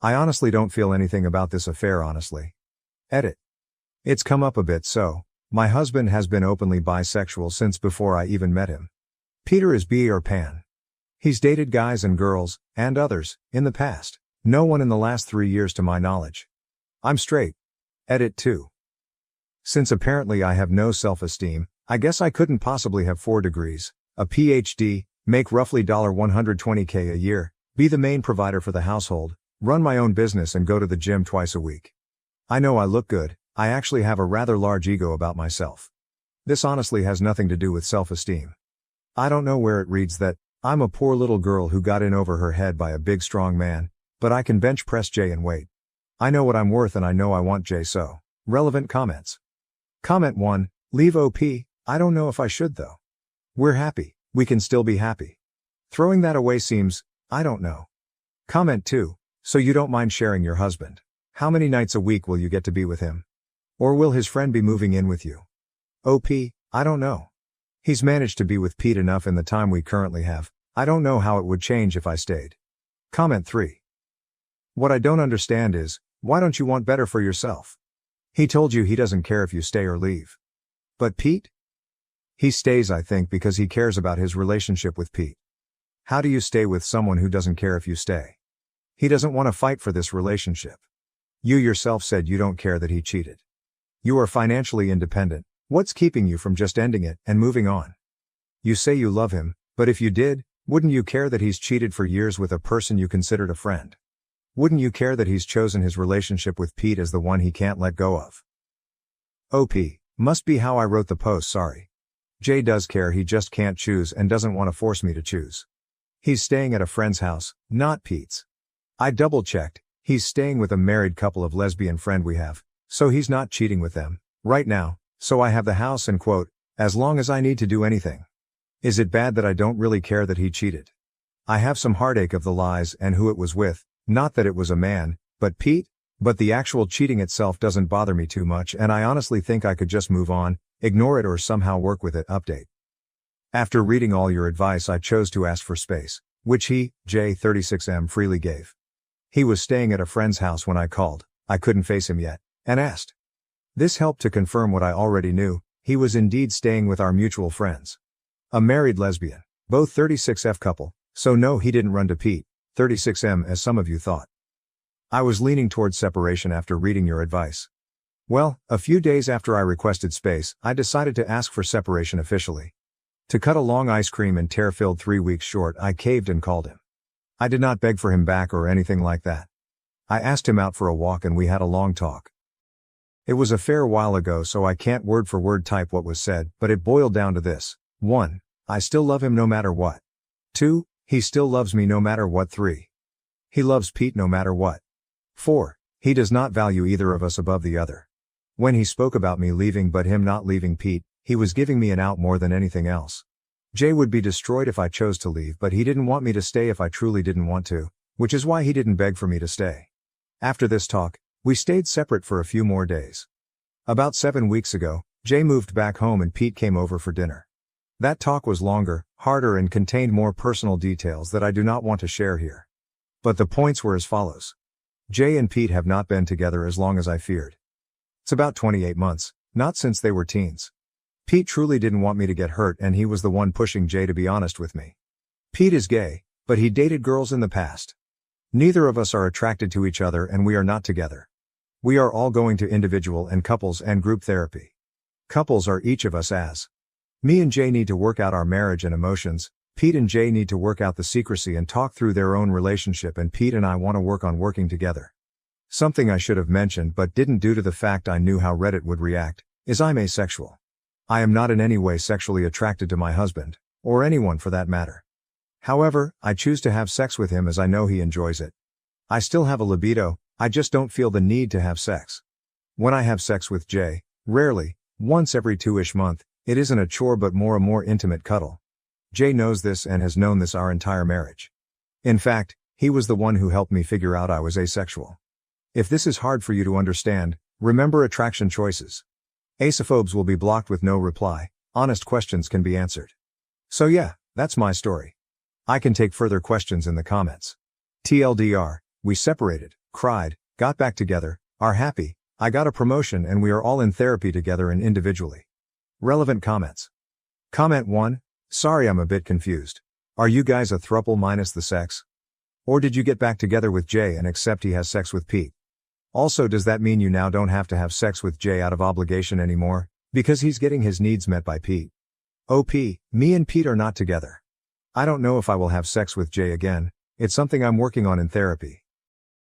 I honestly don't feel anything about this affair, honestly. Edit. It's come up a bit, so. My husband has been openly bisexual since before I even met him. Peter is bi or pan. He's dated guys and girls, and others, in the past. No one in the last 3 years to my knowledge. I'm straight. Edit 2. Since apparently I have no self-esteem, I guess I couldn't possibly have 4 degrees, a PhD, make roughly $120K a year, be the main provider for the household, run my own business and go to the gym twice a week. I know I look good. I actually have a rather large ego about myself. This honestly has nothing to do with self-esteem. I don't know where it reads that I'm a poor little girl who got in over her head by a big strong man, but I can bench press Jay and weight. I know what I'm worth and I know I want Jay, so. Relevant comments. Comment 1, leave OP, I don't know if I should though. We're happy, we can still be happy. Throwing that away seems, I don't know. Comment 2, so you don't mind sharing your husband. How many nights a week will you get to be with him? Or will his friend be moving in with you? OP, I don't know. He's managed to be with Pete enough in the time we currently have. I don't know how it would change if I stayed. Comment 3. What I don't understand is, why don't you want better for yourself? He told you he doesn't care if you stay or leave. But Pete? He stays, I think, because he cares about his relationship with Pete. How do you stay with someone who doesn't care if you stay? He doesn't want to fight for this relationship. You yourself said you don't care that he cheated. You are financially independent. What's keeping you from just ending it and moving on? You say you love him, but if you did, wouldn't you care that he's cheated for years with a person you considered a friend? Wouldn't you care that he's chosen his relationship with Pete as the one he can't let go of? OP, must be how I wrote the post, sorry. Jay does care, he just can't choose and doesn't want to force me to choose. He's staying at a friend's house, not Pete's. I double-checked, he's staying with a married couple of lesbian friend we have, so he's not cheating with them, right now, so I have the house and quote, as long as I need to do anything. Is it bad that I don't really care that he cheated? I have some heartache of the lies and who it was with, not that it was a man, but Pete, but the actual cheating itself doesn't bother me too much and I honestly think I could just move on, ignore it or somehow work with it. Update. After reading all your advice I chose to ask for space, which he, J36M, freely gave. He was staying at a friend's house when I called, I couldn't face him yet, and asked. This helped to confirm what I already knew, he was indeed staying with our mutual friends. A married lesbian, both 36F couple, so no, he didn't run to Pete, 36M as some of you thought. I was leaning towards separation after reading your advice. Well, a few days after I requested space, I decided to ask for separation officially. To cut a long ice cream and tear-filled 3 weeks short, I caved and called him. I did not beg for him back or anything like that. I asked him out for a walk and we had a long talk. It was a fair while ago so I can't word for word type what was said, but it boiled down to this. 1. I still love him no matter what. 2. He still loves me no matter what. 3. He loves Pete no matter what. 4. He does not value either of us above the other. When he spoke about me leaving but him not leaving Pete, he was giving me an out more than anything else. Jay would be destroyed if I chose to leave but he didn't want me to stay if I truly didn't want to, which is why he didn't beg for me to stay. After this talk, we stayed separate for a few more days. About 7 weeks ago, Jay moved back home and Pete came over for dinner. That talk was longer, harder and contained more personal details that I do not want to share here. But the points were as follows. Jay and Pete have not been together as long as I feared. It's about 28 months, not since they were teens. Pete truly didn't want me to get hurt and he was the one pushing Jay to be honest with me. Pete is gay, but he dated girls in the past. Neither of us are attracted to each other and we are not together. We are all going to individual and couples and group therapy. Couples are each of us as. Me and Jay need to work out our marriage and emotions, Pete and Jay need to work out the secrecy and talk through their own relationship and Pete and I want to work on working together. Something I should have mentioned but didn't due to the fact I knew how Reddit would react, is I'm asexual. I am not in any way sexually attracted to my husband, or anyone for that matter. However, I choose to have sex with him as I know he enjoys it. I still have a libido, I just don't feel the need to have sex. When I have sex with Jay, rarely, once every 2-ish month, it isn't a chore but a more intimate cuddle. Jay knows this and has known this our entire marriage. In fact, he was the one who helped me figure out I was asexual. If this is hard for you to understand, remember attraction choices. Asophobes will be blocked with no reply, honest questions can be answered. So yeah, that's my story. I can take further questions in the comments. TLDR, we separated, cried, got back together, are happy, I got a promotion and we are all in therapy together and individually. Relevant comments. Comment 1, sorry I'm a bit confused. Are you guys a throuple minus the sex? Or did you get back together with Jay and accept he has sex with Pete? Also, does that mean you now don't have to have sex with Jay out of obligation anymore, because he's getting his needs met by Pete? OP, me and Pete are not together. I don't know if I will have sex with Jay again, it's something I'm working on in therapy.